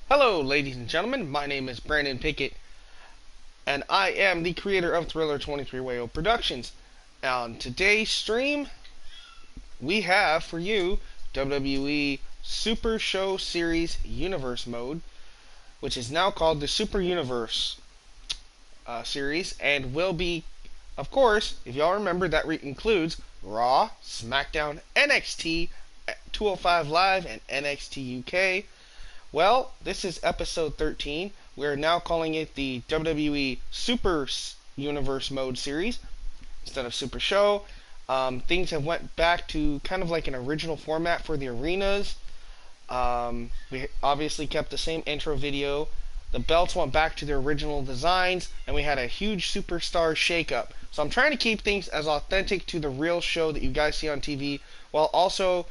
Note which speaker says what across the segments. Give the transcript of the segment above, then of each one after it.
Speaker 1: Hello, ladies and gentlemen. My name is Brandon Pickett, and I am the creator of Thriller 23 Productions. On today's stream, we have for you WWE Super Show Series Universe Mode, which is now called the Super Universe Series, and will be, of course, if y'all remember, that includes Raw, SmackDown, NXT, 205 Live, and NXT UK. Well, this is episode 13. We're now calling it the WWE Super Universe Mode series instead of Super Show. Things have went back to kind of like an original format for the arenas. We obviously kept the same intro video. The belts went back to their original designs, and we had a huge superstar shakeup. So I'm trying to keep things as authentic to the real show that you guys see on TV, while also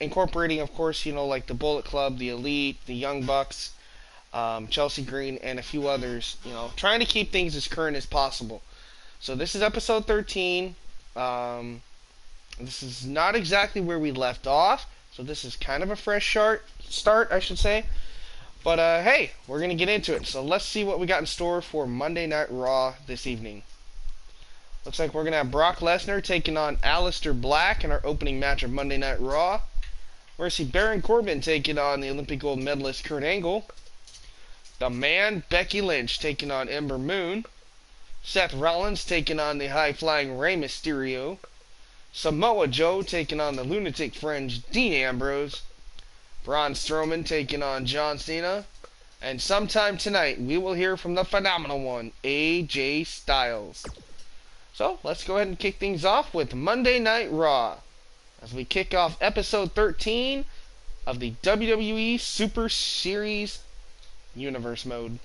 Speaker 1: incorporating, of course, like the Bullet Club, the Elite, the Young Bucks, Chelsea Green, and a few others. Trying to keep things as current as possible. So this is episode 13. This is not exactly where we left off, so this is kind of a fresh start, I should say. But hey, we're gonna get into it. So let's see what we got in store for Monday Night Raw this evening. Looks like we're gonna have Brock Lesnar taking on Alistair Black in our opening match of Monday Night Raw. We're going to see Baron Corbin taking on the Olympic gold medalist Kurt Angle. The Man, Becky Lynch, taking on Ember Moon. Seth Rollins taking on the high-flying Rey Mysterio. Samoa Joe taking on the lunatic fringe Dean Ambrose. Braun Strowman taking on John Cena. And sometime tonight, we will hear from the phenomenal one, AJ Styles. So, let's go ahead and kick things off with Monday Night Raw, as we kick off episode 13 of the WWE Super Series Universe Mode.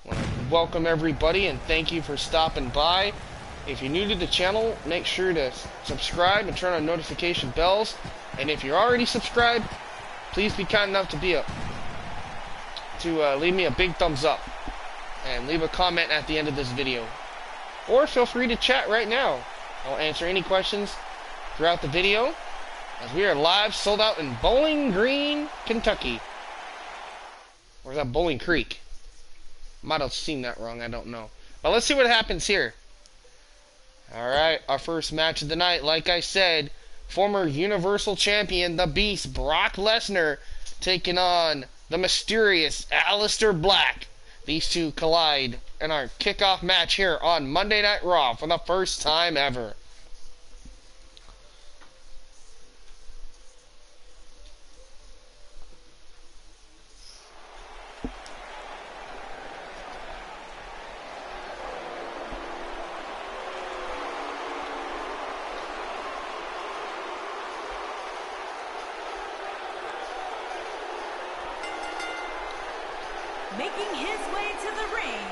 Speaker 1: I want to welcome everybody and thank you for stopping by. If you're new to the channel, make sure to subscribe and turn on notification bells. And if you're already subscribed, please be kind enough to leave me a big thumbs up and leave a comment at the end of this video. Or feel free to chat right now. I'll answer any questions throughout the video, as we are live, sold out in Bowling Green, Kentucky. Or is that Bowling Creek? Might have seen that wrong, I don't know. But let's see what happens here. Alright, our first match of the night, like I said, former Universal Champion, the Beast, Brock Lesnar, taking on the mysterious Alistair Black. These two collide in our kickoff match here on Monday Night Raw for the first time ever.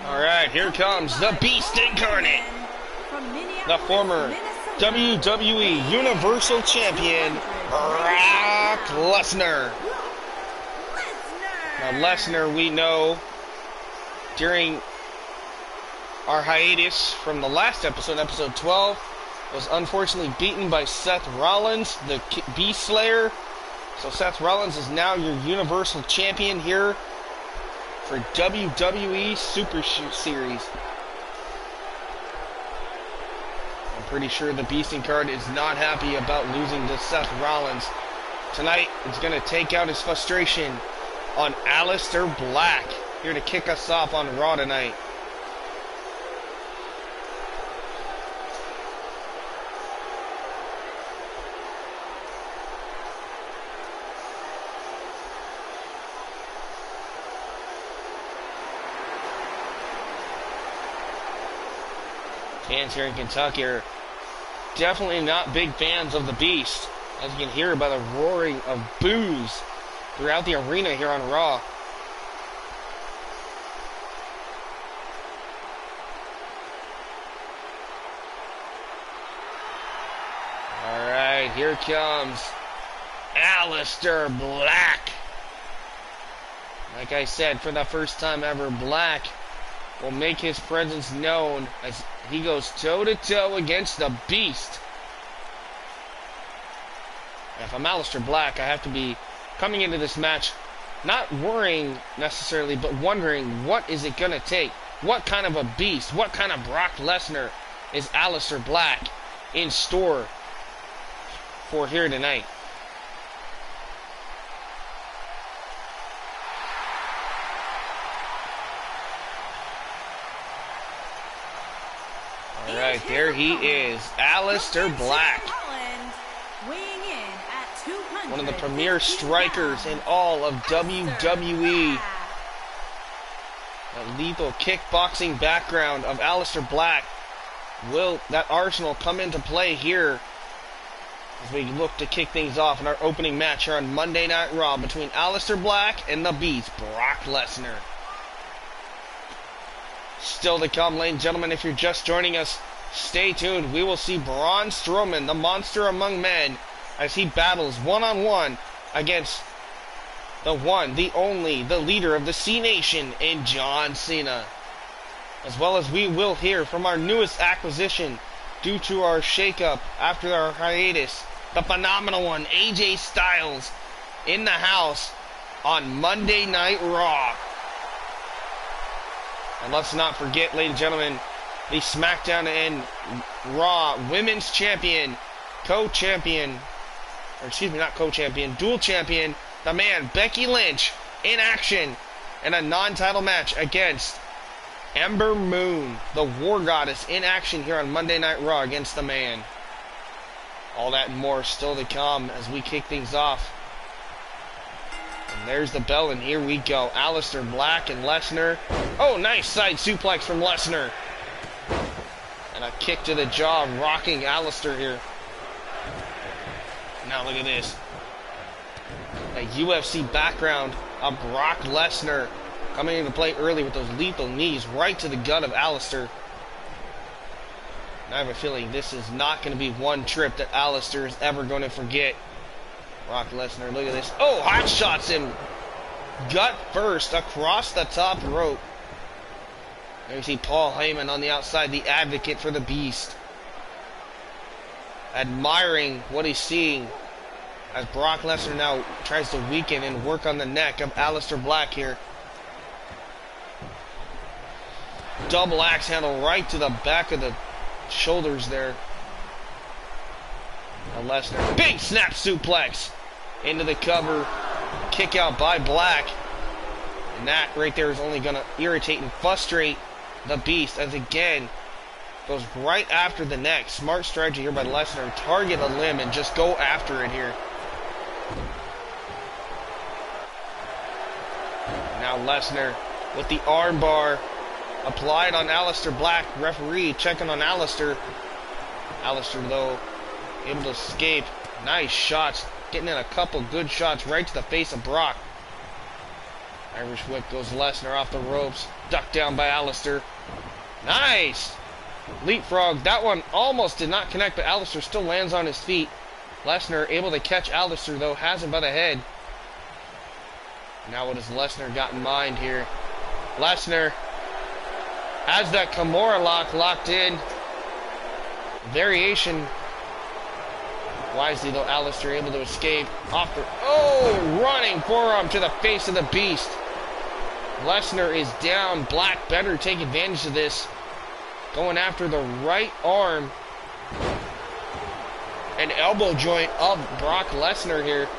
Speaker 1: Alright, here comes the Beast Incarnate, the former WWE Universal Champion, Brock Lesnar. Now, Lesnar, we know, during our hiatus from the last episode, episode 12, was unfortunately beaten by Seth Rollins, the Beast Slayer. So Seth Rollins is now your Universal Champion here for WWE Super Series. I'm pretty sure the Beast Incarnate is not happy about losing to Seth Rollins. Tonight, he's going to take out his frustration on Alistair Black, here to kick us off on Raw tonight. Fans here in Kentucky are definitely not big fans of the Beast, as you can hear by the roaring of boos throughout the arena here on Raw. Alright, here comes Alistair Black. Like I said, for the first time ever, Black will make his presence known as he goes toe-to-toe against the Beast. If I'm Alistair Black, I have to be coming into this match, not worrying necessarily, but wondering what is it going to take? What kind of a beast, what kind of Brock Lesnar is Alistair Black in store for here tonight? Alright, there he is, Alistair Black. One of the premier strikers in all of WWE. A lethal kickboxing background of Alistair Black. Will that arsenal come into play here as we look to kick things off in our opening match here on Monday Night Raw between Alistair Black and the Beast, Brock Lesnar? Still to come, ladies and gentlemen, if you're just joining us, stay tuned. We will see Braun Strowman, the monster among men, as he battles one-on-one against the one, the only, the leader of the C Nation in John Cena. As well as we will hear from our newest acquisition due to our shakeup after our hiatus, the phenomenal one, AJ Styles, in the house on Monday Night Raw. And let's not forget, ladies and gentlemen, the SmackDown and Raw Women's Champion, co-champion, or excuse me, not co-champion, dual champion, the man, Becky Lynch, in action in a non-title match against Ember Moon, the War Goddess, in action here on Monday Night Raw against the man. All that and more still to come as we kick things off. And there's the bell, and here we go. Alistair Black and Lesnar. Oh, nice side suplex from Lesnar. And a kick to the jaw, rocking Alistair here. Now look at this. A UFC background of Brock Lesnar coming into play early with those lethal knees right to the gut of Alistair. And I have a feeling this is not going to be one trip that Alistair is ever going to forget. Brock Lesnar, look at this. Oh, hot shots him gut first across the top rope. There you see Paul Heyman on the outside, the advocate for the Beast, admiring what he's seeing as Brock Lesnar now tries to weaken and work on the neck of Alistair Black here. Double axe handle right to the back of the shoulders there. Now Lesnar, big snap suplex into the cover, kick out by Black. And that right there is only going to irritate and frustrate the Beast as again goes right after the neck. Smart strategy here by Lesnar. Target a limb and just go after it here. Now Lesnar with the armbar applied on Alistair Black. Referee checking on Alistair. Alistair, though, able to escape. Nice shots. Getting in a couple good shots right to the face of Brock. Irish whip goes Lesnar off the ropes. Ducked down by Alistair. Nice! Leapfrog. That one almost did not connect, but Alistair still lands on his feet. Lesnar able to catch Alistair, though. Has him by the head. Now what has Lesnar got in mind here? Lesnar has that Kimura lock locked in. Variation. Wisely, though, Alistair able to escape. Off the... Oh! Running forearm to the face of the Beast. Lesnar is down. Black better take advantage of this. Going after the right arm and elbow joint of Brock Lesnar here.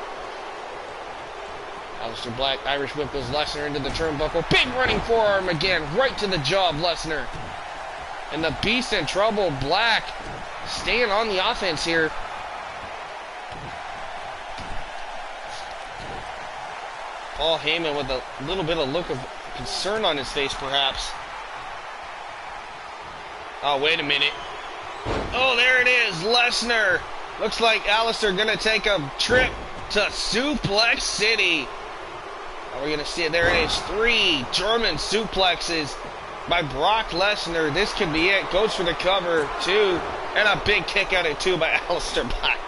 Speaker 1: Alistair Black, Irish whip goes Lesnar into the turnbuckle. Big running forearm again, right to the jaw of Lesnar. And the Beast in trouble. Black staying on the offense here. Paul Heyman with a little bit of look of concern on his face, perhaps. Oh, wait a minute. Oh, there it is. Lesnar. Looks like Alistair gonna take a trip to Suplex City. Oh, we're gonna see it. There it is. 3 German suplexes by Brock Lesnar. This could be it. Goes for the cover. 2. And a big kick out at 2 by Alistair Black.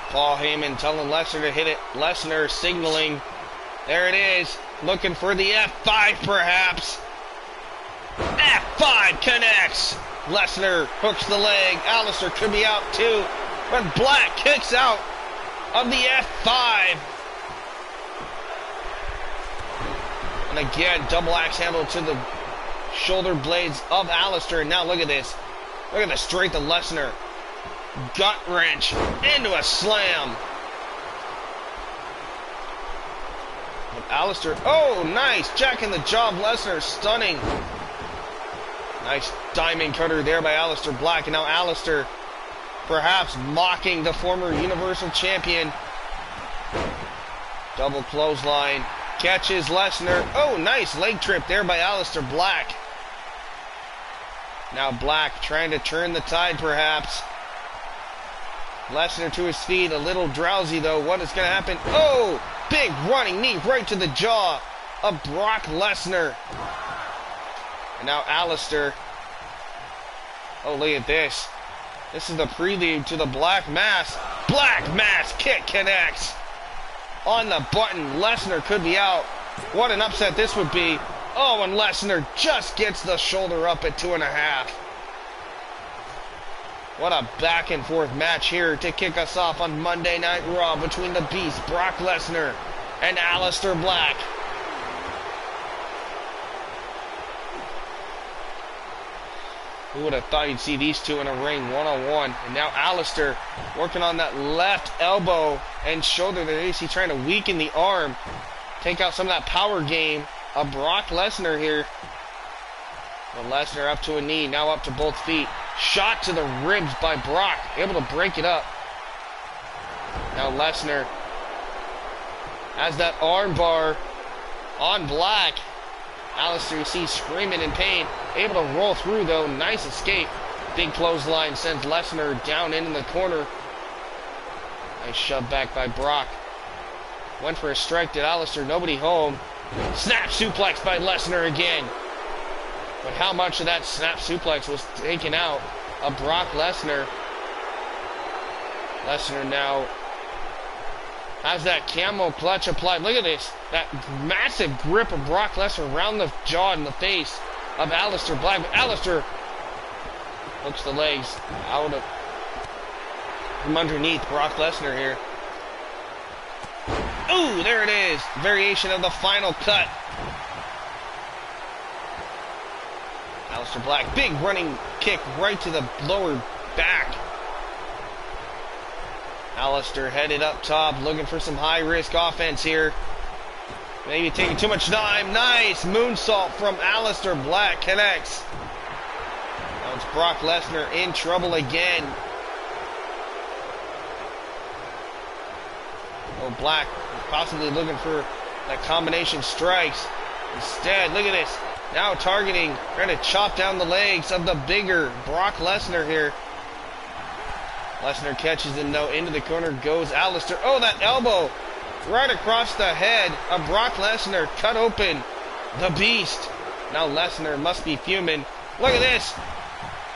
Speaker 1: Paul Heyman telling Lesnar to hit it. Lesnar signaling. There it is. Looking for the F5 perhaps. F5 connects. Lesnar hooks the leg. Alistair could be out too. But Black kicks out of the F5. And again, double axe handle to the shoulder blades of Alistair. And now look at this. Look at the strength of Lesnar. Gut wrench into a slam. But Alistair, oh, nice. Jack in the jaw of Lesnar, stunning. Nice diamond cutter there by Alistair Black. And now Alistair perhaps mocking the former Universal Champion. Double clothesline. Catches Lesnar. Oh, nice leg trip there by Alistair Black. Now Black trying to turn the tide perhaps. Lesnar to his feet, a little drowsy though. What is going to happen? Oh, big running knee right to the jaw of Brock Lesnar. And now Alistair. Oh, look at this. This is the prelude to the Black Mass. Black Mass kick connects. On the button, Lesnar could be out. What an upset this would be. Oh, and Lesnar just gets the shoulder up at 2.5. What a back and forth match here to kick us off on Monday Night Raw between the Beast, Brock Lesnar, and Alistair Black. Who would have thought you'd see these two in a ring one-on-one? And now Alistair working on that left elbow and shoulder there. He's trying to weaken the arm. Take out some of that power game of Brock Lesnar here. But Lesnar up to a knee, now up to both feet. Shot to the ribs by Brock. Able to break it up. Now Lesnar has that arm bar on Black. Alistair, you see, screaming in pain. Able to roll through, though. Nice escape. Big clothesline sends Lesnar down in the corner. Nice shove back by Brock. Went for a strike. Did Alistair? Nobody home. Snap suplex by Lesnar again. But how much of that snap suplex was taken out of Brock Lesnar? Lesnar now has that camo clutch applied. Look at this. That massive grip of Brock Lesnar around the jaw and the face of Alistair Black. But Alistair hooks the legs out of from underneath Brock Lesnar here. Ooh, there it is. Variation of the final cut. Alistair Black, big running kick right to the lower back. Alistair headed up top, looking for some high-risk offense here. Maybe taking too much time. Nice moonsault from Alistair Black. Connects. Now it's Brock Lesnar in trouble again. Oh, Black possibly looking for that combination strikes. Instead, look at this. Now targeting, trying to chop down the legs of the bigger Brock Lesnar here. Lesnar catches him though, into the corner goes Alistair. Oh, that elbow right across the head of Brock Lesnar. Cut open the Beast. Now Lesnar must be fuming. Look at this.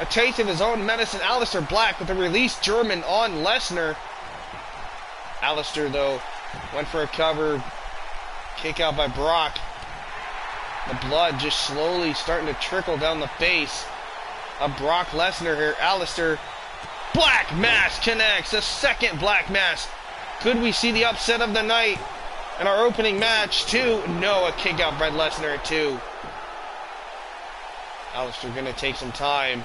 Speaker 1: A taste of his own medicine. Alistair Black with a release German on Lesnar. Alistair though went for a cover. Kick out by Brock. The blood just slowly starting to trickle down the face of Brock Lesnar here. Alistair. Black Mass connects. A second Black Mass. Could we see the upset of the night in our opening match? 2. No, a kick out by Lesnar at 2. Alistair going to take some time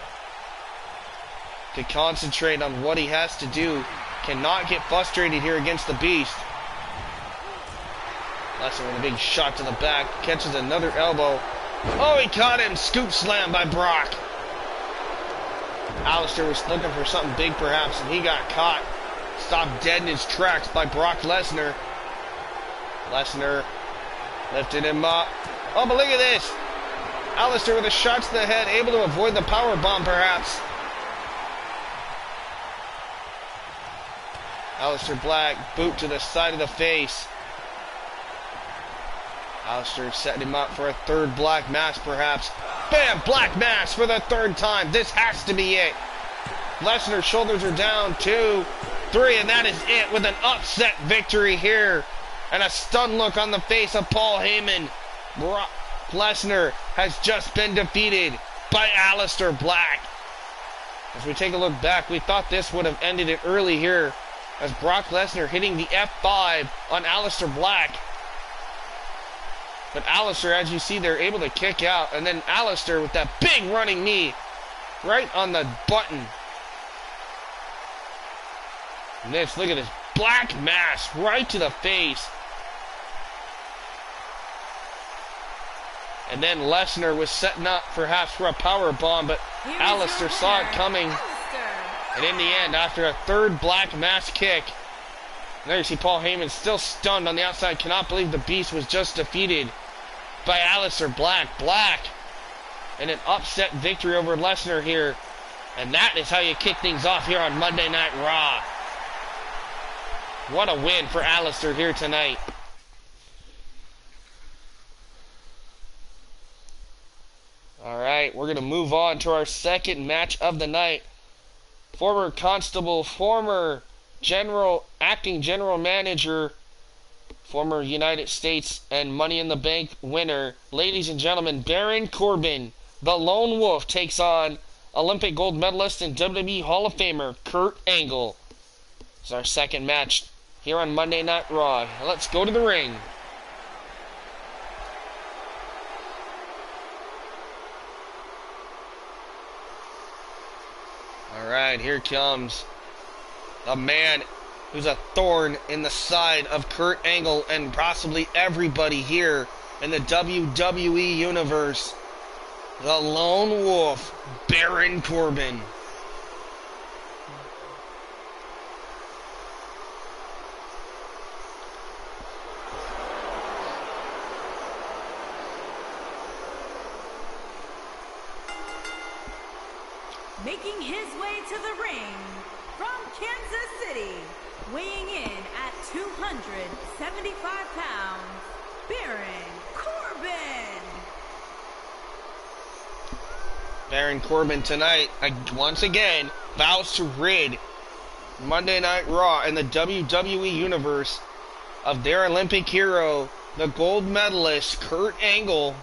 Speaker 1: to concentrate on what he has to do. Cannot get frustrated here against the Beast. Lesnar with a big shot to the back. Catches another elbow. Oh, he caught him. Scoop slam by Brock. Alistair was looking for something big perhaps, and he got caught. Stopped dead in his tracks by Brock Lesnar. Lesnar lifted him up. Oh, but look at this. Alistair with a shot to the head, able to avoid the power bomb perhaps. Alistair Black, boot to the side of the face. Alistair setting him up for a third Black Mass perhaps. Bam! Black Mass for the third time. This has to be it. Lesnar's shoulders are down. 2, 3, and that is it with an upset victory here. And a stunned look on the face of Paul Heyman. Brock Lesnar has just been defeated by Alistair Black. As we take a look back, we thought this would have ended it early here, as Brock Lesnar hitting the F5 on Alistair Black. But Alistair, as you see, they're able to kick out, and then Alistair with that big running knee right on the button. And this, look at this black mass right to the face. And then Lesnar was setting up perhaps for a power bomb, but Alistair saw it coming. And in the end, after a third black mass kick, there you see Paul Heyman still stunned on the outside. Cannot believe the Beast was just defeated by Alistair Black. Black and an upset victory over Lesnar here. And that is how you kick things off here on Monday Night Raw. What a win for Alistair here tonight. Alright, we're going to move on to our second match of the night. Former Constable, former acting general manager, former United States and Money in the Bank winner, ladies and gentlemen, Baron Corbin, the Lone Wolf, takes on Olympic gold medalist and WWE Hall of Famer Kurt Angle. It's our second match here on Monday Night Raw. Let's go to the ring. Alright, here comes a man who's a thorn in the side of Kurt Angle and possibly everybody here in the WWE Universe. The Lone Wolf, Baron Corbin.
Speaker 2: Making his way to the ring from Kansas City, weighing in at 275 pounds, Baron Corbin.
Speaker 1: Baron Corbin tonight, once again, vows to rid Monday Night Raw and the WWE Universe of their Olympic hero, the gold medalist, Kurt Angle.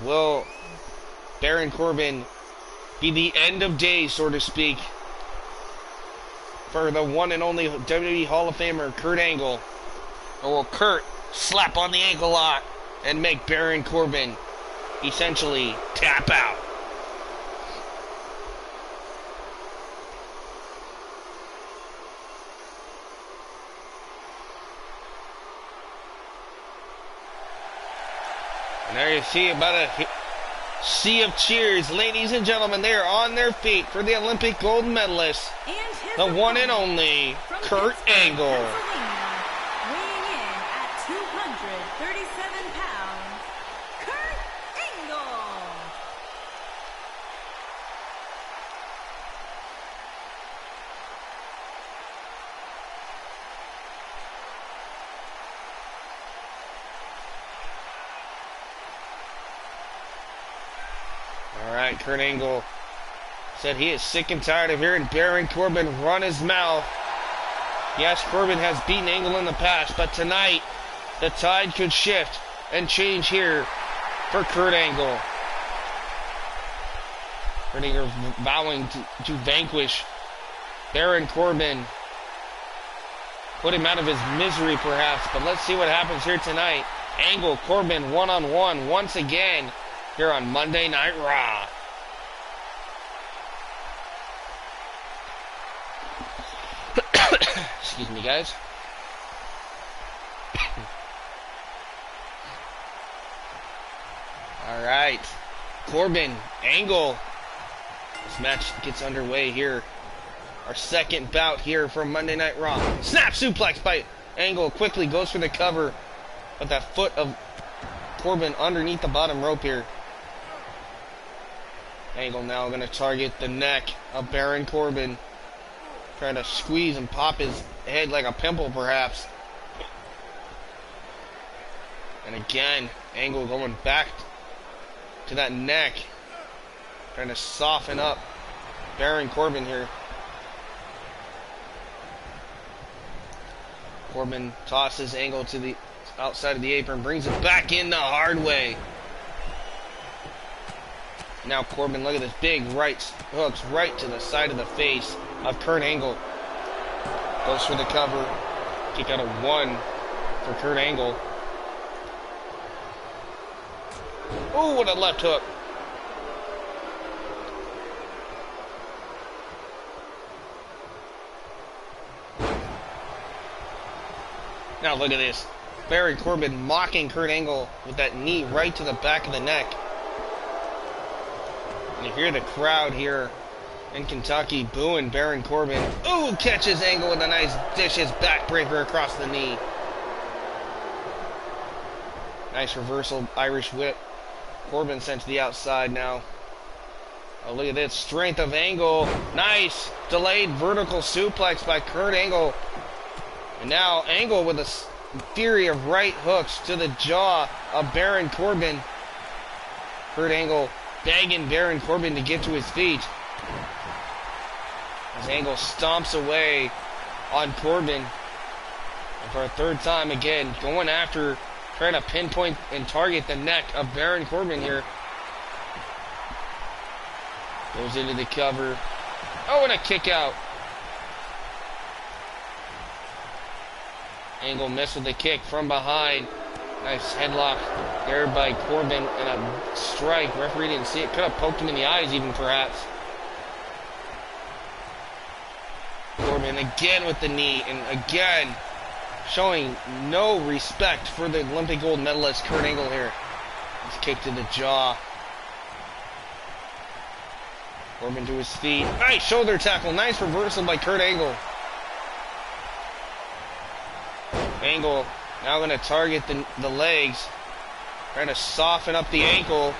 Speaker 1: Will Baron Corbin be the end of days, so to speak, for the one and only WWE Hall of Famer, Kurt Angle? Or will Kurt slap on the ankle lock and make Baron Corbin essentially tap out? And there you see about a sea of cheers. Ladies and gentlemen, they are on their feet for the Olympic gold medalist, the one and only Kurt Angle.
Speaker 2: Weighing in at 237 pounds, Kurt Angle.
Speaker 1: Alright, Kurt Angle said he is sick and tired of hearing Baron Corbin run his mouth. Yes, Corbin has beaten Angle in the past, but tonight the tide could shift and change here for Kurt Angle. Kurt Angle vowing to vanquish Baron Corbin, put him out of his misery perhaps, but let's see what happens here tonight. Angle, Corbin one-on-one once again here on Monday Night Raw. Excuse me, guys. Alright. Corbin, Angle. This match gets underway here. Our second bout here from Monday Night Raw. Snap suplex by Angle. Quickly goes for the cover. But that foot of Corbin underneath the bottom rope here. Angle now going to target the neck of Baron Corbin. Trying to squeeze and pop his head like a pimple, perhaps. And again, Angle going back to that neck. Trying to soften up Baron Corbin here. Corbin tosses Angle to the outside of the apron, brings it back in the hard way. Now Corbin, look at this big right hooks right to the side of the face of Kurt Angle. Goes for the cover. Kick out of 1 for Kurt Angle. Oh, what a left hook. Now look at this. Baron Corbin mocking Kurt Angle with that knee right to the back of the neck. And you hear the crowd here in Kentucky booing Baron Corbin. Ooh, catches Angle with a nice vicious backbreaker across the knee. Nice reversal, Irish whip. Corbin sent to the outside now. Oh, look at this. Strength of Angle. Nice. Delayed vertical suplex by Kurt Angle. And now Angle with a fury of right hooks to the jaw of Baron Corbin. Kurt Angle begging Baron Corbin to get to his feet. As Angle stomps away on Corbin. And for a third time again, going after, trying to pinpoint and target the neck of Baron Corbin here. Goes into the cover. Oh, and a kick out. Angle missed with the kick from behind. Nice headlock there by Corbin and a strike. Referee didn't see it. Could have poked him in the eyes even perhaps. Corbin again with the knee and again showing no respect for the Olympic gold medalist Kurt Angle here. He's kicked to the jaw. Corbin to his feet. Nice shoulder tackle. Nice reversal by Kurt Angle. Angle now going to target the legs. Trying to soften up the ankle.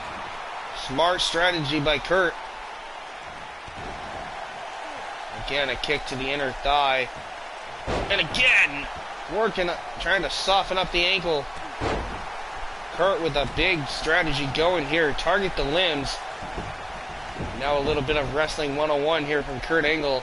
Speaker 1: Smart strategy by Kurt. Again, a kick to the inner thigh. And again, trying to soften up the ankle. Kurt with a big strategy going here. Target the limbs. Now a little bit of wrestling 101 here from Kurt Angle.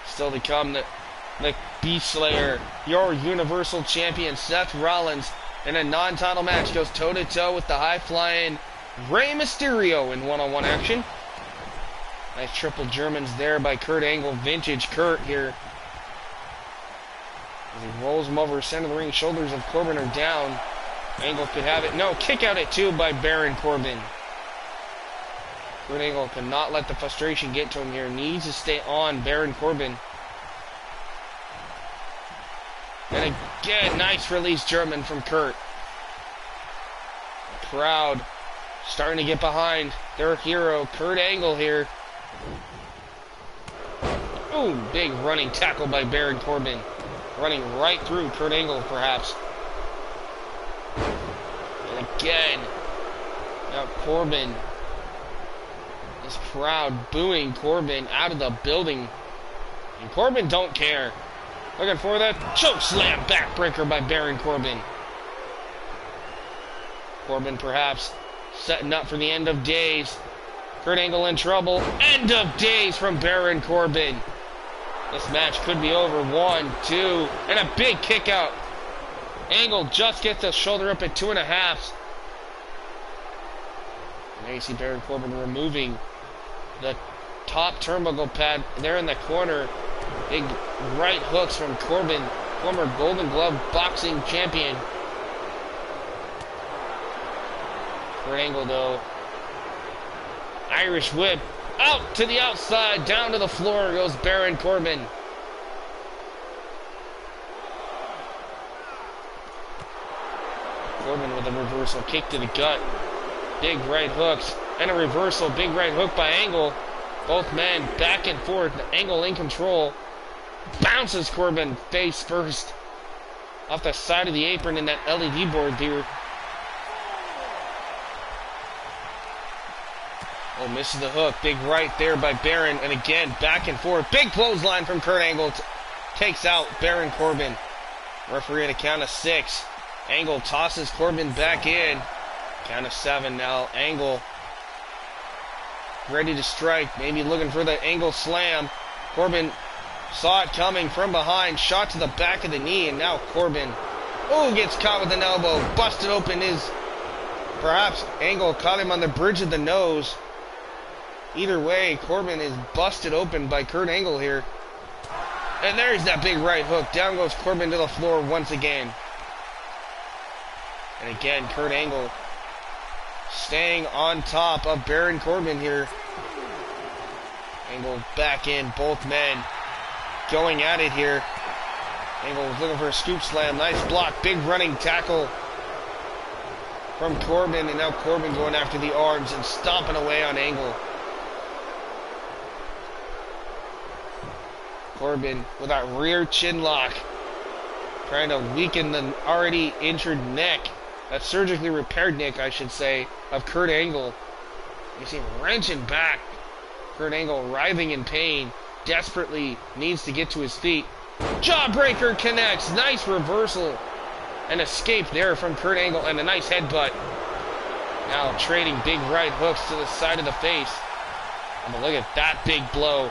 Speaker 1: Still to come, the Beast Slayer, your Universal Champion Seth Rollins, in a non-title match goes toe-to-toe with the high-flying Rey Mysterio in one-on-one action. Nice triple Germans there by Kurt Angle, vintage Kurt here. As he rolls him over center of the ring, shoulders of Corbin are down. Angle could have it. No, kick out at 2 by Baron Corbin. Kurt Angle cannot let the frustration get to him here. Needs to stay on Baron Corbin. And again, nice release German from Kurt. The crowd starting to get behind their hero, Kurt Angle here. Ooh, big running tackle by Baron Corbin. Running right through Kurt Angle, perhaps. And again, now Corbin. This crowd booing Corbin out of the building. And Corbin don't care. Looking for that choke slam backbreaker by Baron Corbin. Corbin perhaps setting up for the end of days. Kurt Angle in trouble. End of days from Baron Corbin. This match could be over. 1, 2, and a big kick out. Angle just gets the shoulder up at 2.5. And there you see Baron Corbin removing the top turnbuckle pad there in the corner. Big right hooks from Corbin, former Golden Glove boxing champion. Kurt Angle though. Irish whip out to the outside, down to the floor goes Baron Corbin. Corbin with a reversal kick to the gut. Big right hooks and a reversal. Big right hook by Angle. Both men back and forth. Angle in control. Bounces Corbin face first off the side of the apron in that LED board here. Oh, misses the hook. Big right there by Baron. And again, back and forth. Big clothesline from Kurt Angle. Takes out Baron Corbin. Referee at a count of 6. Angle tosses Corbin back in. Count of 7 now. Angle ready to strike. Maybe looking for the Angle slam. Corbin saw it coming from behind. Shot to the back of the knee. And now Corbin Oh, gets caught with an elbow. Busted open is perhaps Angle caught him on the bridge of the nose. Either way, Corbin is busted open by Kurt Angle here. And there's that big right hook. Down goes Corbin to the floor once again. And again, Kurt Angle staying on top of Baron Corbin here. Angle back in, both men going at it here. Angle looking for a scoop slam. Nice block, big running tackle from Corbin. And now Corbin going after the arms and stomping away on Angle. Corbin with that rear chin lock, trying to weaken the already injured neck, that surgically repaired neck, I should say, of Kurt Angle. You see him wrenching back. Kurt Angle writhing in pain, desperately needs to get to his feet. Jawbreaker connects. Nice reversal and escape there from Kurt Angle, and a nice headbutt. Now trading big right hooks to the side of the face. And look at that big blow.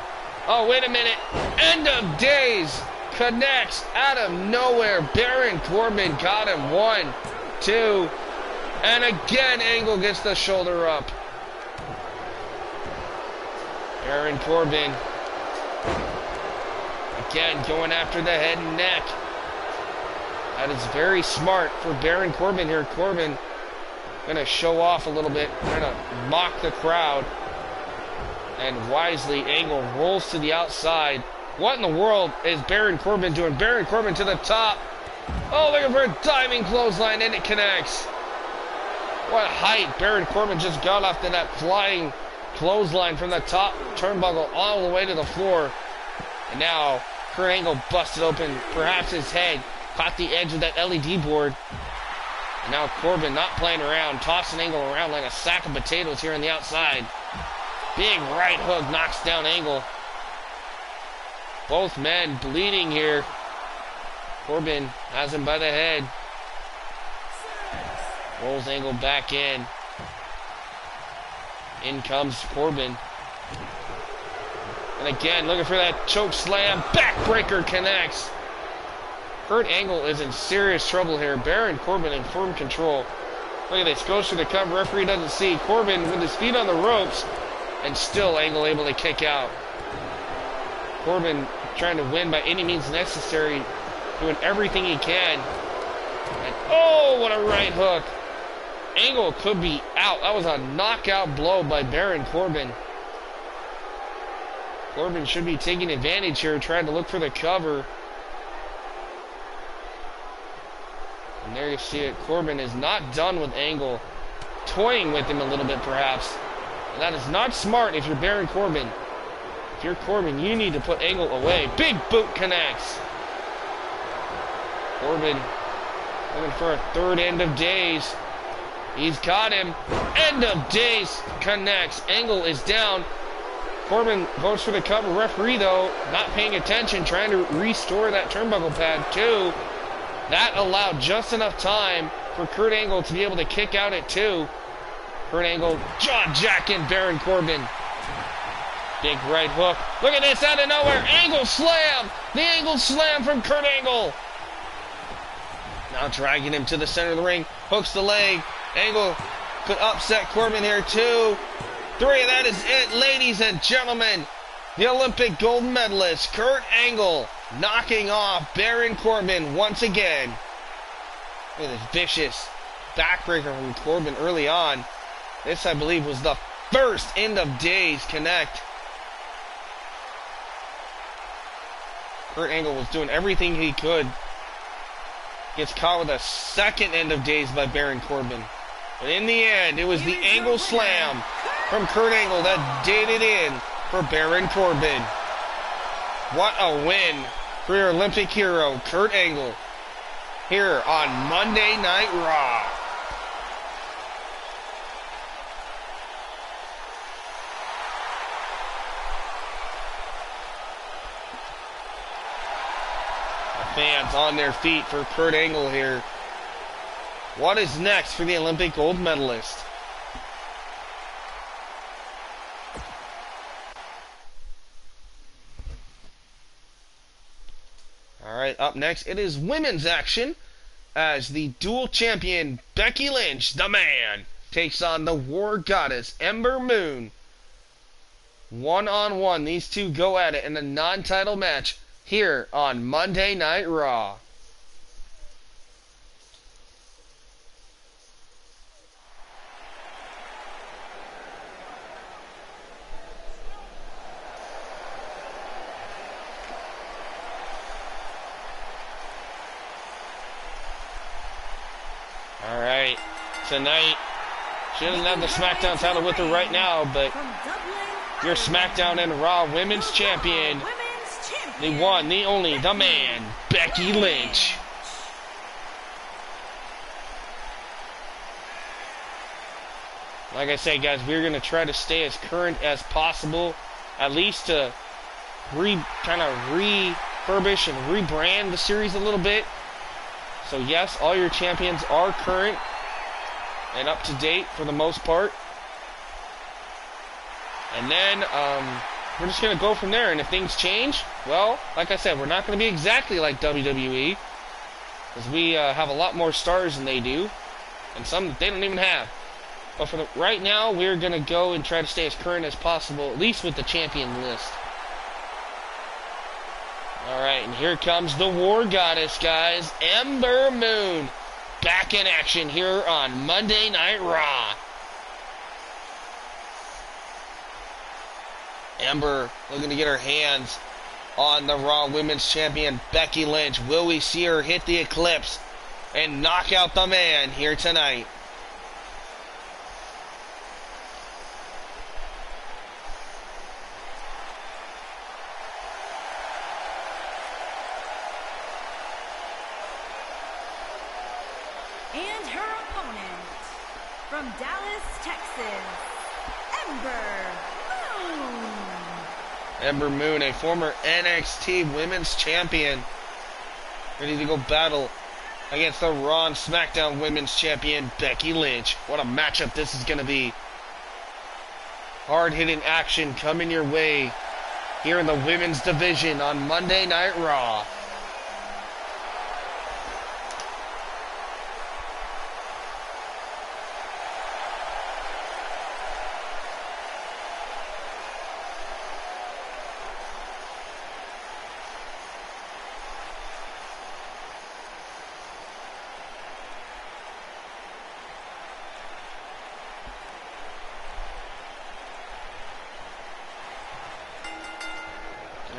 Speaker 1: Oh, wait a minute. End of days. Connects out of nowhere. Baron Corbin got him. 1, 2. And again, Angle gets the shoulder up. Baron Corbin. Again, going after the head and neck. That is very smart for Baron Corbin here. Corbin going to show off a little bit. Trying to mock the crowd. And wisely, Angle rolls to the outside. What in the world is Baron Corbin doing? Baron Corbin to the top. Oh, looking for a diving clothesline, and it connects. What height. Baron Corbin just got off to that flying clothesline from the top turnbuckle all the way to the floor. And now, Kurt Angle busted open. Perhaps his head caught the edge of that LED board. And now Corbin not playing around, tossing Angle around like a sack of potatoes here on the outside. Big right hook knocks down Angle. Both men bleeding here. Corbin has him by the head. Rolls Angle back in. In comes Corbin. And again, looking for that choke slam. Backbreaker connects. Kurt Angle is in serious trouble here. Baron Corbin in firm control. Look at this. Goes for the cover. Referee doesn't see. Corbin with his feet on the ropes. And still Angle able to kick out. Corbin trying to win by any means necessary. Doing everything he can. And oh, what a right hook. Angle could be out. That was a knockout blow by Baron Corbin. Corbin should be taking advantage here, trying to look for the cover. And there you see it. Corbin is not done with Angle. Toying with him a little bit, perhaps. And that is not smart if you're Baron Corbin. If you're Corbin, you need to put Angle away. Big boot connects. Corbin looking for a third end of days. He's got him. End of days connects. Angle is down. Corbin goes for the cover. Referee, though, not paying attention, trying to restore that turnbuckle pad, too. That allowed just enough time for Kurt Angle to be able to kick out at 2. Kurt Angle jaw-jacking Baron Corbin. Big right hook. Look at this out of nowhere. Angle slam. The Angle slam from Kurt Angle. Now dragging him to the center of the ring. Hooks the leg. Angle could upset Corbin here, 2, 3. That is it, ladies and gentlemen. The Olympic gold medalist, Kurt Angle, knocking off Baron Corbin once again. Look at this vicious backbreaker from Corbin early on. This, I believe, was the first end of days connect. Kurt Angle was doing everything he could. Gets caught with a second end of days by Baron Corbin. But in the end, it was the Angle slam from Kurt Angle that did it in for Baron Corbin. What a win for your Olympic hero, Kurt Angle, here on Monday Night Raw. Fans on their feet for Kurt Angle here. What is next for the Olympic gold medalist? Alright, up next it is women's action as the dual champion Becky Lynch, the man, takes on the War Goddess Ember Moon. One-on-one, these two go at it in a non-title match here on Monday Night Raw. Alright, tonight, she doesn't have the SmackDown title with her right now, but your SmackDown and Raw Women's Champion, the one, the only, the man, Becky Lynch. Like I say, guys, we're going to try to stay as current as possible, at least to kind of refurbish and rebrand the series a little bit. So yes, all your champions are current and up to date for the most part. And then we're just going to go from there. And if things change, well, like I said, we're not going to be exactly like WWE, because we have a lot more stars than they do, and some that they don't even have. But for right now, we're going to go and try to stay as current as possible, at least with the champion list. Alright, and here comes the War Goddess, guys. Ember Moon. Back in action here on Monday Night Raw. Ember looking to get her hands on the Raw Women's Champion, Becky Lynch. Will we see her hit the Eclipse and knock out the man here tonight?
Speaker 2: And her opponent, from Dallas, Texas, Ember Moon.
Speaker 1: Ember Moon, a former NXT Women's Champion, ready to go battle against the Raw and SmackDown Women's Champion, Becky Lynch. What a matchup this is going to be. Hard-hitting action coming your way here in the Women's Division on Monday Night Raw.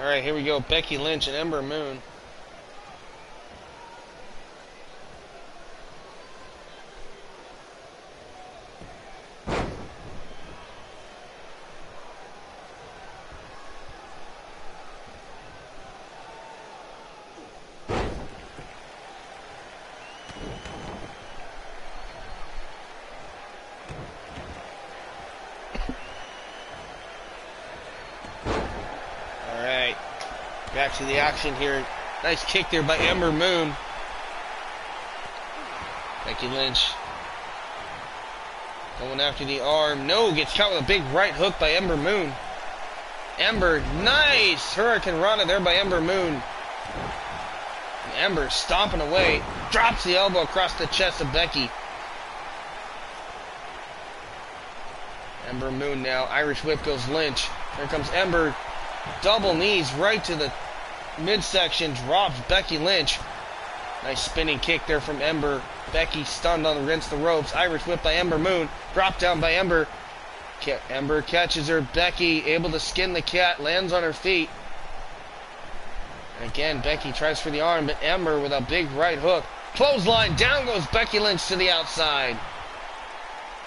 Speaker 1: Alright, here we go. Becky Lynch and Ember Moon. Back to the action here. Nice kick there by Ember Moon. Becky Lynch going after the arm. No, gets caught with a big right hook by Ember Moon. Ember, nice Hurricane Rana there by Ember Moon. And Ember stomping away. Drops the elbow across the chest of Becky. Ember Moon now. Irish whip goes Lynch. Here comes Ember. Double knees right to the midsection, drops Becky Lynch. Nice spinning kick there from Ember. Becky stunned against the ropes. Irish whip by Ember Moon. Drop down by Ember. Ember catches her. Becky able to skin the cat. Lands on her feet. And again, Becky tries for the arm, but Ember with a big right hook. Clothesline. Down goes Becky Lynch to the outside.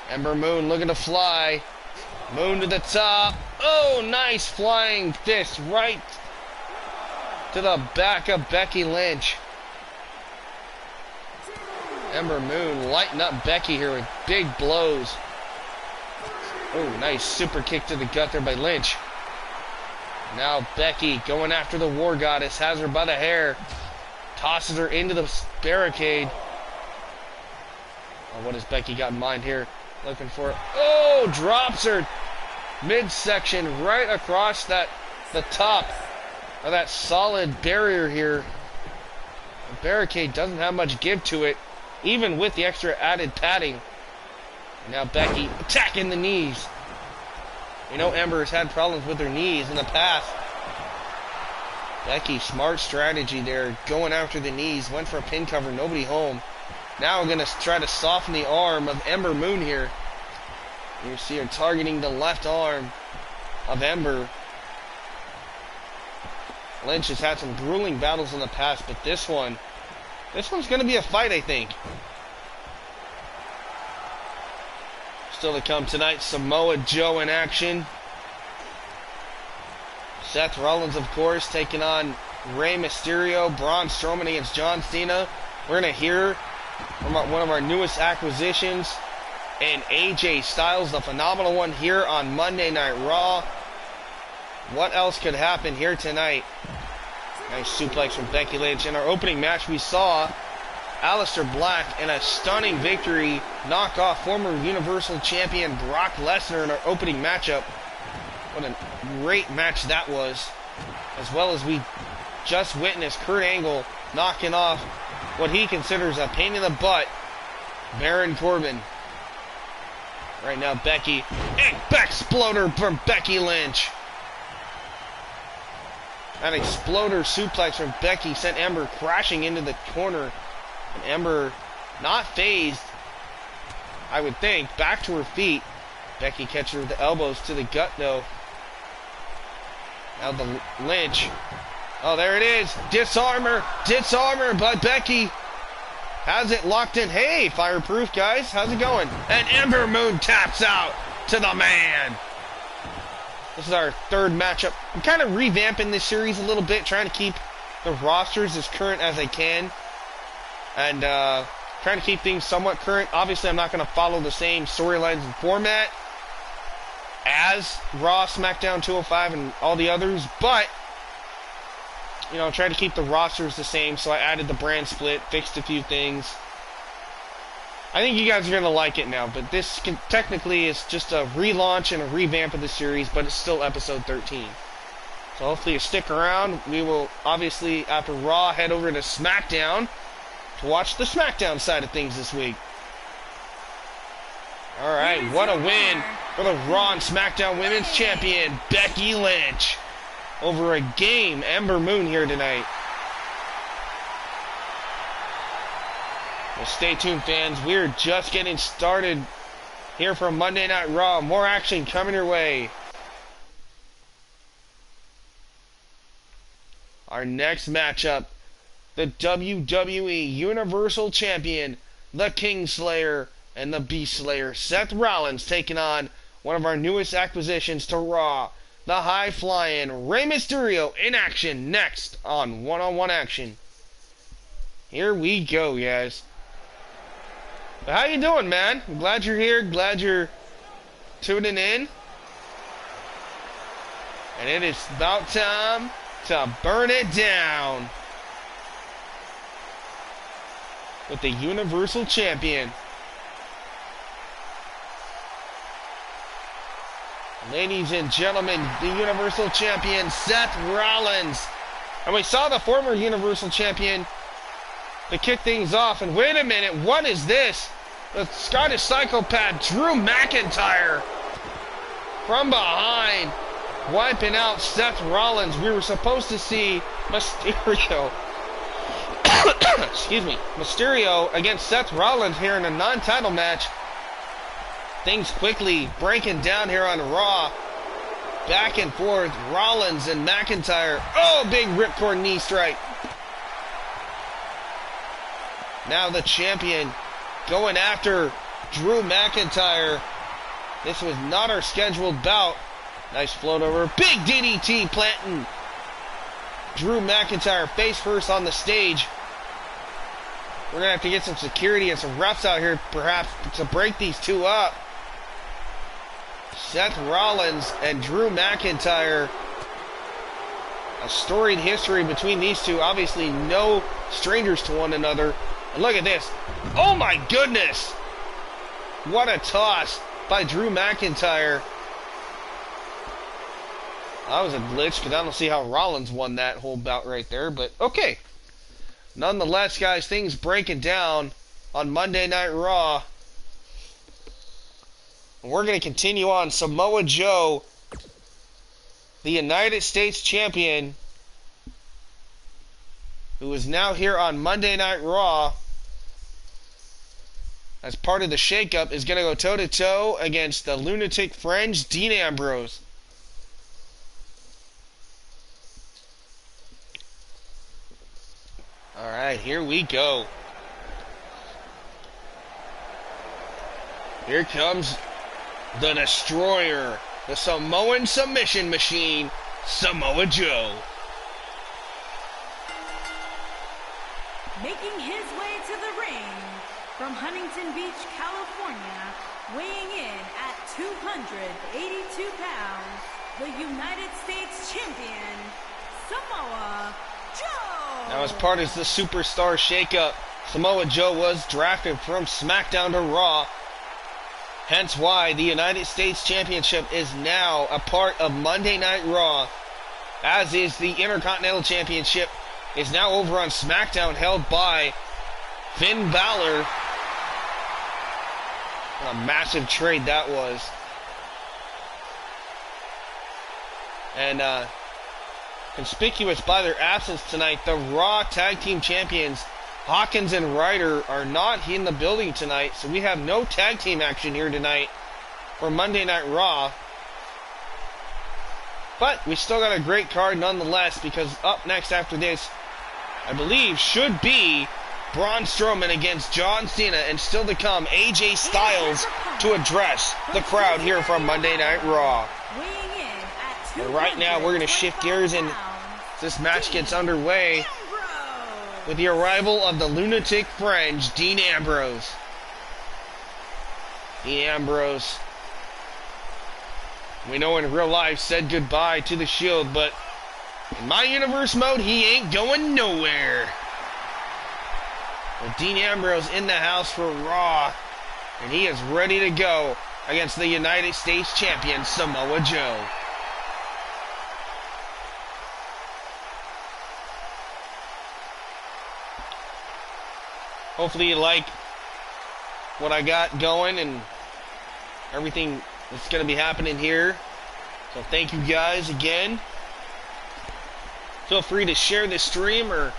Speaker 1: Ember Moon looking to fly. Moon to the top. Oh, nice flying fist right to the back of Becky Lynch. Ember Moon lighting up Becky here with big blows. Oh, nice super kick to the gut there by Lynch. Now Becky going after the War Goddess. Has her by the hair. Tosses her into the barricade. Oh, what has Becky got in mind here? Looking for it. Oh, drops her midsection right across the top of that solid barrier here. The barricade doesn't have much give to it, even with the extra added padding. Now Becky attacking the knees. You know Ember has had problems with her knees in the past. Becky, smart strategy there, going after the knees, went for a pin cover, nobody home. Now we're going to try to soften the arm of Ember Moon here. You see her targeting the left arm of Ember. Lynch has had some grueling battles in the past, but this one's going to be a fight, I think. Still to come tonight, Samoa Joe in action. Seth Rollins, of course, taking on Rey Mysterio. Braun Strowman against John Cena. We're going to hear from one of our newest acquisitions, and AJ Styles, the phenomenal one, here on Monday Night Raw. What else could happen here tonight? Nice suplex from Becky Lynch. In our opening match, we saw Alistair Black in a stunning victory knock off former Universal Champion Brock Lesnar in our opening matchup. What a great match that was. As well as we just witnessed Kurt Angle knocking off what he considers a pain in the butt, Baron Corbin. Right now, Becky. Exploder from Becky Lynch. That exploder suplex from Becky sent Ember crashing into the corner. And Ember, not phased, I would think, back to her feet. Becky catches her with the elbows to the gut, though. Now the Lynch. Oh, there it is. Disarmer. Disarmer, but Becky has it locked in. Hey, Fireproof, guys. How's it going? And Ember Moon taps out to the man. This is our third matchup. I'm kind of revamping this series a little bit, trying to keep the rosters as current as I can. And trying to keep things somewhat current. Obviously, I'm not going to follow the same storylines and format as Raw, SmackDown, 205, and all the others, but you know, try to keep the rosters the same. So I added the brand split, fixed a few things. I think you guys are going to like it now, but this technically is just a relaunch and a revamp of the series, but it's still episode 13. So hopefully you stick around. We will obviously, after Raw, head over to SmackDown to watch the SmackDown side of things this week. Alright, what a win for the Raw and SmackDown Women's Champion, Becky Lynch, over a game Ember Moon here tonight. Well, stay tuned, fans. We're just getting started here for Monday Night Raw. More action coming your way. Our next matchup, the WWE Universal Champion, the Kingslayer and the Beast Slayer, Seth Rollins, taking on one of our newest acquisitions to Raw, the high-flying Rey Mysterio, in action next on One-on-One Action. Here we go, guys. But how you doing, man? I'm glad you're here. Glad you're tuning in. And it is about time to burn it down with the Universal Champion. Ladies and gentlemen, the Universal Champion, Seth Rollins. And we saw the former Universal Champion to kick things off. And wait a minute, what is this? The Scottish Psychopath, Drew McIntyre, from behind, wiping out Seth Rollins. We were supposed to see Mysterio, excuse me, Mysterio against Seth Rollins here in a non-title match. Things quickly breaking down here on Raw. Back and forth, Rollins and McIntyre. Oh, big ripcord knee strike. Now the champion going after Drew McIntyre. This was not our scheduled bout. Nice float over. Big DDT planting Drew McIntyre face first on the stage. We're going to have to get some security and some refs out here perhaps to break these two up. Seth Rollins and Drew McIntyre. A storied history between these two. Obviously no strangers to one another. And look at this. Oh my goodness. What a toss by Drew McIntyre. That was a glitch because I don't see how Rollins won that whole bout right there. But okay. Nonetheless, guys, things breaking down on Monday Night Raw. We're going to continue on. Samoa Joe, the United States Champion, who is now here on Monday Night Raw as part of the shakeup, is going to go toe-to-toe against the Lunatic Fringe, Dean Ambrose. Alright, here we go. Here comes the Destroyer, the Samoan submission machine, Samoa Joe.
Speaker 2: Making his way to the ring from Huntington Beach, California, weighing in at 282 pounds, the United States Champion, Samoa Joe.
Speaker 1: Now, as part of the Superstar shakeup, Samoa Joe was drafted from SmackDown to Raw. Hence why the United States Championship is now a part of Monday Night Raw, as is the Intercontinental Championship is now over on SmackDown, held by Finn Balor. What a massive trade that was. And conspicuous by their absence tonight, the Raw Tag Team Champions, Hawkins and Ryder, are not in the building tonight, so we have no tag team action here tonight for Monday Night Raw. But we still got a great card nonetheless, because up next after this, I believe, should be Braun Strowman against John Cena, and still to come, AJ Styles to address the crowd here from Monday Night Raw. And right now, we're going to shift gears, and this match gets underway with the arrival of the Lunatic Fringe, Dean Ambrose. Dean Ambrose, we know in real life, said goodbye to the Shield, but in my universe mode, he ain't going nowhere. Well, Dean Ambrose in the house for Raw, and he is ready to go against the United States Champion, Samoa Joe. Hopefully you like what I got going and everything that's going to be happening here. So thank you guys again. Feel free to share this stream or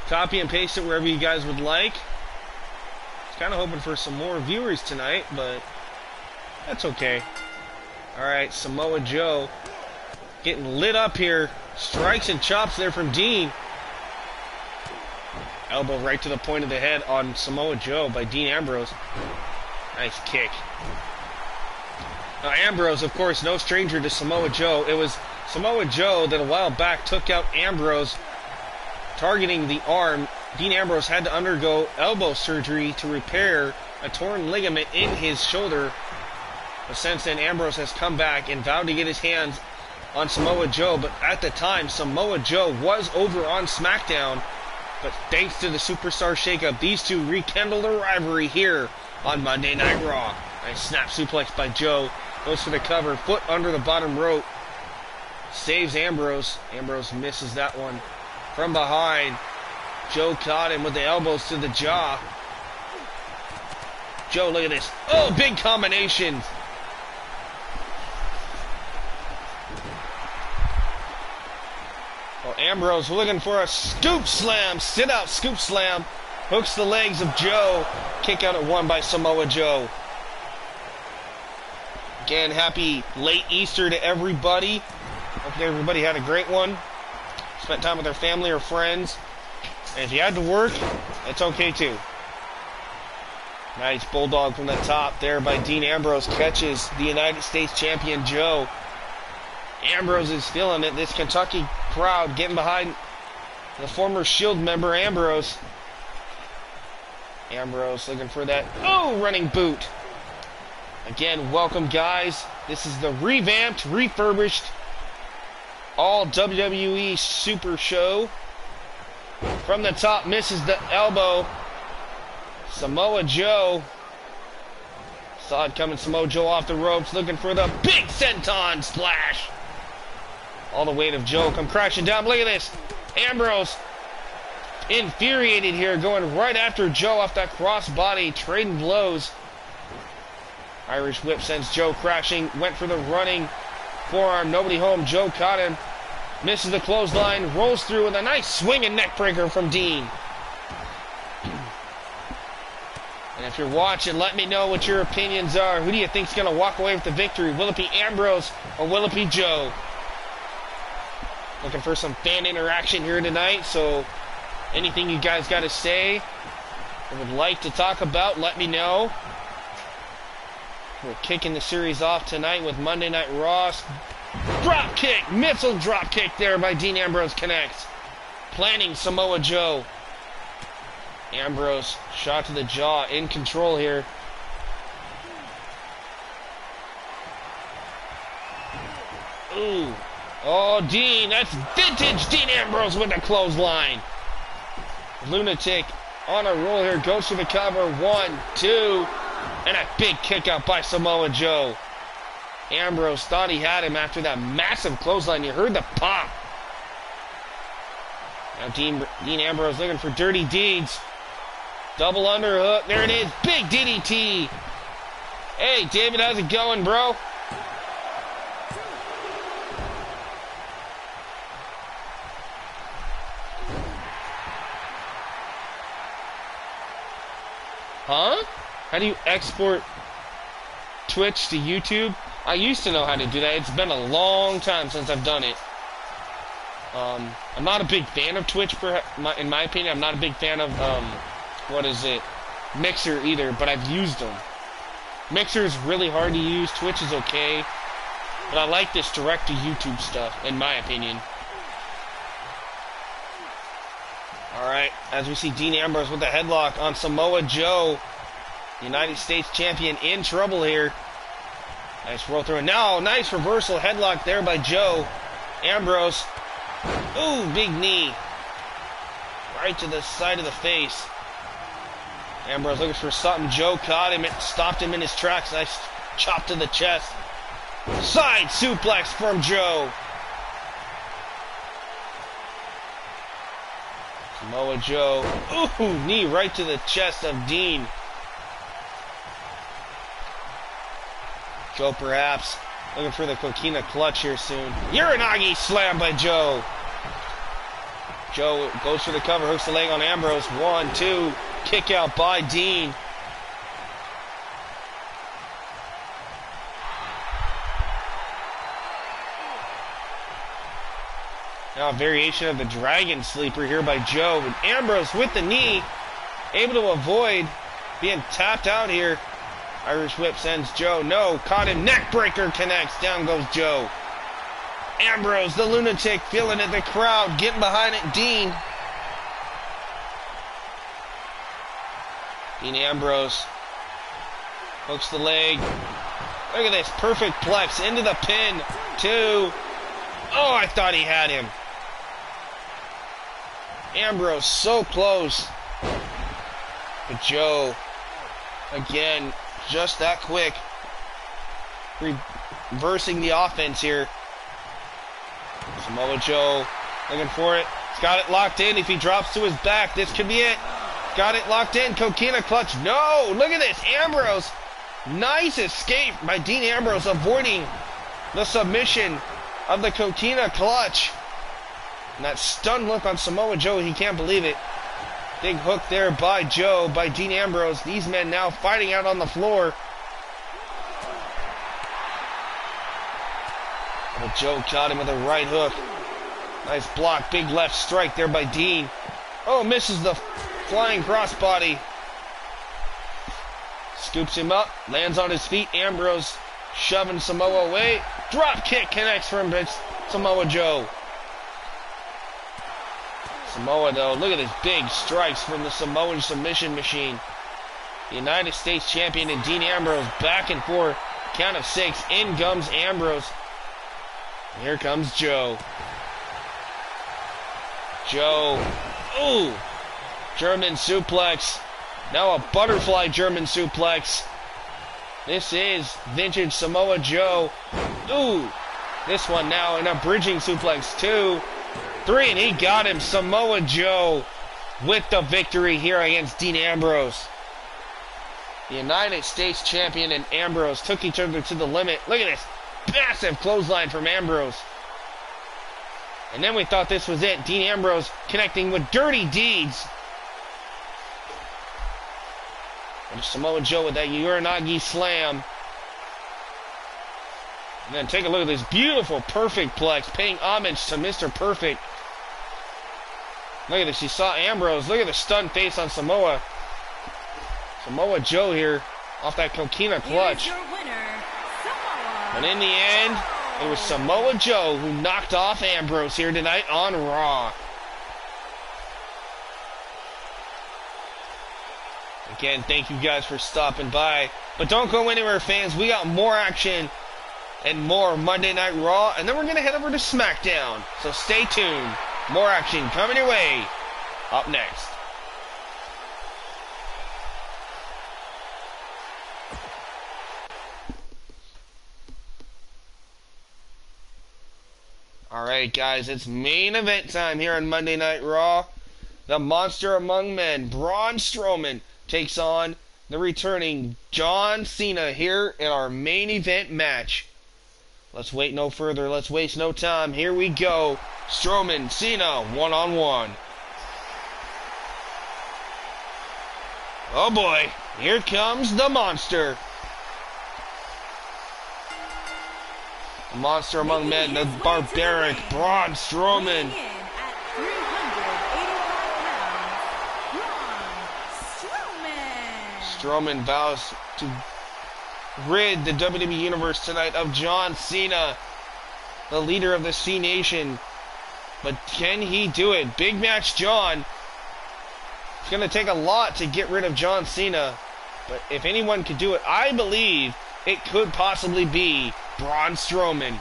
Speaker 1: copy and paste it wherever you guys would like. I was kind of hoping for some more viewers tonight, but that's okay. Alright, Samoa Joe getting lit up here. Strikes and chops there from Dean. Elbow right to the point of the head on Samoa Joe by Dean Ambrose. Nice kick. Now Ambrose, of course, no stranger to Samoa Joe. It was Samoa Joe that a while back took out Ambrose, targeting the arm. Dean Ambrose had to undergo elbow surgery to repair a torn ligament in his shoulder. But since then, Ambrose has come back and vowed to get his hands on Samoa Joe. But at the time, Samoa Joe was over on SmackDown. But thanks to the Superstar shakeup, these two rekindled a rivalry here on Monday Night Raw. Nice snap suplex by Joe. Goes for the cover. Foot under the bottom rope. Saves Ambrose. Ambrose misses that one. From behind, Joe caught him with the elbows to the jaw. Joe, look at this. Oh, big combination. Well, Ambrose looking for a scoop slam. Sit out scoop slam. Hooks the legs of Joe. Kick out at one by Samoa Joe. Again, happy late Easter to everybody. Hope everybody had a great one. Spent time with their family or friends. And if you had to work, it's okay too. Nice bulldog from the top there by Dean Ambrose. Catches the United States Champion Joe. Ambrose is feeling it. This Kentucky crowd getting behind the former Shield member Ambrose. Ambrose looking for that, running boot. Again, welcome guys. This is the revamped, refurbished, all WWE Super Show. From the top, misses the elbow. Samoa Joe. Saw it coming, Samoa Joe off the ropes, looking for the big senton splash. All the weight of Joe come crashing down. Look at this. Ambrose infuriated here, going right after Joe off that crossbody, trading blows. Irish whip sends Joe crashing, went for the running forearm, nobody home. Joe caught him, misses the clothesline, rolls through with a nice swinging neck breaker from Dean. And if you're watching, let me know what your opinions are. Who do you think's going to walk away with the victory? Will it be Ambrose or will it be Joe? Looking for some fan interaction here tonight, so anything you guys got to say or would like to talk about, let me know. We're kicking the series off tonight with Monday Night Raw's drop kick, missile drop kick there by Dean Ambrose connects. Planning Samoa Joe. Ambrose, shot to the jaw, in control here. Ooh. Oh, Dean, that's vintage Dean Ambrose with the clothesline. Lunatic on a roll here, goes for the cover. 1, 2, and a big kick out by Samoa Joe. Ambrose thought he had him after that massive clothesline. You heard the pop. Now Dean Ambrose looking for dirty deeds. Double underhook. There it is. Big DDT. Hey, David, how's it going, bro? Huh? How do you export Twitch to YouTube? I used to know how to do that. It's been a long time since I've done it. I'm not a big fan of Twitch, in my opinion. I'm not a big fan of, Mixer either, but I've used them. Mixer is really hard to use. Twitch is okay. But I like this direct-to-YouTube stuff, in my opinion. Alright, as we see Dean Ambrose with the headlock on Samoa Joe. United States champion in trouble here. Nice roll through. And now, nice reversal headlock there by Joe. Ambrose. Ooh, big knee. Right to the side of the face. Ambrose looking for something. Joe caught him. It stopped him in his tracks. Nice chop to the chest. Side suplex from Joe. Samoa Joe. Ooh, knee right to the chest of Dean. Joe perhaps looking for the coquina clutch here soon. Uranagi slam by Joe. Joe goes for the cover, hooks the leg on Ambrose. 1, 2, kick out by Dean. Now a variation of the Dragon Sleeper here by Joe. And Ambrose with the knee, able to avoid being tapped out here. Irish whip sends Joe. No, caught him. Neck breaker connects. Down goes Joe. Ambrose, the lunatic, feeling it. The crowd getting behind it. Dean Ambrose hooks the leg. Look at this. Perfect plex into the pin. 2. Oh, I thought he had him. Ambrose so close. But Joe, again, just that quick. Reversing the offense here. Samoa Joe looking for it. He's got it locked in. If he drops to his back, this could be it. Got it locked in. Coquina clutch. No! Look at this. Ambrose. Nice escape by Dean Ambrose, avoiding the submission of the coquina clutch. And that stunned look on Samoa Joe. He can't believe it. Big hook there by Joe, by Dean Ambrose. These men now fighting out on the floor. But Joe caught him with a right hook. Nice block. Big left strike there by Dean. Oh, misses the flying crossbody. Scoops him up. Lands on his feet. Ambrose shoving Samoa away. Drop kick connects from Samoa Joe. Samoa, though, look at his big strikes from the Samoan submission machine. The United States champion and Dean Ambrose back and forth. Count of 6. In comes Ambrose. Here comes Joe. Joe. Ooh. German suplex. Now a butterfly German suplex. This is vintage Samoa Joe. Ooh. This one now an bridging suplex. 2, 3, and he got him. Samoa Joe with the victory here against Dean Ambrose. The United States Champion and Ambrose took each other to the limit. Look at this massive clothesline from Ambrose. And then we thought this was it. Dean Ambrose connecting with Dirty Deeds. And Samoa Joe with that Uranagi slam. And then take a look at this beautiful perfect plex, paying homage to Mr. Perfect. Look at this. You saw Ambrose. Look at the stunned face on Samoa. Samoa Joe here off that coquina clutch. But in the end, it was Samoa Joe who knocked off Ambrose here tonight on Raw. Again, thank you guys for stopping by. But don't go anywhere, fans. We got more action and more Monday Night Raw. And then we're going to head over to SmackDown. So stay tuned. More action coming your way. Up next. Alright guys, it's main event time here on Monday Night Raw. The monster among men, Braun Strowman, takes on the returning John Cena here in our main event match. Let's wait no further. Let's waste no time. Here we go. Strowman, Cena, one-on-one. Oh boy, here comes the monster. The monster among men, the barbaric Braun Strowman. Strowman vows to rid the WWE Universe tonight of John Cena, the leader of the C Nation. But can he do it? Big match John. It's going to take a lot to get rid of John Cena. But if anyone could do it, I believe it could possibly be Braun Strowman.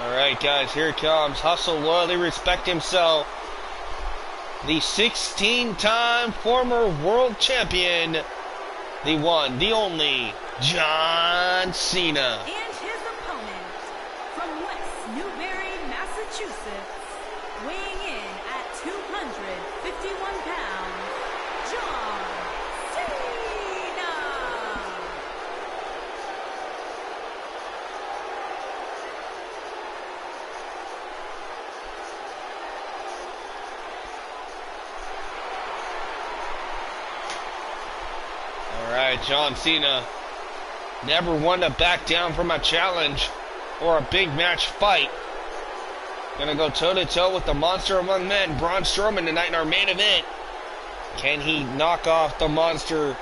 Speaker 1: Alright guys, here it comes. Hustle, loyalty, respect himself. The 16-time former world champion. The one, the only, John Cena.
Speaker 2: And his opponent, from West Newbury, Massachusetts, weighing in at 251 pounds, John Cena.
Speaker 1: Alright, John Cena, never one to back down from a challenge or a big match fight. Gonna go toe-to-toe with the monster among men, Braun Strowman, tonight in our main event. Can he knock off the monster,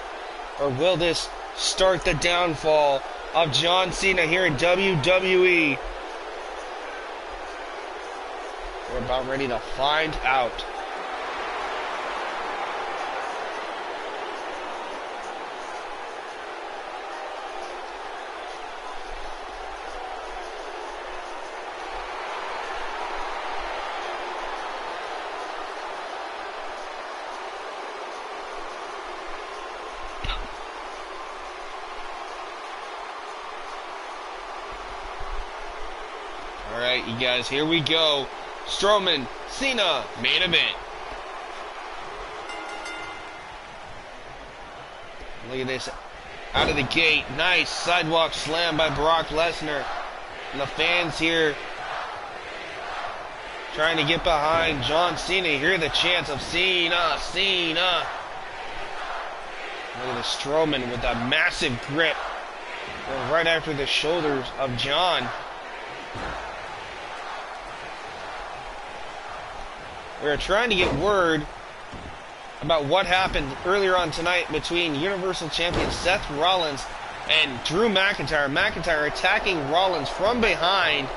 Speaker 1: or will this start the downfall of John Cena here in WWE? We're about ready to find out. Alright, you guys, here we go. Strowman, Cena, main event. Look at this. Out of the gate. Nice sidewalk slam by Brock Lesnar. And the fans here trying to get behind John Cena. Hear the chants of Cena, Cena. Look at the Strowman with that massive grip. Going right after the shoulders of John. We were trying to get word about what happened earlier on tonight between Universal Champion Seth Rollins and Drew McIntyre. McIntyre attacking Rollins from behind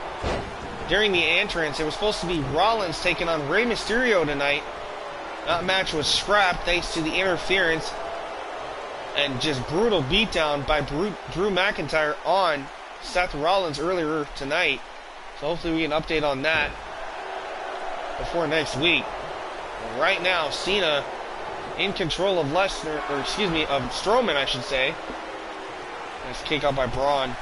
Speaker 1: during the entrance. It was supposed to be Rollins taking on Rey Mysterio tonight. That match was scrapped thanks to the interference and just brutal beatdown by Drew McIntyre on Seth Rollins earlier tonight. So hopefully we get an update on that. before next week. Right now, Cena in control of Lesnar, or excuse me, of Strowman, I should say. Nice kick out by Braun.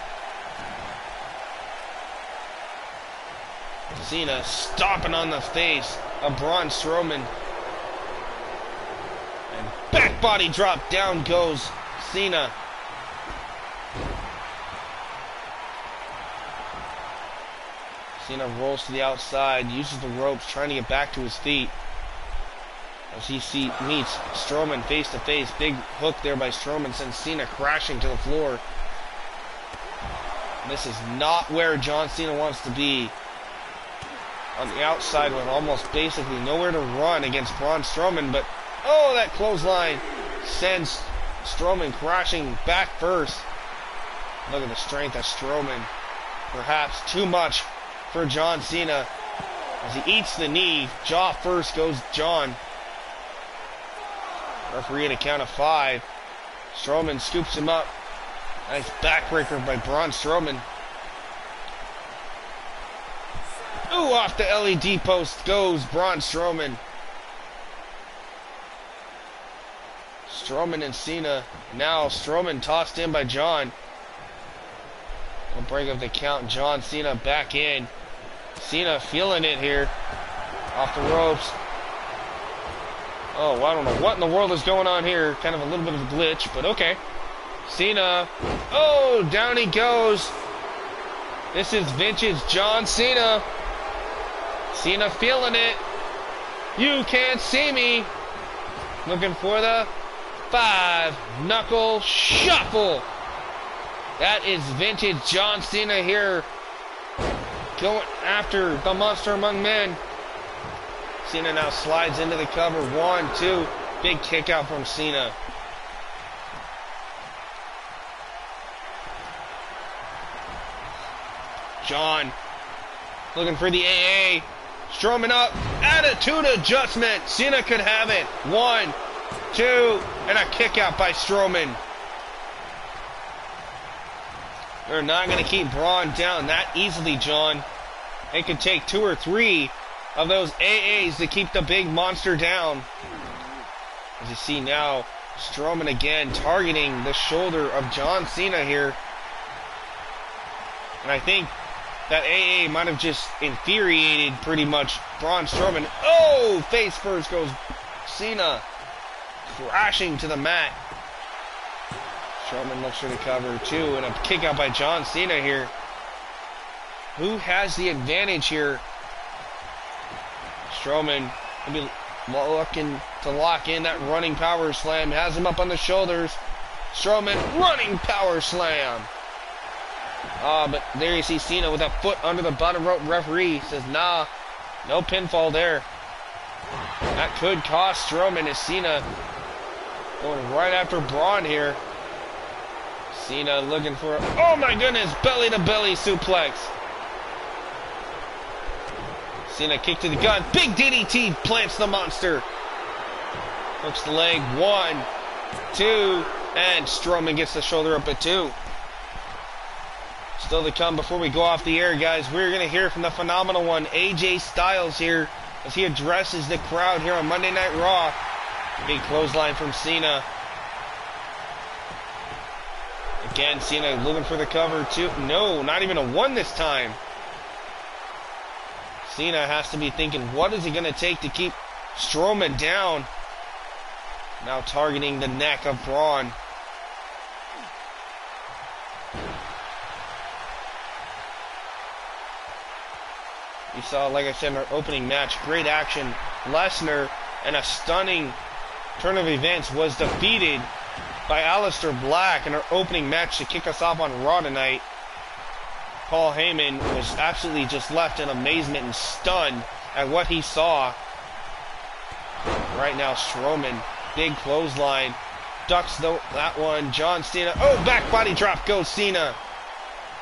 Speaker 1: Cena stomping on the face of Braun Strowman. And back body drop, down goes Cena. Cena rolls to the outside, uses the ropes, trying to get back to his feet. As he meets Strowman face to face. Big hook there by Strowman sends Cena crashing to the floor. And this is not where John Cena wants to be. On the outside with almost basically nowhere to run against Braun Strowman. But, oh, that clothesline sends Strowman crashing back first. Look at the strength of Strowman. Perhaps too much for John Cena. As he eats the knee, jaw first goes John. Referee at a count of 5. Strowman scoops him up. Nice backbreaker by Braun Strowman. Ooh, off the LED post goes Braun Strowman. Strowman and Cena. Now Strowman tossed in by John. We'll break up the count. John Cena back in. Cena feeling it here. Off the ropes. Oh, I don't know what in the world is going on here. Kind of a little bit of a glitch, but okay. Cena. Oh, down he goes. This is vintage John Cena. Cena feeling it. You can't see me. Looking for the 5-knuckle shuffle. That is vintage John Cena here. Going after the Monster Among Men. Cena now slides into the cover. 1, 2. Big kick out from Cena. John looking for the AA. Strowman up. Attitude adjustment. Cena could have it. 1, 2. And a kick out by Strowman. They're not going to keep Braun down that easily, John. They could take 2 or 3 of those AAs to keep the big monster down. As you see now, Strowman again targeting the shoulder of John Cena here. And I think that AA might have just infuriated pretty much Braun Strowman. Oh, face first goes Cena. Crashing to the mat. Strowman looks for the cover too, and a kick out by John Cena here. Who has the advantage here? Strowman will be looking to lock in that running power slam. Has him up on the shoulders. Strowman running power slam. But there you see Cena with a foot under the bottom rope. Referee says, nah, no pinfall there. That could cost Strowman as Cena going right after Braun here. Cena looking for, oh my goodness, belly to belly suplex. Cena kick to the gut. Big DDT plants the monster. Hooks the leg. 1, 2. And Strowman gets the shoulder up at 2. Still to come before we go off the air, guys. We're going to hear from the phenomenal one, AJ Styles here, as he addresses the crowd here on Monday Night Raw. Big clothesline from Cena. Again, Cena looking for the cover too. No, not even a 1 this time. Cena has to be thinking, what is he going to take to keep Strowman down? Now targeting the neck of Braun. You saw, like I said in our opening match, great action. Lesnar, in a stunning turn of events, was defeated by Alistair Black in our opening match to kick us off on Raw tonight. Paul Heyman was absolutely just left in amazement and stunned at what he saw. Right now, Strowman, big clothesline, ducks that one. John Cena, oh, back body drop goes Cena.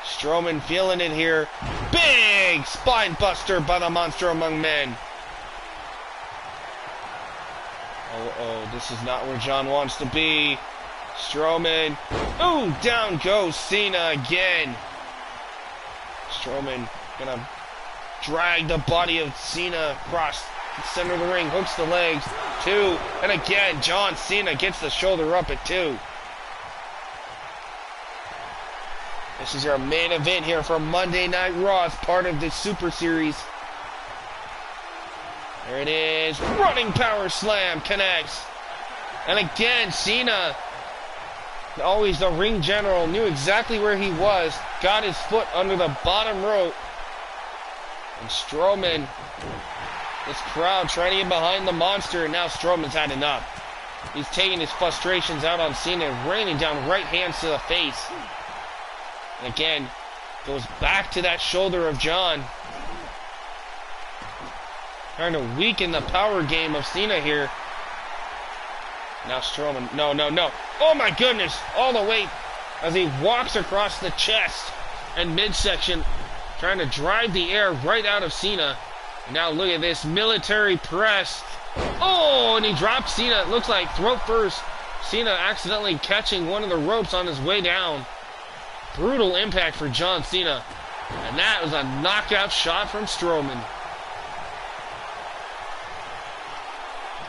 Speaker 1: Strowman feeling it here. Big spine buster by the Monster Among Men. Oh, this is not where John wants to be. Strowman, ooh, down goes Cena again. Strowman gonna drag the body of Cena across the center of the ring, hooks the legs, 2, and again, John Cena gets the shoulder up at 2. This is your main event here for Monday Night Raw as part of the Super Series. There it is, running power slam, connects. And again, Cena, always the ring general, knew exactly where he was, got his foot under the bottom rope. And Strowman, this crowd trying to get behind the monster, and now Strowman's had enough. He's taking his frustrations out on Cena, raining down right hands to the face. And again, goes back to that shoulder of John. Trying to weaken the power game of Cena here. Now Strowman, no. Oh my goodness, all the way as he walks across the chest and midsection, trying to drive the air right out of Cena. Now look at this military press. Oh, and he dropped Cena. It looks like throat first. Cena accidentally catching one of the ropes on his way down. Brutal impact for John Cena. And that was a knockout shot from Strowman.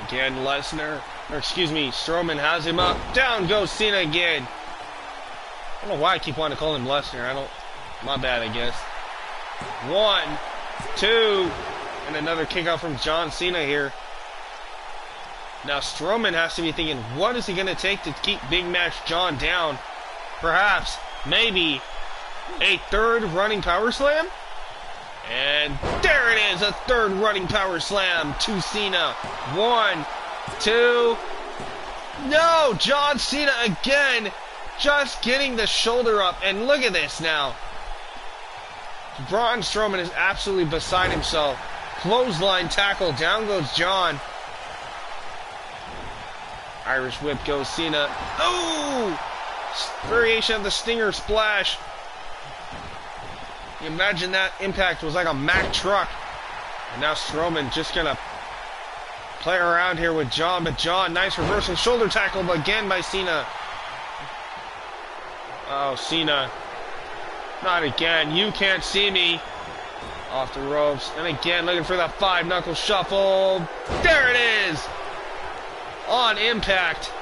Speaker 1: Again, Strowman has him up. Down goes Cena again. I don't know why I keep wanting to call him Lesnar. My bad, I guess. 1, 2, and another kick out from John Cena here. Now Strowman has to be thinking, what is he going to take to keep Big Match John down? Perhaps, maybe, a third running power slam? And there it is, a third running power slam to Cena. 1, 2. No, John Cena again, just getting the shoulder up. And look at this now. Braun Strowman is absolutely beside himself. Clothesline tackle, down goes John. Irish whip goes Cena. Oh! Variation of the Stinger Splash. You imagine that impact was like a Mack truck. And now Strowman just gonna play around here with John, but John, nice reversal shoulder tackle, but again by Cena. Oh, Cena. Not again. You can't see me. Off the ropes. And again, looking for that 5-knuckle shuffle. There it is. On impact.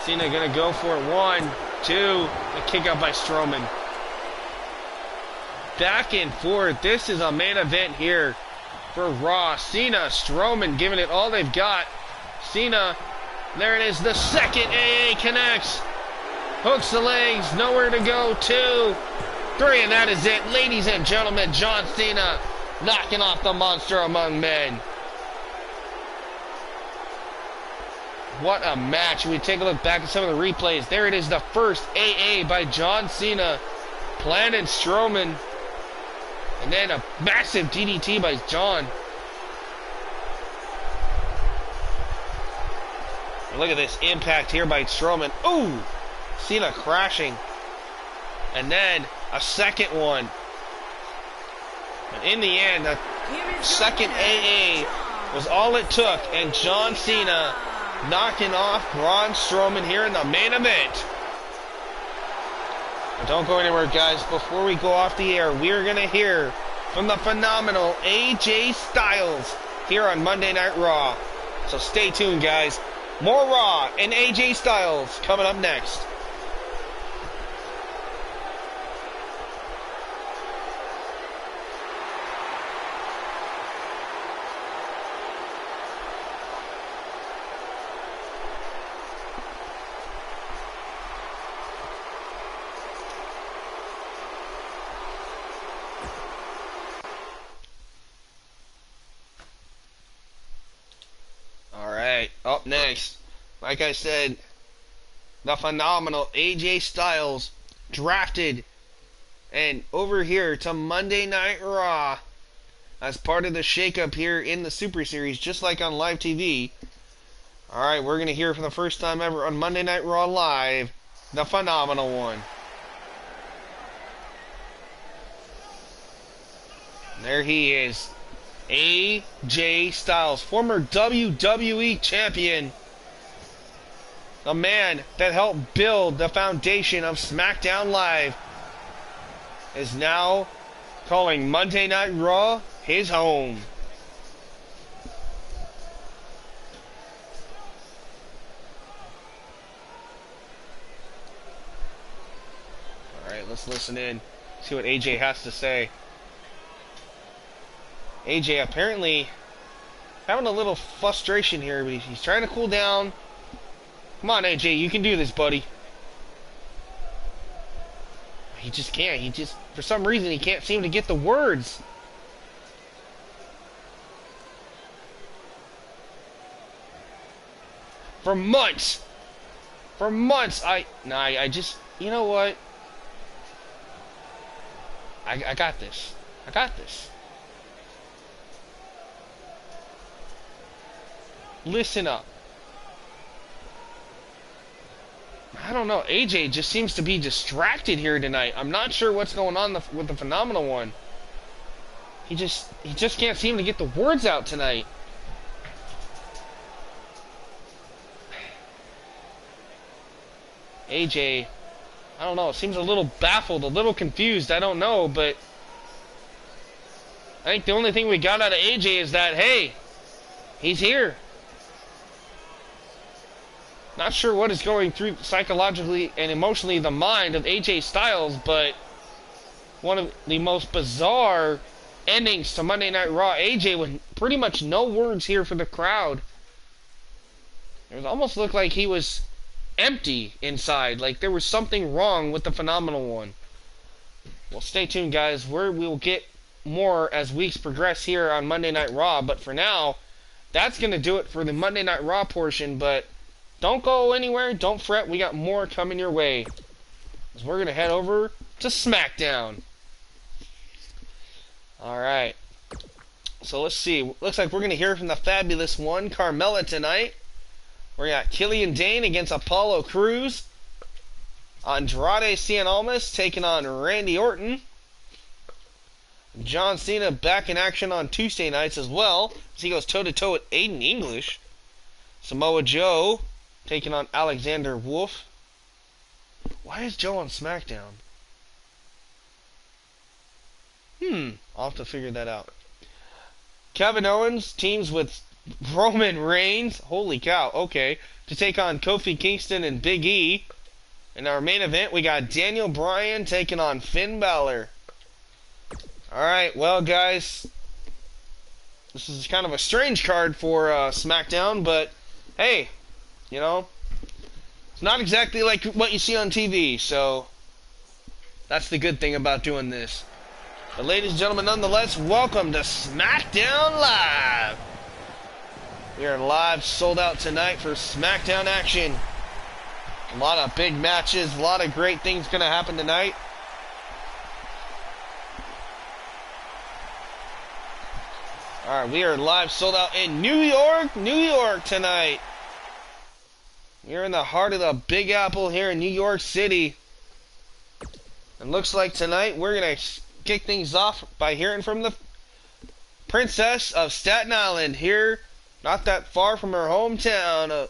Speaker 1: Cena gonna go for it. 1, 2. A kick out by Strowman. Back and forth. This is a main event here for Raw. Cena, Strowman giving it all they've got. Cena, there it is. The second AA connects. Hooks the legs. Nowhere to go. 2, 3, and that is it. Ladies and gentlemen, John Cena knocking off the monster among men. What a match. We take a look back at some of the replays. There it is, the first AA by John Cena. Planted Strowman. And then a massive DDT by John. And look at this impact here by Strowman. Ooh! Cena crashing. And then a second one. And in the end, the second AA was all it took. And John Cena knocking off Braun Strowman here in the main event. But don't go anywhere, guys. Before we go off the air, we are going to hear from the phenomenal AJ Styles here on Monday Night Raw. So stay tuned, guys. More Raw and AJ Styles coming up next. Up next, like I said, the phenomenal AJ Styles drafted and over here to Monday Night Raw as part of the shakeup here in the Super Series, just like on live TV. Alright, we're going to hear for the first time ever on Monday Night Raw Live, the phenomenal one. There he is. AJ Styles, former WWE champion, the man that helped build the foundation of SmackDown Live, is now calling Monday Night Raw his home. Alright, let's listen in. See what AJ has to say. AJ apparently having a little frustration here, but he's trying to cool down. Come on, AJ, you can do this, buddy. He just can't. He just, for some reason, he can't seem to get the words. For months, I just, you know what? I got this. I got this. Listen up. I don't know. AJ just seems to be distracted here tonight. I'm not sure what's going on with the Phenomenal One. He just can't seem to get the words out tonight. AJ, I don't know. Seems a little baffled, a little confused. I don't know, but I think the only thing we got out of AJ is that, hey, he's here. Not sure what is going through psychologically and emotionally the mind of AJ Styles, but one of the most bizarre endings to Monday Night Raw. AJ with pretty much no words here for the crowd. It almost looked like he was empty inside, like there was something wrong with the Phenomenal One. Well, stay tuned, guys. We will get more as weeks progress here on Monday Night Raw, but for now, that's going to do it for the Monday Night Raw portion, but don't go anywhere. Don't fret. We got more coming your way. As we're going to head over to SmackDown. Alright. So let's see. Looks like we're going to hear from the fabulous one, Carmella, tonight. We got Killian Dane against Apollo Crews. Andrade Cien Almas taking on Randy Orton. John Cena back in action on Tuesday nights as well, as he goes toe-to-toe with Aiden English. Samoa Joe taking on Alexander Wolf. Why is Joe on SmackDown? I'll have to figure that out. Kevin Owens teams with Roman Reigns. Holy cow, okay. To take on Kofi Kingston and Big E. In our main event, we got Daniel Bryan taking on Finn Balor. Alright, well, guys, this is kind of a strange card for SmackDown, but hey, you know, it's not exactly like what you see on TV, so that's the good thing about doing this. But ladies and gentlemen, nonetheless, welcome to SmackDown Live. We are live, sold out tonight for SmackDown action. A lot of big matches, a lot of great things going to happen tonight. Alright, we are live, sold out in New York tonight. We're in the heart of the Big Apple here in New York City. And looks like tonight we're going to kick things off by hearing from the Princess of Staten Island here, not that far from her hometown.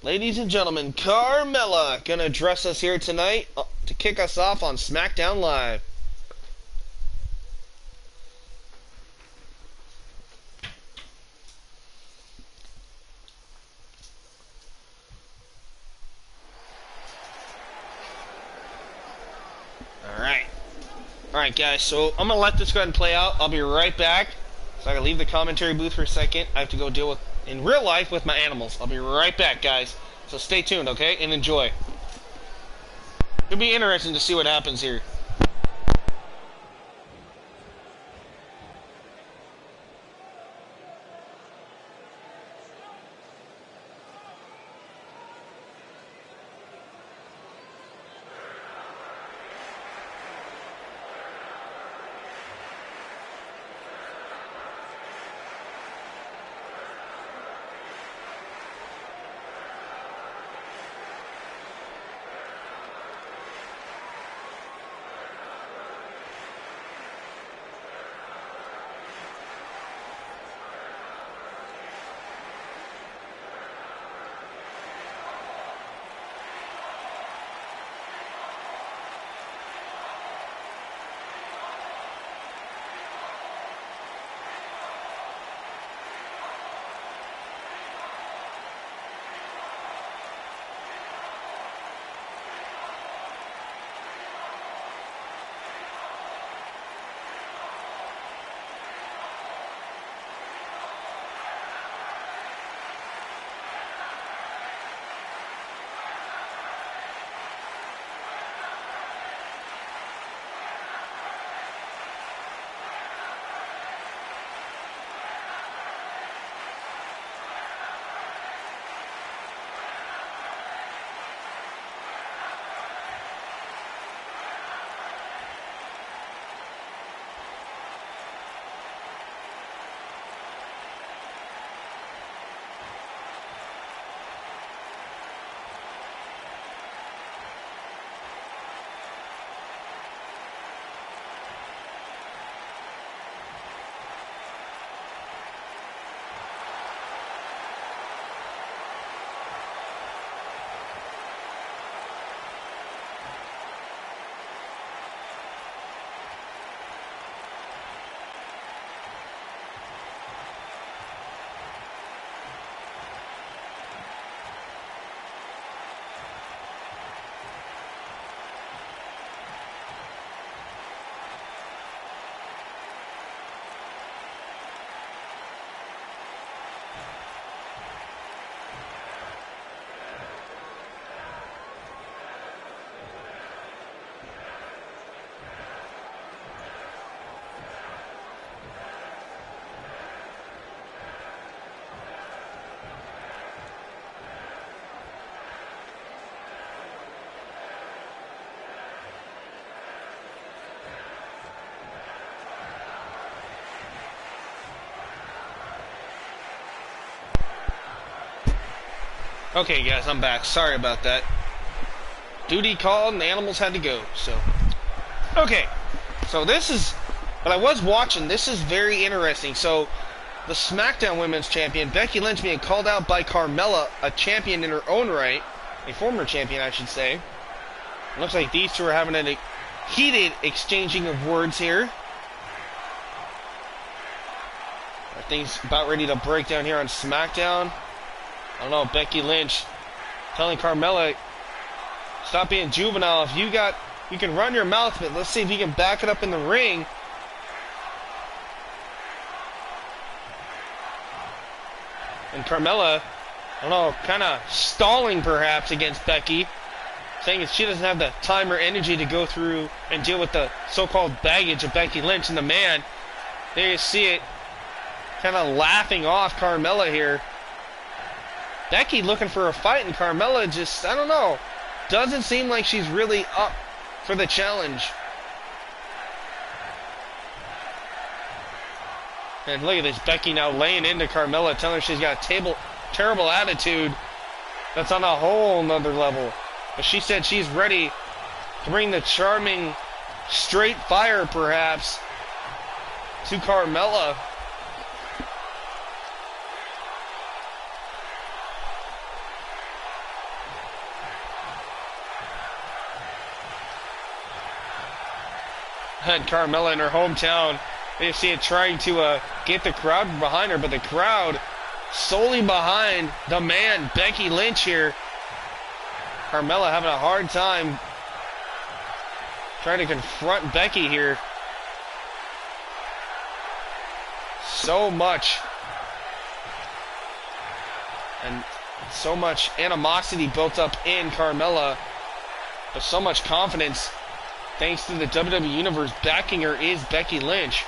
Speaker 1: Ladies and gentlemen, Carmella going to address us here tonight to kick us off on SmackDown Live. Alright guys, so I'm going to let this go ahead and play out. I'll be right back. So I can leave the commentary booth for a second. I have to go deal with, in real life, with my animals. I'll be right back, guys. So stay tuned, okay? And enjoy. It'll be interesting to see what happens here. Okay, guys, I'm back. Sorry about that. Duty called and the animals had to go, so. Okay, so this is, but I was watching, this is very interesting. So, the SmackDown Women's Champion, Becky Lynch, being called out by Carmella, a champion in her own right, a former champion, I should say. It looks like these two are having a heated exchanging of words here. Are things about ready to break down here on SmackDown? I don't know, Becky Lynch telling Carmella, stop being juvenile. If you can run your mouth, but let's see if you can back it up in the ring. And Carmella, I don't know, kind of stalling perhaps against Becky, saying that she doesn't have the time or energy to go through and deal with the so-called baggage of Becky Lynch. And the man, there you see it, kind of laughing off Carmella here. Becky looking for a fight, and Carmella just, I don't know, doesn't seem like she's really up for the challenge. And look at this, Becky now laying into Carmella, telling her she's got a terrible attitude that's on a whole nother level. But she said she's ready to bring the charming straight fire, perhaps, to Carmella. And Carmella in her hometown, you see it trying to get the crowd behind her, but the crowd solely behind the man, Becky Lynch here. Carmella having a hard time trying to confront Becky here. So much. And so much animosity built up in Carmella, but so much confidence. Thanks to the WWE Universe backing her is Becky Lynch.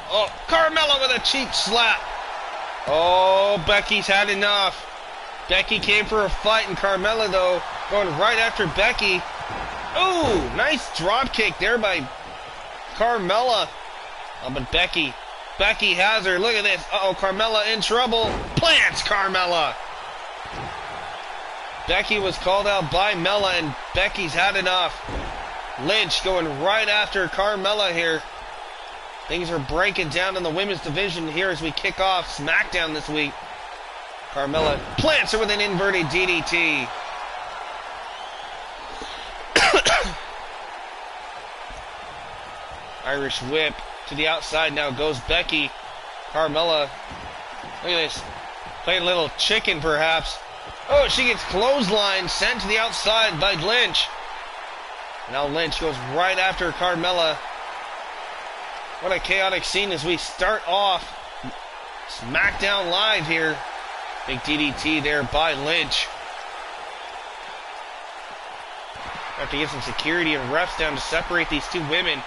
Speaker 1: Oh, Carmella with a cheek slap. Oh, Becky's had enough. Becky came for a fight, and Carmella, though, going right after Becky. Ooh, nice drop kick there by Carmella. Oh, but Becky has her. Look at this. Uh-oh, Carmella in trouble. Plants Carmella. Becky was called out by Mella, and Becky's had enough. Lynch going right after Carmella here. Things are breaking down in the women's division here as we kick off SmackDown this week. Carmella plants her with an inverted DDT. Irish whip to the outside. Now goes Becky. Carmella, look at this, playing a little chicken perhaps. Oh, she gets clothesline, sent to the outside by Lynch. Now Lynch goes right after Carmella. What a chaotic scene as we start off SmackDown Live here. Big DDT there by Lynch. Have to get some security and refs down to separate these two women.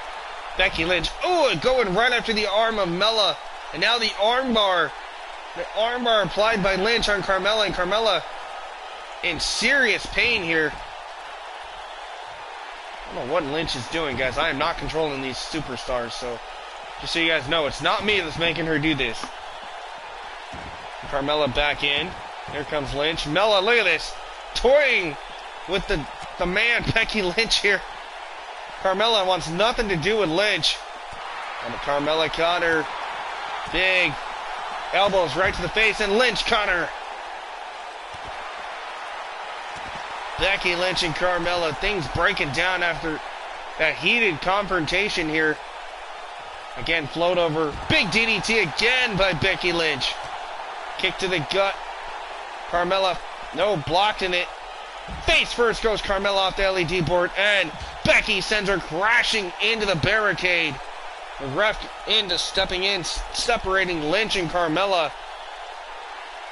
Speaker 1: Becky Lynch, oh, going right after the arm of Mella. And now the armbar. The armbar applied by Lynch on Carmella, and Carmella in serious pain here. I don't know what Lynch is doing, guys. I am not controlling these superstars, so just so you guys know, it's not me that's making her do this. Carmella back in. Here comes Lynch. Mella, look at this. Toying with the man, Becky Lynch here. Carmella wants nothing to do with Lynch. And Carmella caught her. Big elbows right to the face, and Lynch caught her. Becky Lynch and Carmella, things breaking down after that heated confrontation here. Again, float over. Big DDT again by Becky Lynch. Kick to the gut. Carmella, no, blocked in it. Face first goes Carmella off the LED board, and Becky sends her crashing into the barricade. The ref stepping in, separating Lynch and Carmella.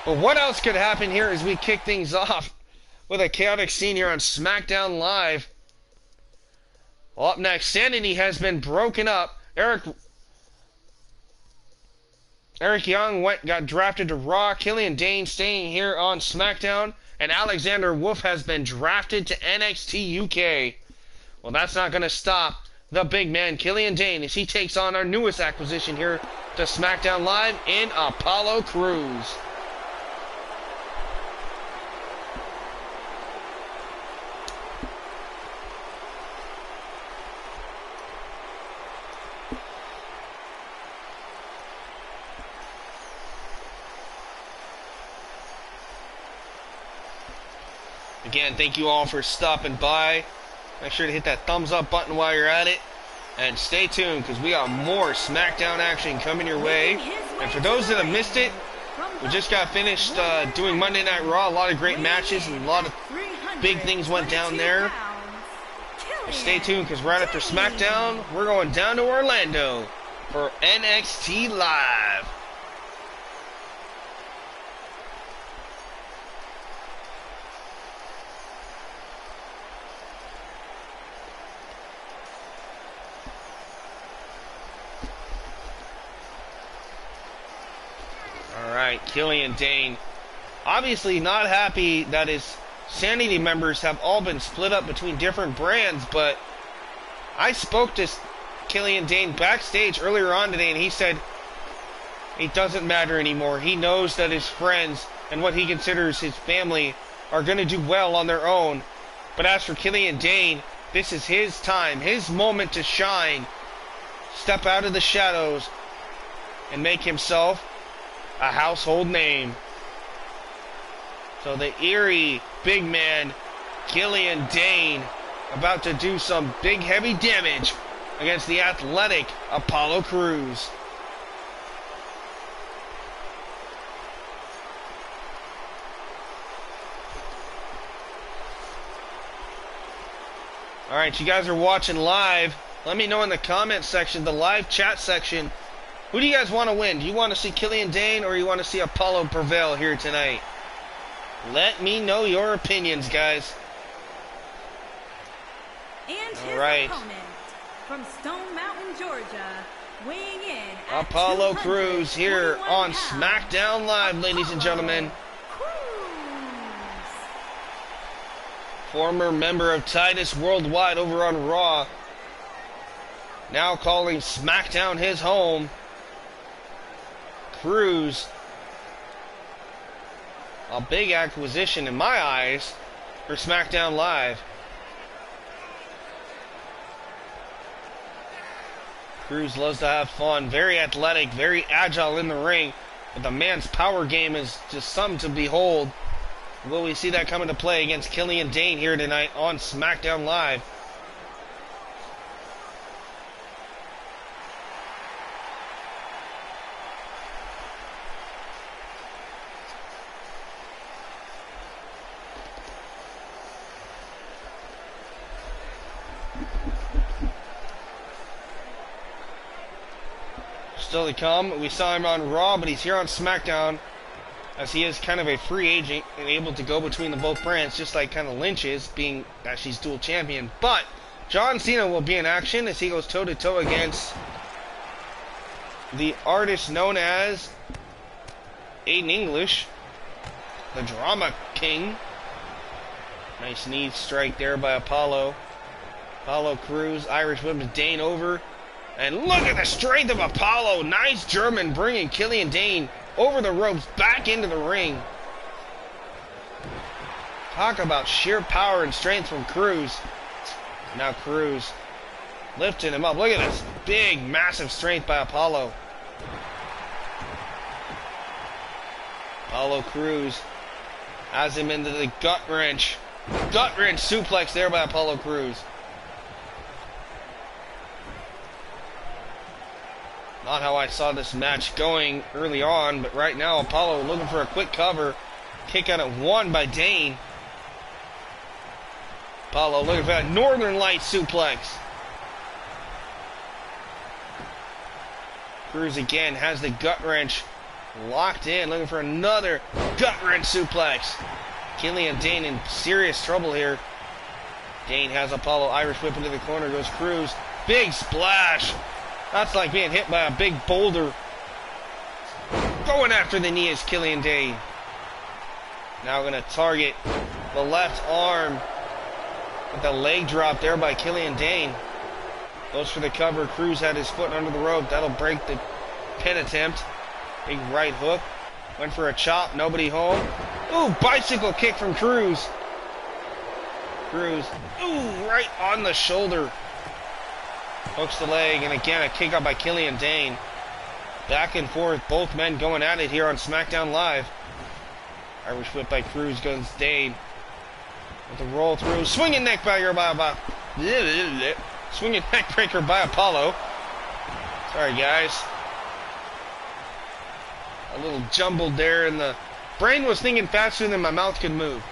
Speaker 1: But what else could happen here as we kick things off with a chaotic scene here on SmackDown Live? Well, up next, Sanity has been broken up. Eric Young got drafted to Raw. Killian Dane staying here on SmackDown. And Alexander Wolf has been drafted to NXT UK. Well, that's not going to stop the big man, Killian Dane, as he takes on our newest acquisition here to SmackDown Live in Apollo Crews. Again, thank you all for stopping by. Make sure to hit that thumbs up button while you're at it. And stay tuned, because we got more SmackDown action coming your way. And for those that have missed it, we just got finished doing Monday Night Raw. A lot of great matches and a lot of big things went down there. And stay tuned, because right after SmackDown, we're going down to Orlando for NXT Live. Alright, Killian Dane. Obviously not happy that his Sanity members have all been split up between different brands, but I spoke to Killian Dane backstage earlier on today, and he said it doesn't matter anymore. He knows that his friends and what he considers his family are going to do well on their own. But as for Killian Dane, this is his time, his moment to shine. Step out of the shadows and make himself a household name. So the eerie big man Killian Dane about to do some big heavy damage against the athletic Apollo Crews. Alright, you guys are watching live. Let me know in the comment section, the live chat section, who do you guys want to win? Do you want to see Killian Dane or you want to see Apollo prevail here tonight? Let me know your opinions, guys.
Speaker 2: And his opponent from Stone Mountain, Georgia, weighing in at
Speaker 1: Apollo Crews here on SmackDown Live, ladies and gentlemen. Former member of Titus Worldwide over on Raw. Now calling SmackDown his home. Crews, a big acquisition in my eyes for SmackDown Live. Crews loves to have fun, very athletic, very agile in the ring, but the man's power game is just something to behold. Will we see that come into play against Killian Dane here tonight on SmackDown Live? Still to come. We saw him on Raw, but he's here on SmackDown as he is kind of a free agent and able to go between the both brands, just like kind of Lynch is, being that she's dual champion. But John Cena will be in action as he goes toe-to-toe against the artist known as Aiden English, the Drama King. Nice knee strike there by Apollo. Apollo Crews, Irish whip to Dane over. And look at the strength of Apollo. Nice German bringing Killian Dane over the ropes back into the ring. Talk about sheer power and strength from Crews. Now Crews lifting him up. Look at this big, massive strength by Apollo. Apollo Crews has him into the gut wrench. Gut wrench suplex there by Apollo Crews. Not how I saw this match going early on, but right now Apollo looking for a quick cover. Kick out at one by Dane. Apollo looking for that Northern Light suplex. Crews again has the gut wrench locked in, looking for another gut wrench suplex. Killian Dane in serious trouble here. Dane has Apollo Irish whip into the corner, goes Crews. Big splash. That's like being hit by a big boulder. Going after the knee is Killian Dane. Now going to target the left arm with the leg drop there by Killian Dane. Goes for the cover. Cruz had his foot under the rope. That'll break the pin attempt. Big right hook. Went for a chop. Nobody home. Ooh, bicycle kick from Cruz. Cruz. Ooh, right on the shoulder. Hooks the leg. And again, a kick out by Killian Dane. Back and forth. Both men going at it here on SmackDown Live. Irish whip by Cruz goes Dane. With a roll through. Swinging neck breaker by Swinging neck breaker by Apollo. Sorry, guys. A little jumbled there, and the brain was thinking faster than my mouth could move.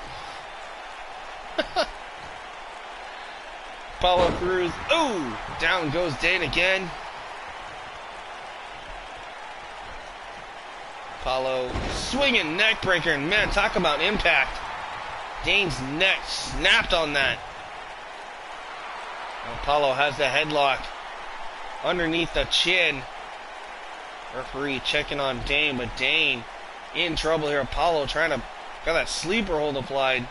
Speaker 1: Apollo Cruz. Ooh! Down goes Dane again. Apollo swinging neck breaker, and man, talk about impact. Dane's neck snapped on that. Apollo has the headlock underneath the chin. Referee checking on Dane, but Dane in trouble here. Apollo trying to got that sleeper hold applied.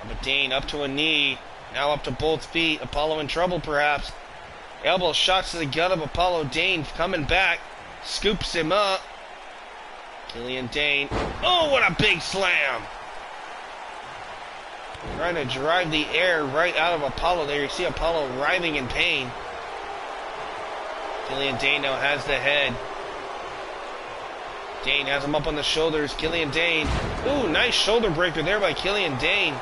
Speaker 1: But Dane up to a knee, now up to both feet. Apollo in trouble perhaps. Elbow shots to the gut of Apollo. Dane coming back. Scoops him up. Killian Dane. Oh, what a big slam. Trying to drive the air right out of Apollo there. You see Apollo writhing in pain. Killian Dane now has the head. Dane has him up on the shoulders. Killian Dane. Ooh, nice shoulder breaker there by Killian Dane.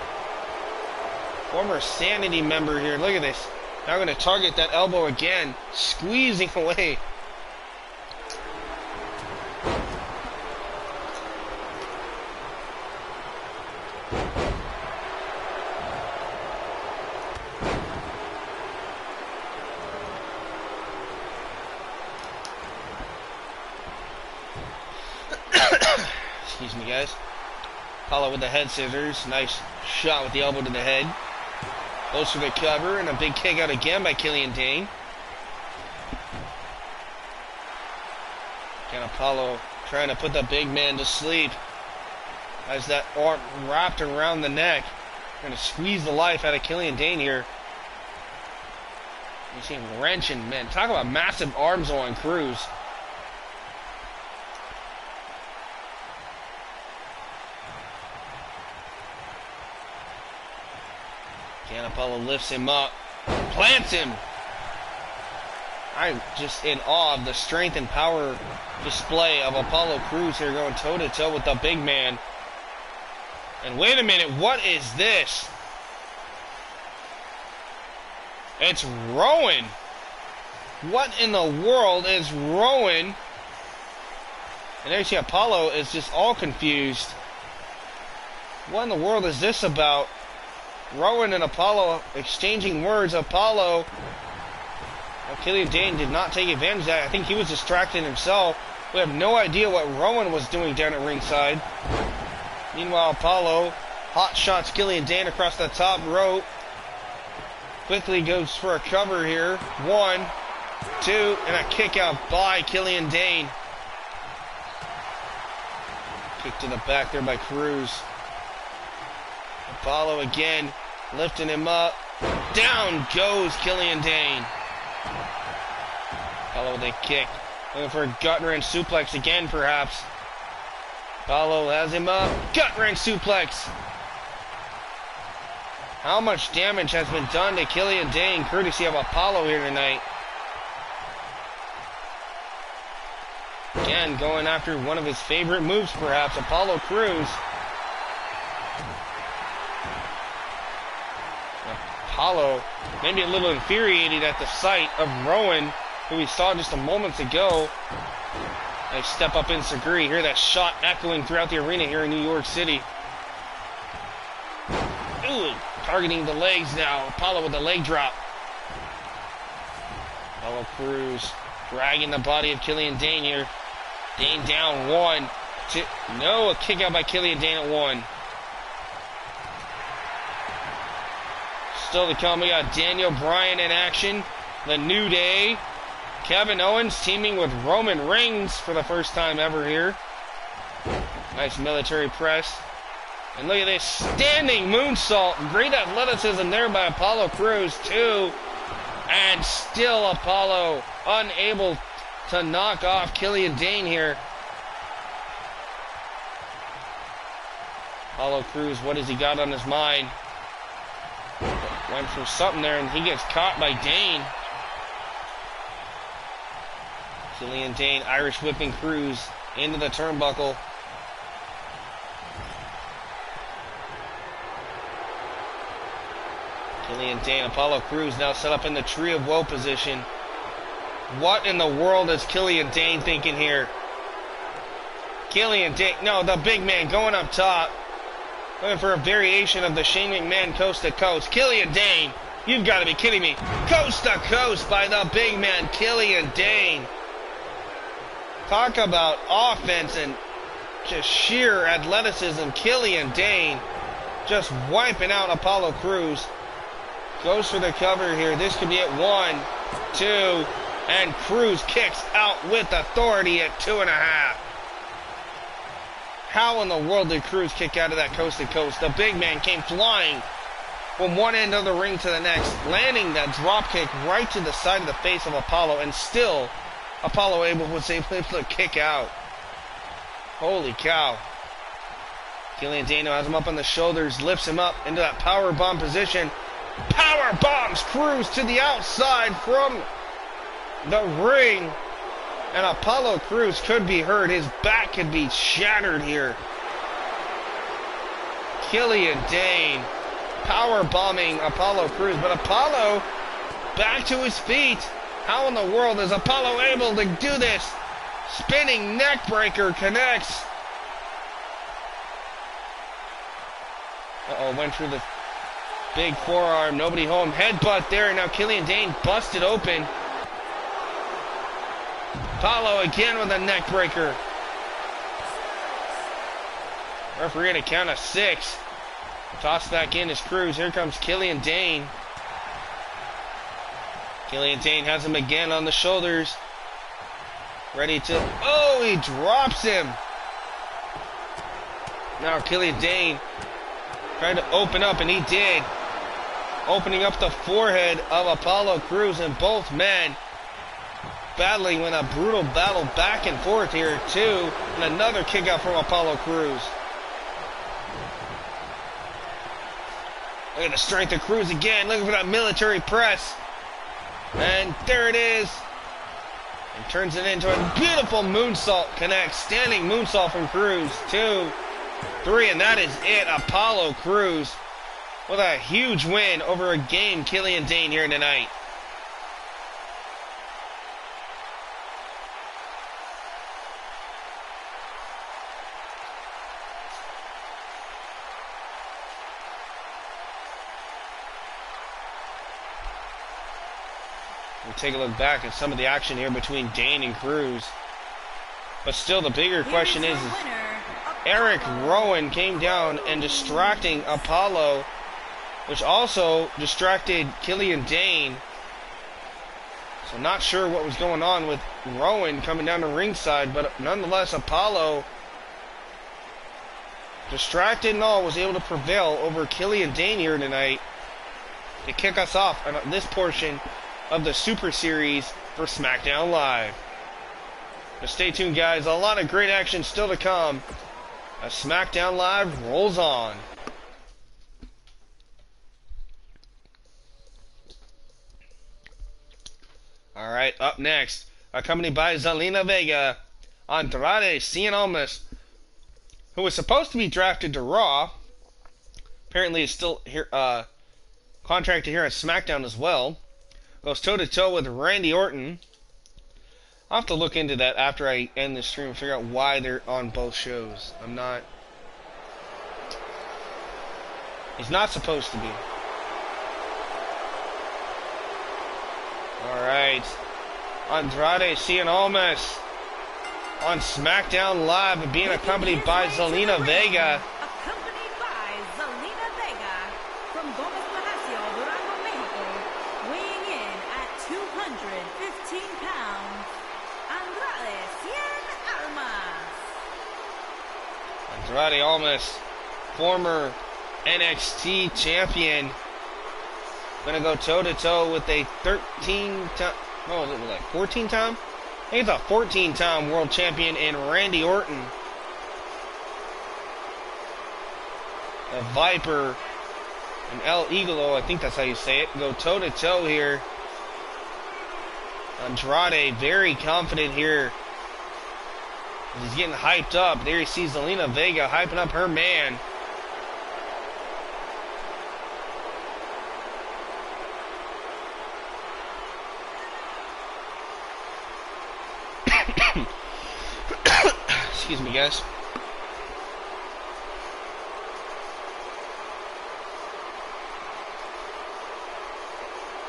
Speaker 1: Former Sanity member here. Look at this. Now going to target that elbow again. Squeezing away. Excuse me, guys. Apollo with the head scissors. Nice shot with the elbow to the head. Goes for the cover, and a big kick out again by Killian Dane. Again, Apollo trying to put the big man to sleep. Has that arm wrapped around the neck. Going to squeeze the life out of Killian Dane here. You see him wrenching, man. Talk about massive arms on Cruz. Again, Apollo lifts him up, plants him. I'm just in awe of the strength and power display of Apollo Cruz here, going toe-to-toe with the big man. And wait a minute, what is this? It's Rowan. What in the world is Rowan? And there you see Apollo is just all confused. What in the world is this about? Rowan and Apollo exchanging words. Apollo, Killian Dane did not take advantage of that. I think he was distracted himself. We have no idea what Rowan was doing down at ringside. Meanwhile, Apollo hot shots Killian Dane across the top rope. Quickly goes for a cover here. 1, 2, and a kick out by Killian Dane. Kick to the back there by Cruz. Apollo again, lifting him up. Down goes Killian Dane. Apollo with a kick. Looking for a gut wrench suplex again, perhaps. Apollo has him up. Gut wrench suplex. How much damage has been done to Killian Dane, courtesy of Apollo here tonight? Again, going after one of his favorite moves, perhaps, Apollo Cruz. Apollo maybe a little infuriated at the sight of Rowan, who we saw just a moments ago. Nice step up in Seguri. Hear that shot echoing throughout the arena here in New York City. Ooh, targeting the legs now. Apollo with the leg drop. Apollo Cruz dragging the body of Killian Dane here. Dane down 1, 2. No, a kick out by Killian Dane at 1. Still to come, we got Daniel Bryan in action. The New Day Kevin Owens teaming with Roman Reigns for the first time ever here. Nice military press. And look at this standing moonsault. Great athleticism there by Apollo Crews too. And still Apollo unable to knock off Killian Dane here. Apollo Crews, what has he got on his mind? Went for something there and he gets caught by Dane. Killian Dane Irish whipping Crews into the turnbuckle. Killian Dane, Apollo Crews now set up in the Tree of Woe position. What in the world is Killian Dane thinking here? Killian Dane, no, the big man going up top. Looking for a variation of the Shane McMahon coast to coast. Killian Dane, you've got to be kidding me. Coast to coast by the big man, Killian Dane. Talk about offense and just sheer athleticism. Killian Dane just wiping out Apollo Crews. Goes for the cover here. This could be at 1, 2, and Crews kicks out with authority at 2.5. How in the world did Crews kick out of that coast to coast? The big man came flying from one end of the ring to the next, landing that drop kick right to the side of the face of Apollo, and still Apollo was able to kick out. Holy cow. Killian Dane has him up on the shoulders, lifts him up into that power bomb position. Power bombs Crews to the outside from the ring. And Apollo Crews could be hurt. His back could be shattered here. Killian Dane power bombing Apollo Crews. But Apollo back to his feet. How in the world is Apollo able to do this? Spinning neck breaker connects. Uh-oh, went through the big forearm. Nobody home. Headbutt there. Now Killian Dane busted open. Apollo again with a neck breaker. Referee at a count of 6. Toss back in as Crews. Here comes Killian Dane. Killian Dane has him again on the shoulders. Ready to... Oh, he drops him. Now Killian Dane trying to open up, and he did. Opening up the forehead of Apollo Crews, and both men battling with a brutal battle back and forth here too. And another kick out from Apollo Crews. Look at the strength of Crews again, looking for that military press. And there it is. And turns it into a beautiful moonsault connect. Standing moonsault from Crews. 2, 3, and that is it. Apollo Crews with a huge win over a game Killian Dane here tonight. We'll take a look back at some of the action here between Dane and Crews. But still, the bigger question is Eric Rowan came down and distracting Apollo, which also distracted Killian Dane. So not sure what was going on with Rowan coming down to ringside, but nonetheless, Apollo, distracted and all, was able to prevail over Killian Dane here tonight to kick us off on this portion of the Super Series for SmackDown Live. But stay tuned, guys. A lot of great action still to come as SmackDown Live rolls on. Alright, up next, accompanied by Zelina Vega, Andrade Cien Almas, who was supposed to be drafted to Raw. Apparently is still here, contracted here at SmackDown as well. Goes toe-to-toe with Randy Orton. I'll have to look into that after I end this stream and figure out why they're on both shows. He's not supposed to be. Alright. Andrade Cien Almas on SmackDown Live and being accompanied by Zelina Vega.
Speaker 2: Accompanied by Zelina Vega from Gomez Palacio, Durango, Mexico, weighing in at 215 pounds, Andrade Cien Almas.
Speaker 1: Andrade Almas, former NXT champion, gonna go toe-to-toe with a 13-time, what was it, like 14-time? I think it's a 14-time world champion in Randy Orton. The Viper and El Igolo, I think that's how you say it, go toe-to-toe here. Andrade very confident here. He's getting hyped up. There you see Zelina Vega hyping up her man. Excuse me, guys.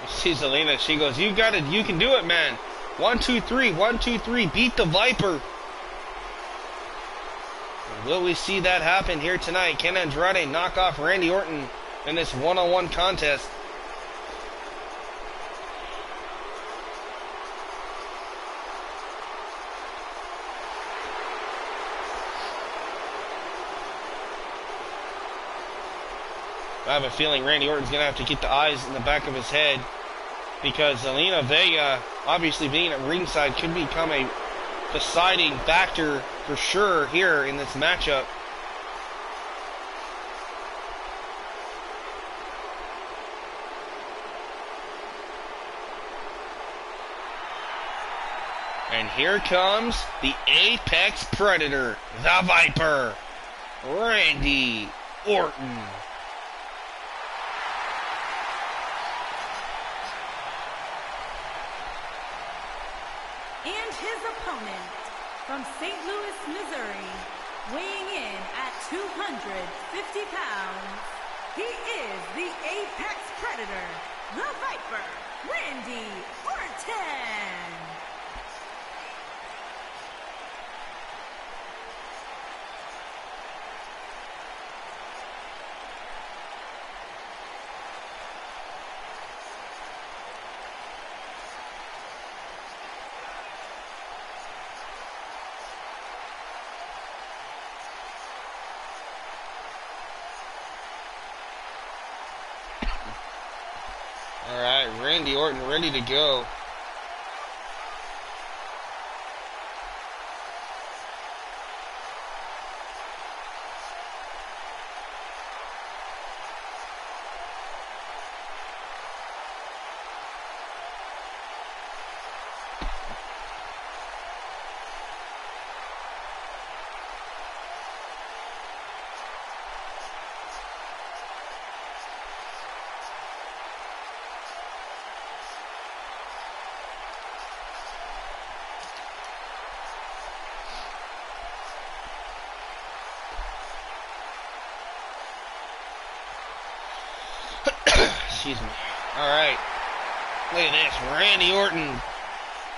Speaker 1: You see Zelina, she goes, you got it, you can do it, man. 1, 2, 3, 1, 2, 3, beat the Viper. Will we see that happen here tonight? Can Andrade knock off Randy Orton in this one-on-one contest? I have a feeling Randy Orton's going to have to keep the eyes in the back of his head, because Zelina Vega, obviously being at ringside, could become a deciding factor for sure here in this matchup. And here comes the Apex Predator, the Viper, Randy Orton.
Speaker 2: And his opponent, from St. Louis, Missouri, weighing in at 250 pounds, he is the Apex Predator, the Viper, Randy Orton.
Speaker 1: Alright, Randy Orton ready to go. Excuse me. Alright. Look at this. Randy Orton,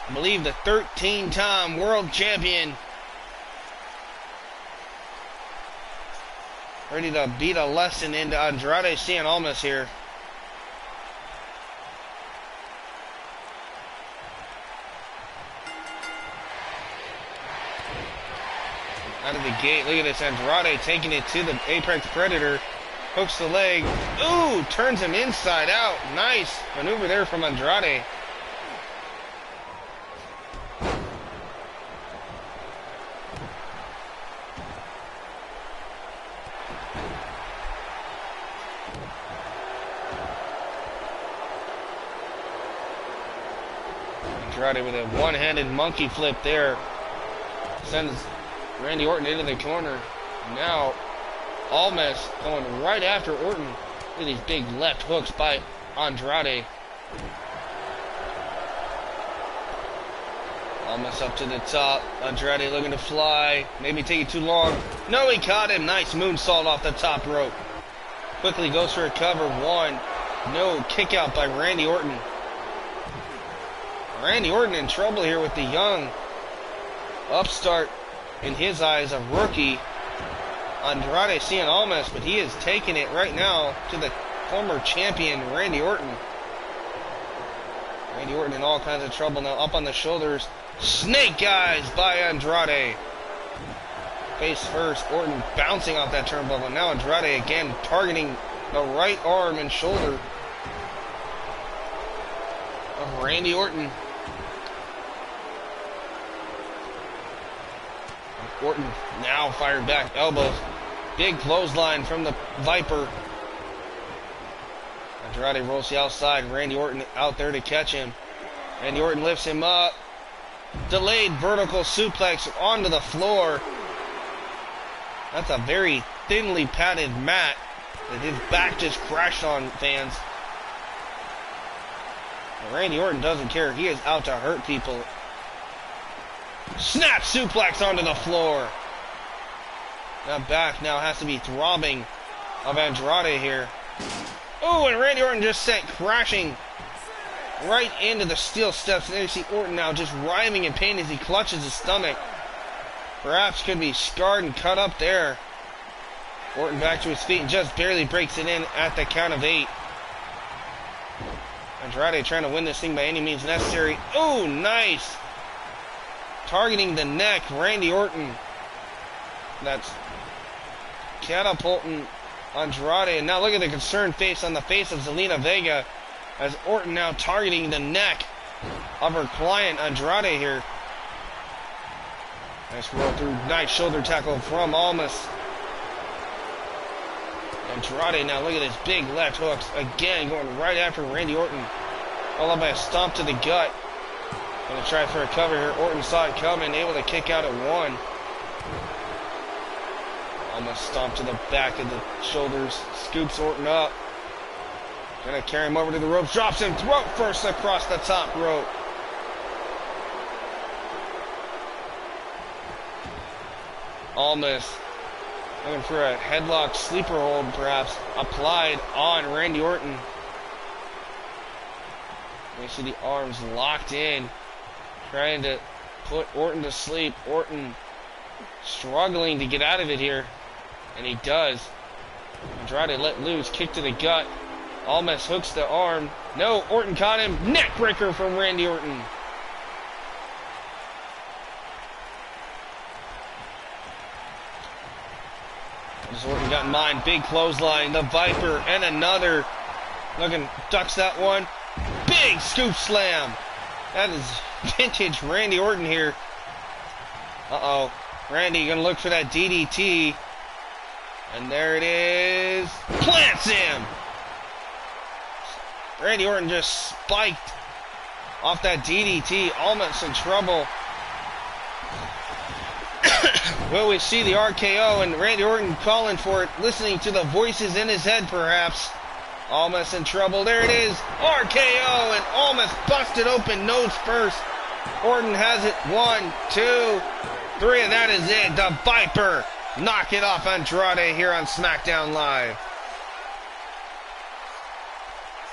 Speaker 1: I believe the 13-time world champion, ready to beat a lesson into Andrade Cien Almas here. Out of the gate, look at this. Andrade taking it to the Apex Predator. Hooks the leg. Ooh, turns him inside out. Nice maneuver there from Andrade. Andrade with a one-handed monkey flip there. Sends Randy Orton into the corner. Now Almas going right after Orton. Look at these big left hooks by Andrade. Almas up to the top. Andrade looking to fly. Maybe taking too long. No, he caught him. Nice moonsault off the top rope. Quickly goes for a cover. One. No, kick out by Randy Orton. Randy Orton in trouble here with the young upstart, in his eyes, a rookie, Andrade Cien Almas, but he is taking it right now to the former champion, Randy Orton. Randy Orton in all kinds of trouble now. Up on the shoulders. Snake eyes by Andrade. Face first. Orton bouncing off that turnbuckle. Now Andrade again targeting the right arm and shoulder of Randy Orton. Orton now fired back. Elbows. Big clothesline from the Viper. Andrade rolls the outside. Randy Orton out there to catch him. Randy Orton lifts him up. Delayed vertical suplex onto the floor. That's a very thinly padded mat that his back just crashed on, fans. But Randy Orton doesn't care. He is out to hurt people. Snap suplex onto the floor. That back now has to be throbbing of Andrade here. Oh, and Randy Orton just sent crashing right into the steel steps. And there you see Orton now just writhing in pain as he clutches his stomach. Perhaps could be scarred and cut up there. Orton back to his feet and just barely breaks it in at the count of 8. Andrade trying to win this thing by any means necessary. Oh, nice. Targeting the neck, Randy Orton. That's catapulting Andrade. And now look at the concerned face on the face of Zelina Vega as Orton now targeting the neck of her client Andrade here. Nice roll through, nice shoulder tackle from Almas. Andrade now, look at his big left hooks. Again, going right after Randy Orton. Followed by a stomp to the gut. Gonna try for a cover here. Orton saw it coming, able to kick out at 1. Almost stomp to the back of the shoulders. Scoops Orton up. Gonna carry him over to the ropes. Drops him throat first across the top rope. Almost looking for a headlock sleeper hold, perhaps, applied on Randy Orton. You see the arms locked in, trying to put Orton to sleep. Orton struggling to get out of it here, and he does. Andrade let loose, kick to the gut. Almas hooks the arm. No, Orton caught him. Neckbreaker from Randy Orton. Orton got in mind. Big clothesline. The Viper and another. Looking, ducks that one. Big scoop slam. That is vintage Randy Orton here. Uh-oh. Randy gonna look for that DDT. And there it is. Plants him. Randy Orton just spiked off that DDT. Almost in trouble. Well, we see the RKO and Randy Orton calling for it, listening to the voices in his head, perhaps. Almost in trouble. There it is. RKO and almost busted open nose first. Orton has it. 1, 2, 3, and that is it. The Viper knock it off Andrade here on SmackDown Live.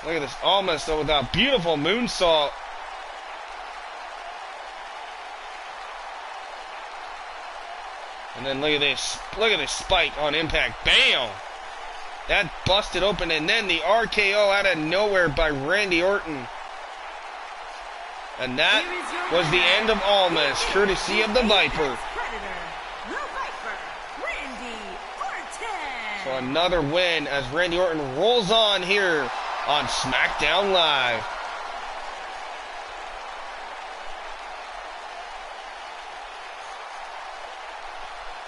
Speaker 1: Look at this. Almost with a beautiful moonsault. And then look at this. Look at this spike on impact. Bam! That busted open. And then the RKO out of nowhere by Randy Orton. And that was the end of Almas, courtesy of the Viper. So another win as Randy Orton rolls on here on SmackDown Live.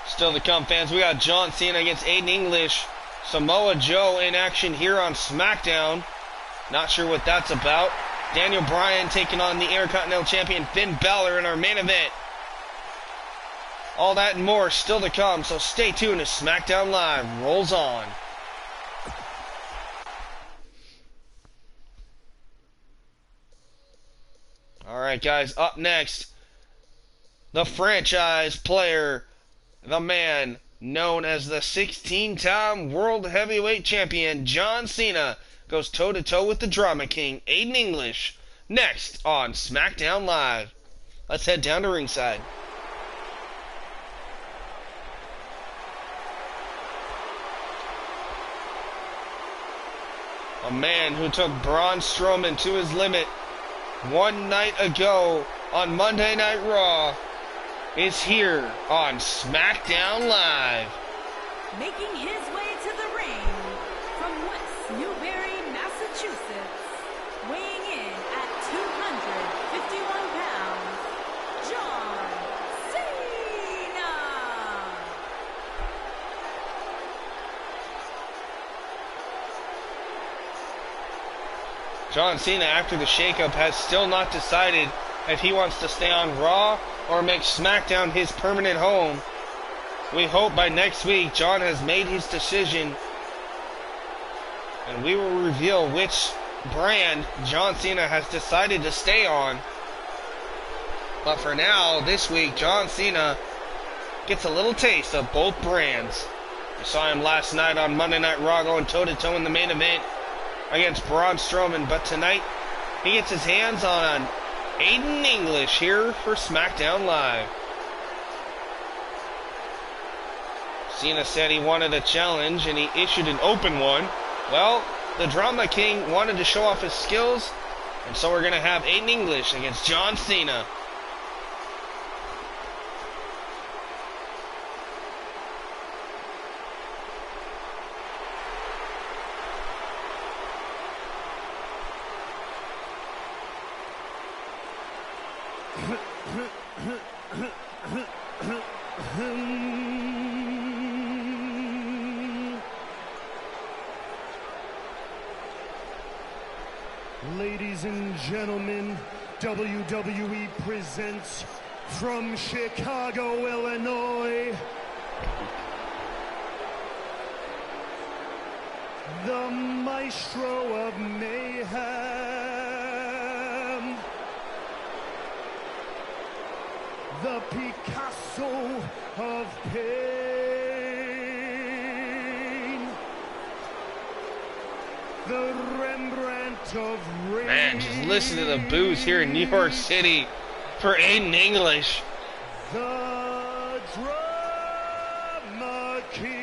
Speaker 1: Still to come, fans. We got John Cena against Aiden English. Samoa Joe in action here on SmackDown. Not sure what that's about. Daniel Bryan taking on the Intercontinental Champion Finn Balor in our main event. All that and more still to come, so stay tuned as SmackDown Live rolls on. Alright guys, up next, the franchise player, the man known as the 16-time World Heavyweight Champion, John Cena, goes toe-to-toe with the Drama King, Aiden English, next on SmackDown Live. Let's head down to ringside. A man who took Braun Strowman to his limit one night ago on Monday Night Raw is here on SmackDown Live.
Speaker 2: Making his way to the ring from West Newbury, Massachusetts, weighing in at 251 pounds, John Cena.
Speaker 1: John Cena, after the shakeup, has still not decided if he wants to stay on Raw or make SmackDown his permanent home. We hope by next week John has made his decision and we will reveal which brand John Cena has decided to stay on. But for now, this week, John Cena gets a little taste of both brands. We saw him last night on Monday Night Raw going toe-to-toe in the main event against Braun Strowman, but tonight he gets his hands on Aiden English here for SmackDown Live. Cena said he wanted a challenge and he issued an open one. Well, the Drama King wanted to show off his skills, and so we're going to have Aiden English against John Cena.
Speaker 3: Ladies and gentlemen, WWE presents from Chicago, Illinois, the Maestro of Mayhem, the Picasso of Pain, the Rembrandt of Rage.
Speaker 1: Man, just listen to the boos here in New York City for Aiden English.
Speaker 3: The Drama King.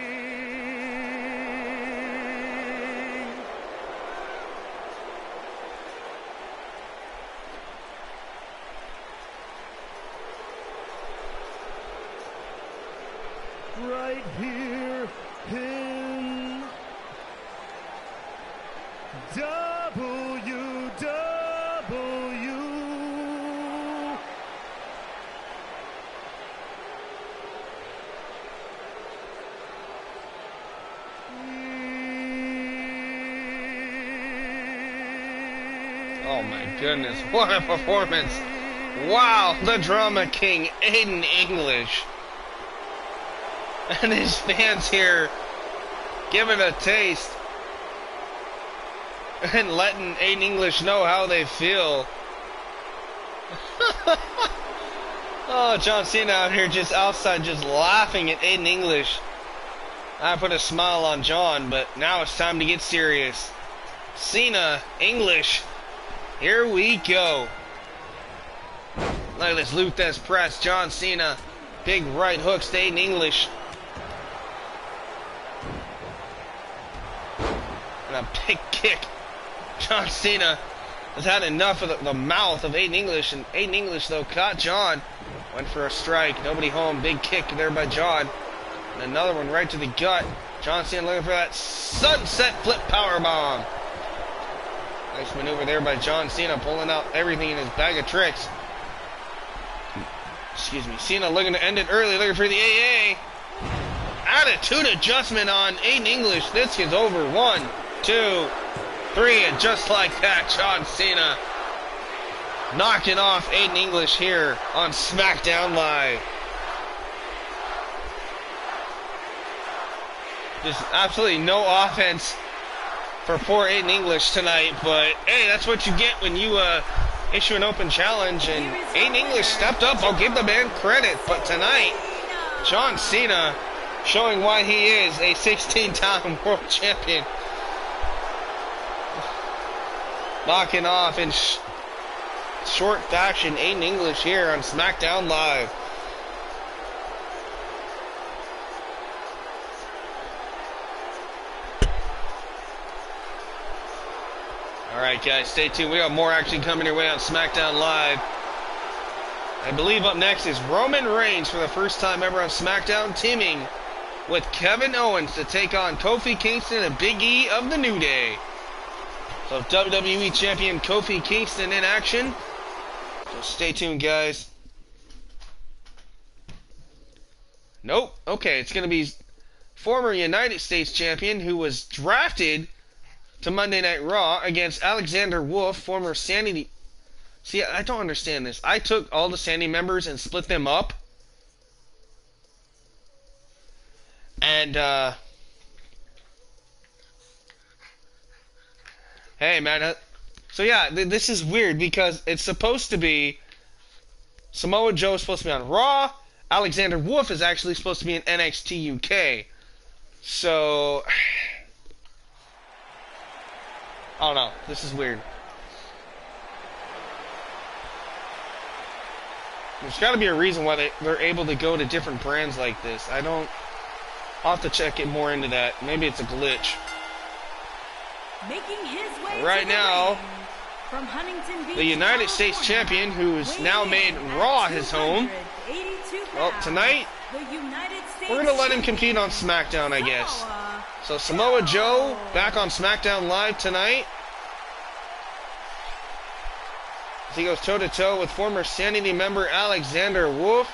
Speaker 3: Right here in WW.
Speaker 1: Oh my goodness, what a performance. Wow, the Drama King, Aiden English. And his fans here giving a taste and letting Aiden English know how they feel. Oh, John Cena out here just outside just laughing at Aiden English. I put a smile on John, but now it's time to get serious. Cena, English, here we go. Look at this Luthes press, John Cena. Big right hooks to Aiden English. And a big kick. John Cena has had enough of the mouth of Aiden English, and Aiden English, though, caught John. Went for a strike. Nobody home. Big kick there by John. And another one right to the gut. John Cena looking for that sunset flip powerbomb. Nice maneuver there by John Cena, pulling out everything in his bag of tricks. Excuse me. Cena looking to end it early, looking for the AA. Attitude adjustment on Aiden English. This is over. 1, 2, 3, and just like that, John Cena knocking off Aiden English here on SmackDown Live. Just absolutely no offense for poor Aiden English tonight, but hey, that's what you get when you issue an open challenge, and Aiden English stepped up. I'll give the man credit, but tonight, John Cena showing why he is a 16-time world champion. Knocking off in short fashion Aiden English here on SmackDown Live. Alright guys, stay tuned. We got more action coming your way on SmackDown Live. I believe up next is Roman Reigns for the first time ever on SmackDown, teaming with Kevin Owens to take on Kofi Kingston and Big E of the New Day. So WWE Champion Kofi Kingston in action. So stay tuned guys. Nope. Okay, it's going to be former United States Champion who was drafted to Monday Night Raw against Alexander Wolf, former Sanity. See, I don't understand this. I took all the Sanity members and split them up. And, hey, man. So, yeah, this is weird because it's supposed to be Samoa Joe is supposed to be on Raw. Alexander Wolf is actually supposed to be in NXT UK. So, I don't know. This is weird. There's got to be a reason why they're able to go to different brands like this. I'll have to check it more into that. Maybe it's a glitch.
Speaker 2: Making his way
Speaker 1: right
Speaker 2: to
Speaker 1: now,
Speaker 2: the ring from Huntington Beach,
Speaker 1: the United States
Speaker 2: California,
Speaker 1: Champion, who's now made Raw his home. Well, tonight, we're going to let him compete on SmackDown, I guess. So Samoa Joe back on SmackDown Live tonight. As he goes toe-to-toe with former Sanity member Alexander Wolf.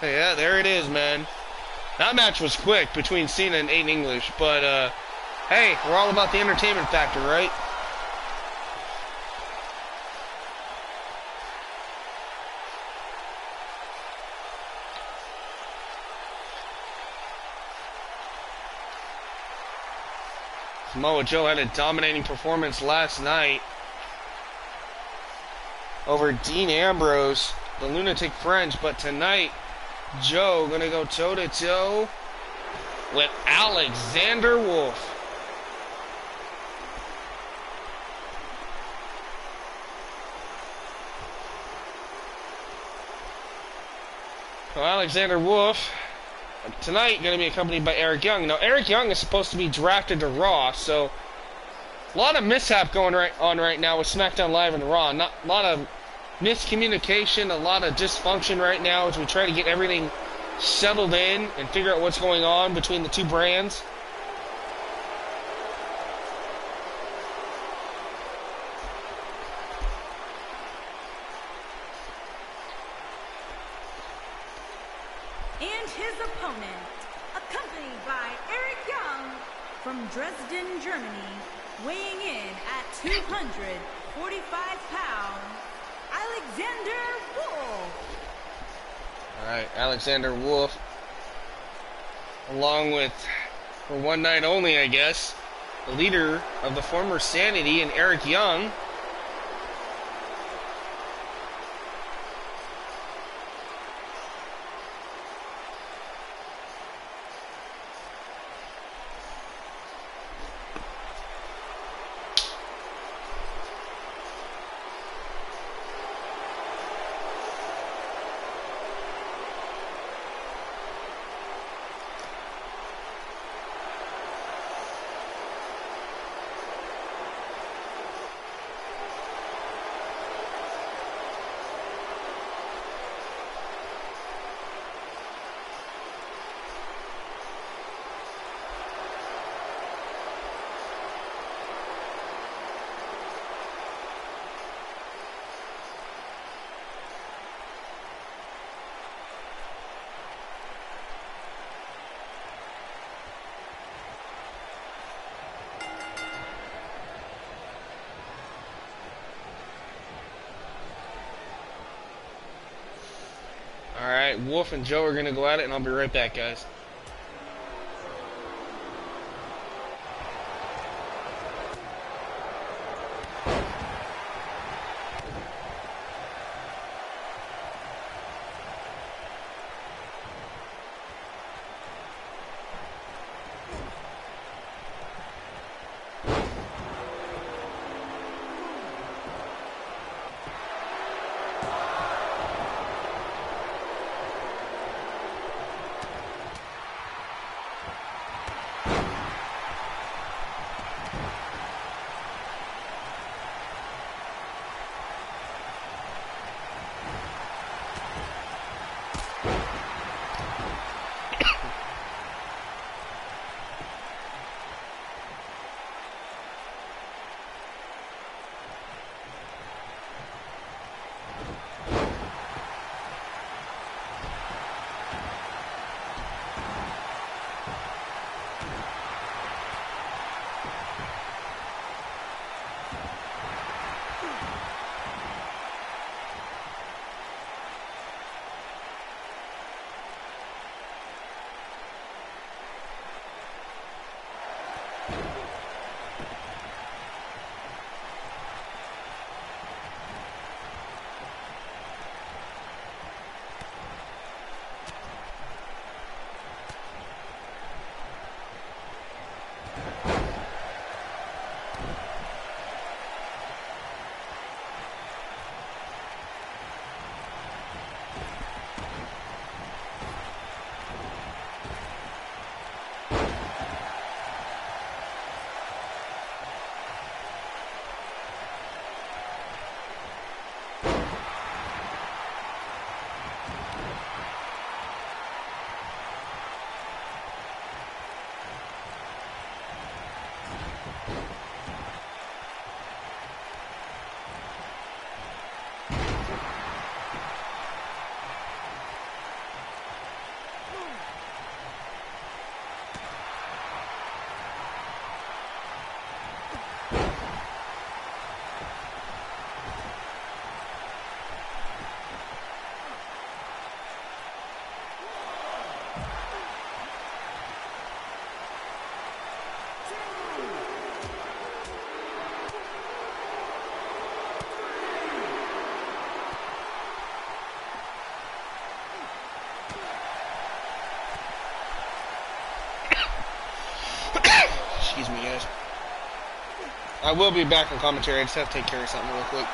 Speaker 1: Yeah, there it is, man. That match was quick between Cena and Aiden English, but hey, we're all about the entertainment factor, right? Samoa Joe had a dominating performance last night over Dean Ambrose, the Lunatic French, but tonight, Joe gonna go toe-to-toe with Alexander Wolf. So Alexander Wolf tonight going to be accompanied by Eric Young. Now, Eric Young is supposed to be drafted to Raw, so a lot of mishap going on right now with SmackDown Live and Raw. A lot of miscommunication, a lot of dysfunction right now as we try to get everything settled in and figure out what's going on between the two brands.
Speaker 2: And his opponent, accompanied by Eric Young from Dresden, Germany, weighing in at 245 pounds, Alexander Wolf.
Speaker 1: Alright, Alexander Wolf, along with, for one night only, I guess, the leader of the former Sanity and Eric Young. Alright, Wolf and Joe are going to go at it, and I'll be right back, guys. Excuse me, guys. I will be back in commentary. I just have to take care of something real quick.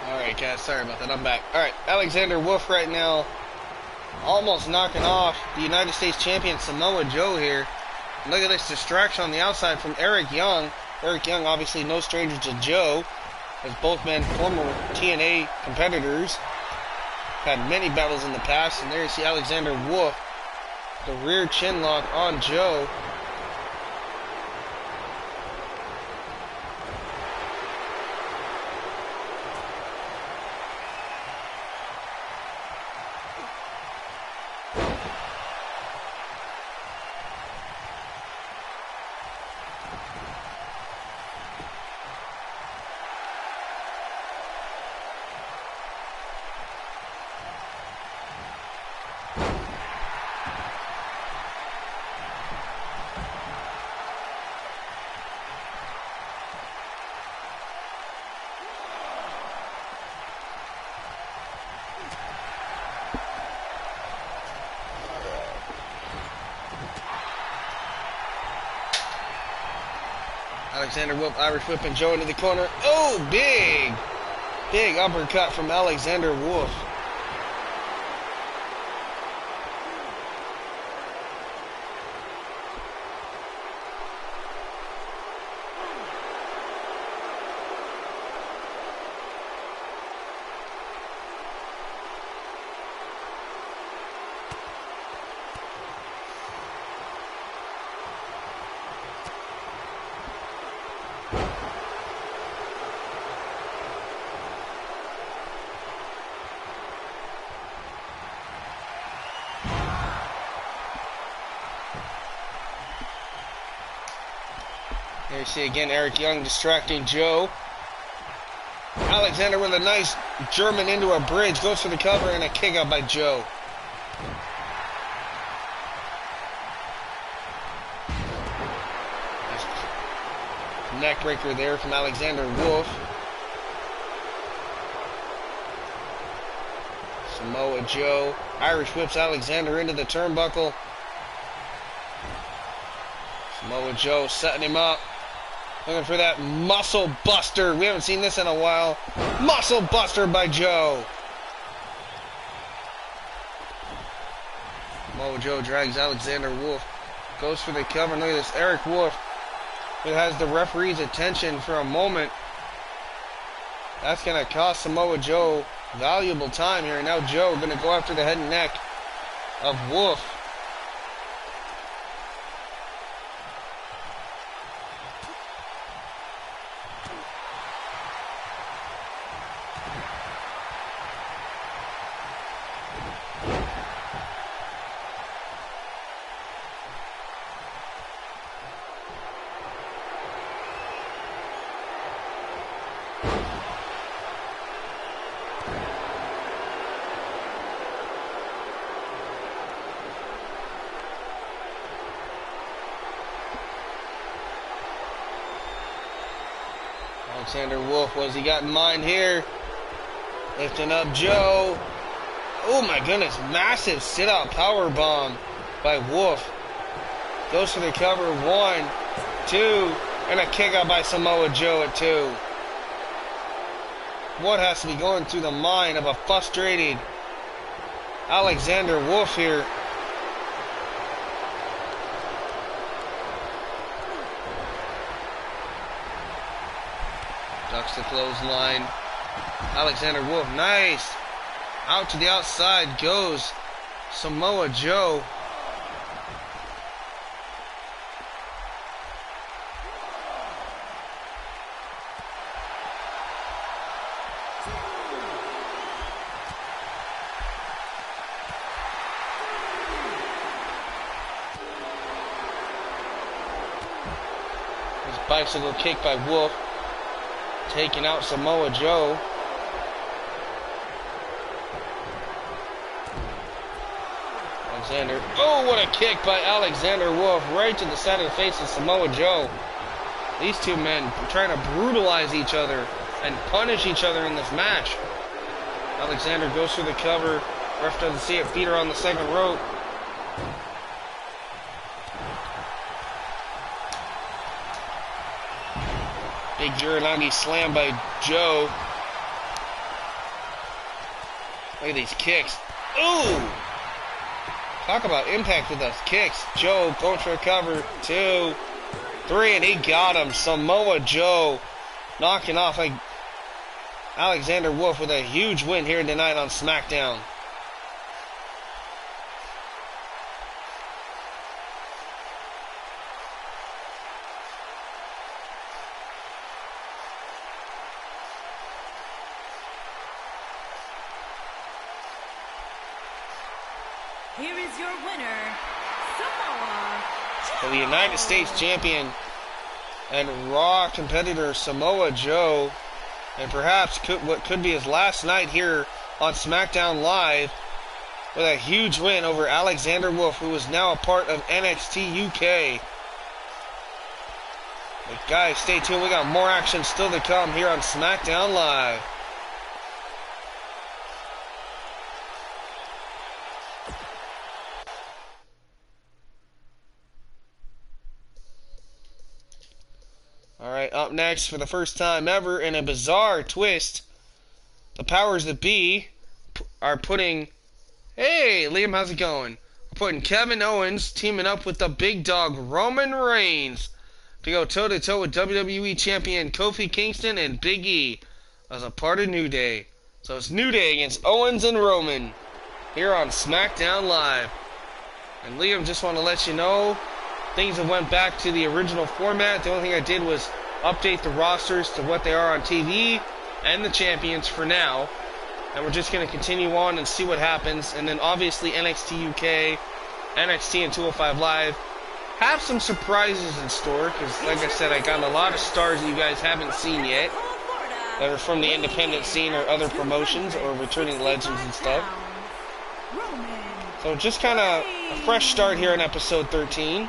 Speaker 1: Alright guys, sorry about that, I'm back. Alright, Alexander Wolf right now almost knocking off the United States Champion Samoa Joe here. Look at this distraction on the outside from Eric Young. Eric Young obviously no stranger to Joe, as both men former TNA competitors. Had many battles in the past, and there you see Alexander Wolf, the rear chin lock on Joe. Alexander Wolf, Irish whipping Joe into the corner. Oh, big uppercut from Alexander Wolf. There you see again Eric Young distracting Joe. Alexander with a nice German into a bridge. Goes for the cover and a kick out by Joe. Nice neck breaker there from Alexander Wolf. Samoa Joe. Irish whips Alexander into the turnbuckle. Samoa Joe setting him up. Looking for that muscle buster. We haven't seen this in a while. Muscle buster by Joe. Samoa Joe drags Alexander Wolf. Goes for the cover. Look at this. Eric Wolf. It has the referee's attention for a moment. That's going to cost Samoa Joe valuable time here. And now Joe going to go after the head and neck of Wolf. Alexander Wolf, what has he got in mind here? Lifting up Joe. Oh my goodness, massive sit-out power bomb by Wolf. Goes for the cover, 1, 2, and a kick out by Samoa Joe at 2. What has to be going through the mind of a frustrated Alexander Wolf here? Ducks the clothesline. Alexander Wolf, nice. Out to the outside goes Samoa Joe. This bicycle kick by Wolf. Taking out Samoa Joe. Alexander. Oh, what a kick by Alexander Wolf right to the side of the face of Samoa Joe. These two men trying to brutalize each other and punish each other in this match. Alexander goes for the cover. Ref doesn't see it. Feet are on the second rope. Big Uranagi slam by Joe. Look at these kicks. Ooh! Talk about impact with those kicks. Joe going for a cover. 2, 3, and he got him. Samoa Joe knocking off like Alexander Wolf with a huge win here tonight on SmackDown.
Speaker 2: Here is your winner, Samoa Joe.
Speaker 1: The United States Champion and Raw competitor Samoa Joe, and perhaps what could be his last night here on SmackDown Live, with a huge win over Alexander Wolf, who is now a part of NXT UK. But guys, stay tuned. We got more action still to come here on SmackDown Live. Alright, up next, for the first time ever, in a bizarre twist, the powers that be are putting... Hey, Liam, how's it going? We're putting Kevin Owens teaming up with the big dog Roman Reigns to go toe-to-toe with WWE Champion Kofi Kingston and Big E as a part of New Day. So it's New Day against Owens and Roman here on SmackDown Live. And Liam, just want to let you know, things have went back to the original format. The only thing I did was update the rosters to what they are on TV and the champions for now. And we're just going to continue on and see what happens. And then obviously NXT UK, NXT and 205 Live have some surprises in store. Because like I said, I got a lot of stars that you guys haven't seen yet. that are from the independent scene or other promotions or returning legends and stuff. So just kind of a fresh start here in episode 13.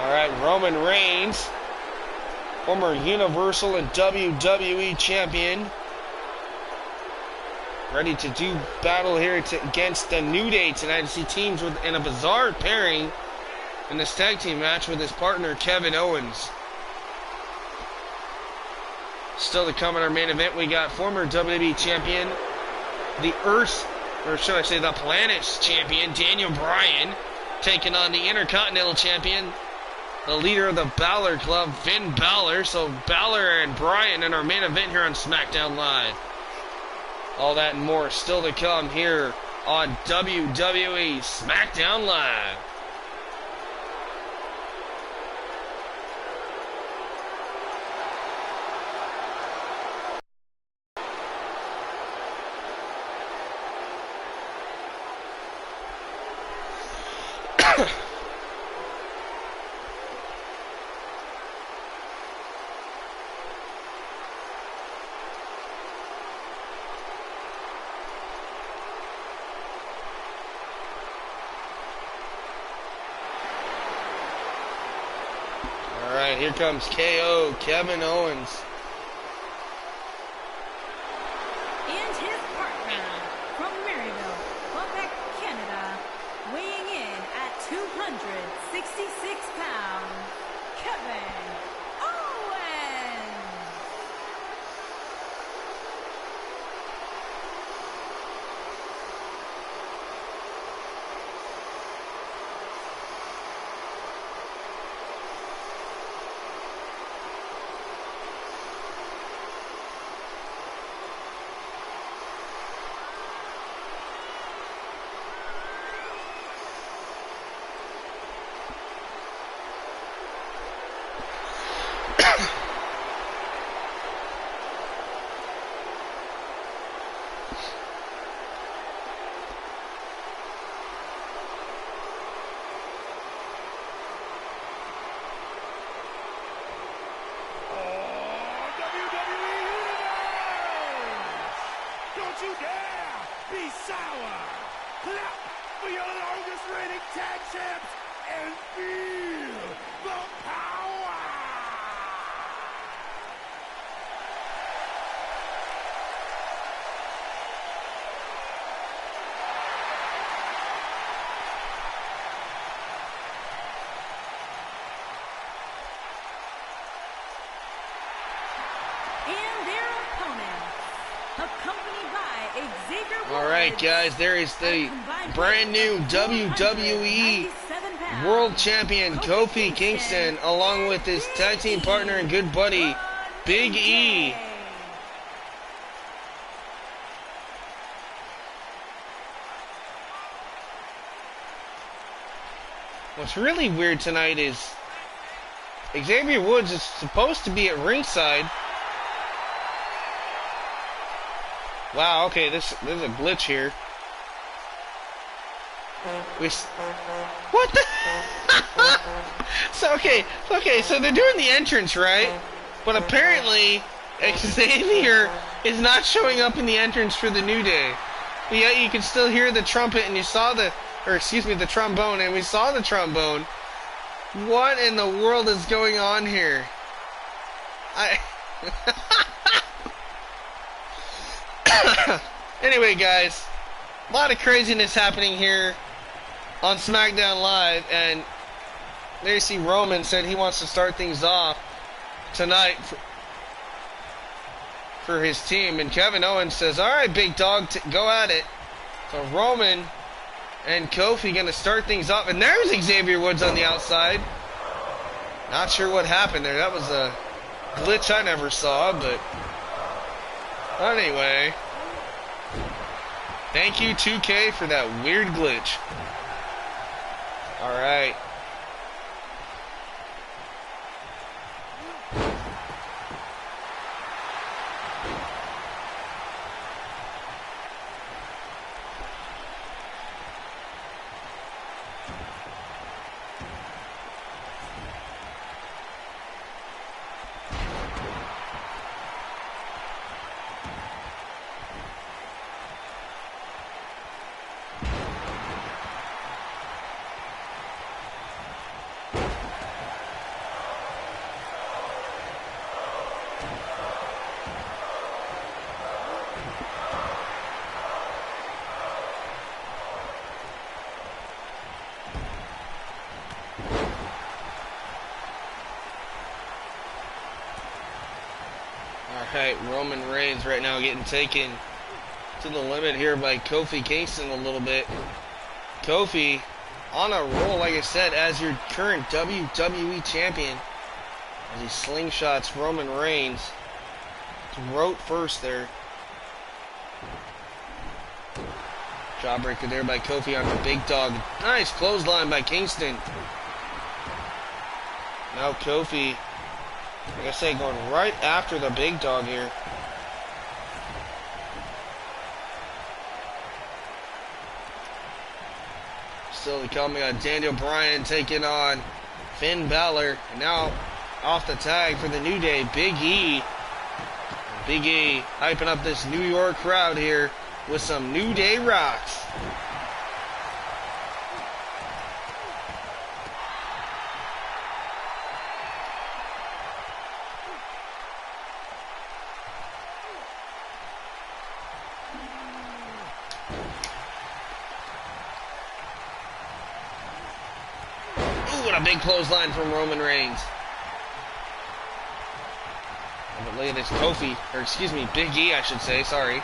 Speaker 1: Alright, Roman Reigns, former Universal and WWE Champion, ready to do battle here against the New Day tonight to see teams in a bizarre pairing in this tag team match with his partner Kevin Owens. Still to come in our main event, we got former WWE Champion, the Earth, or should I say the Planet's Champion, Daniel Bryan, taking on the Intercontinental Champion, the leader of the Balor Club, Finn Balor. So Balor and Bryan in our main event here on SmackDown Live. All that and more still to come here on WWE SmackDown Live. Alright, here comes KO, Kevin Owens.
Speaker 2: And his partner from Maryville, Quebec, Canada, weighing in at 266 pounds, Kevin Owens.
Speaker 3: Don't you dare be sour! Clap for your longest reigning tag champs and feel the power!
Speaker 2: And their opponents, accompanied by Xavier Woods.
Speaker 1: Alright guys, there is the brand new WWE World Champion Kofi Kingston, along with his tag team partner and good buddy Big E. What's really weird tonight is Xavier Woods is supposed to be at ringside. Wow, okay, there's a glitch here. What the? So they're doing the entrance, right? But apparently, Xavier is not showing up in the entrance for the New Day. But yet you can still hear the trumpet, and you saw the trombone, and we saw the trombone. What in the world is going on here? Anyway, guys, a lot of craziness happening here on SmackDown Live, and there you see Roman said he wants to start things off tonight for his team, and Kevin Owens says, alright, big dog, go at it. So Roman and Kofi going to start things off, and there's Xavier Woods on the outside. Not sure what happened there. That was a glitch I never saw, but anyway, thank you 2K for that weird glitch. Alright. Alright, Roman Reigns right now getting taken to the limit here by Kofi Kingston a little bit. Kofi on a roll, like I said, as your current WWE champion. As he slingshots Roman Reigns. Throat first there. Jawbreaker there by Kofi on the big dog. Nice clothesline by Kingston. Now Kofi, like I say, going right after the big dog here. Still coming on Daniel Bryan taking on Finn Balor. And now off the tag for the New Day, Big E. Big E hyping up this New York crowd here with some New Day rocks. Ooh, what a big clothesline from Roman Reigns. But look at this, Kofi, or excuse me, Big E, I should say, sorry.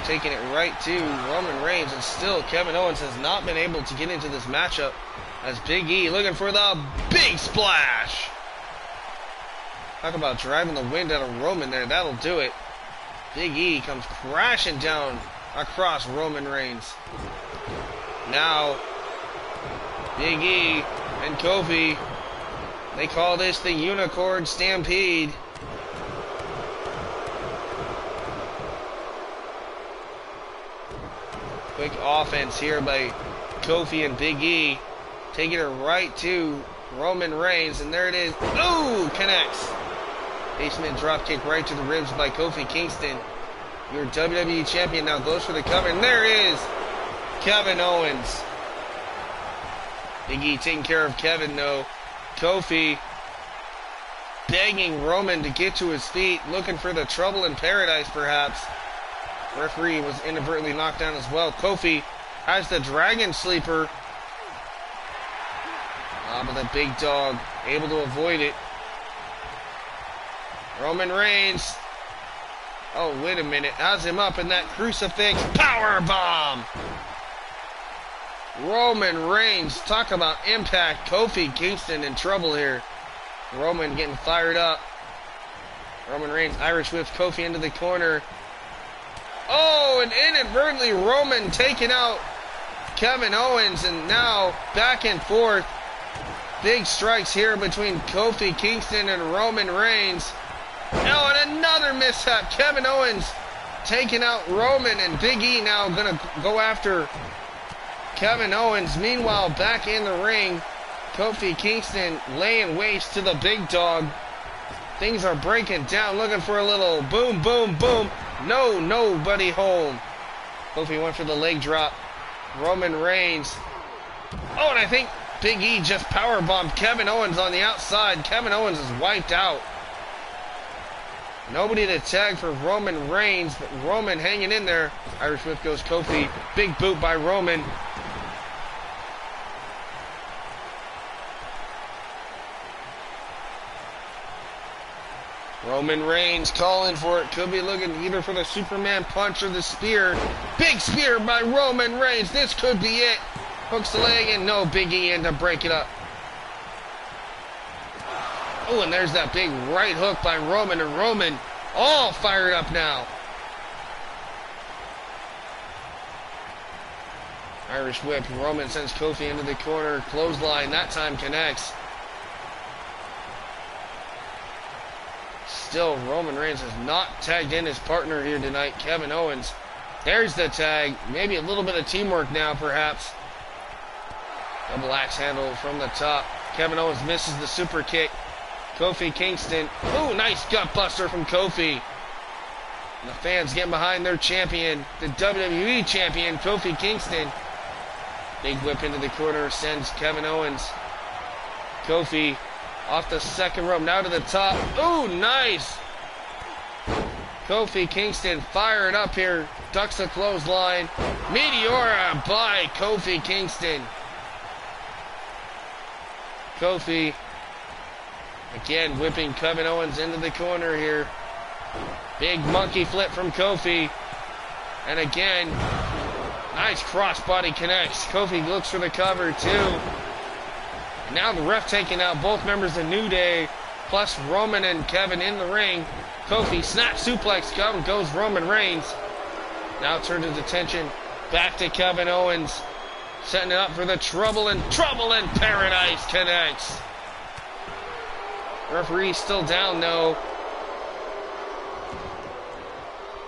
Speaker 1: Taking it right to Roman Reigns, and still Kevin Owens has not been able to get into this matchup as Big E looking for the big splash. Talk about driving the wind out of Roman there, that'll do it. Big E comes crashing down across Roman Reigns. Now, Big E and Kofi, they call this the Unicorn Stampede. Quick offense here by Kofi and Big E. Taking it right to Roman Reigns. And there it is. Ooh! Connects. Basement dropkick right to the ribs by Kofi Kingston. Your WWE champion now goes for the cover. And there is Kevin Owens. Big E taking care of Kevin though. Kofi begging Roman to get to his feet. Looking for the trouble in paradise perhaps. Referee was inadvertently knocked down as well. Kofi has the Dragon Sleeper. But the big dog able to avoid it. Roman Reigns. Oh, wait a minute. Has him up in that crucifix. Power bomb. Roman Reigns. Talk about impact. Kofi Kingston in trouble here. Roman getting fired up. Roman Reigns Irish whips Kofi into the corner. Oh, and inadvertently Roman taking out Kevin Owens, and now back and forth. Big strikes here between Kofi Kingston and Roman Reigns. Oh, and another mishap. Kevin Owens taking out Roman, and Big E now going to go after Kevin Owens. Meanwhile, back in the ring, Kofi Kingston laying waste to the big dog. Things are breaking down, looking for a little boom, boom, boom. No, nobody home. Kofi went for the leg drop. Roman Reigns. Oh, and I think Big E just powerbombed Kevin Owens on the outside. Kevin Owens is wiped out. Nobody to tag for Roman Reigns, but Roman hanging in there. Irish whip goes Kofi. Big boot by Roman. Roman Reigns calling for it. Could be looking either for the Superman punch or the spear. Big spear by Roman Reigns. This could be it. Hooks the leg, and no, Big E in to break it up. Oh, and there's that big right hook by Roman, and Roman all fired up now. Irish whip. Roman sends Kofi into the corner. Clothesline. That time connects. Still, Roman Reigns has not tagged in his partner here tonight, Kevin Owens. There's the tag. Maybe a little bit of teamwork now, perhaps. Double axe handle from the top. Kevin Owens misses the super kick. Kofi Kingston. Ooh, nice gut buster from Kofi. And the fans getting behind their champion, the WWE champion, Kofi Kingston. Big whip into the corner sends Kevin Owens. Kofi off the second rope, now to the top. Ooh, nice! Kofi Kingston fired up here. Ducks a clothesline. Meteora by Kofi Kingston. Kofi again whipping Kevin Owens into the corner here. Big monkey flip from Kofi. And again, nice crossbody connects. Kofi looks for the cover too. And now the ref taking out both members of New Day, plus Roman and Kevin in the ring. Kofi snap suplex, come goes Roman Reigns. Now turns his attention back to Kevin Owens. Setting it up for the Trouble in Paradise connects. Referee still down though.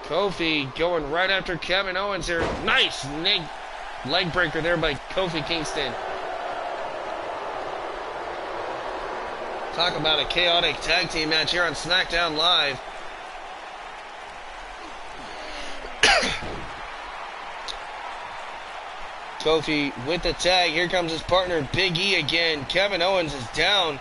Speaker 1: Kofi going right after Kevin Owens here. Nice leg breaker there by Kofi Kingston. Talk about a chaotic tag team match here on SmackDown Live. Kofi with the tag. Here comes his partner Big E again. Kevin Owens is down.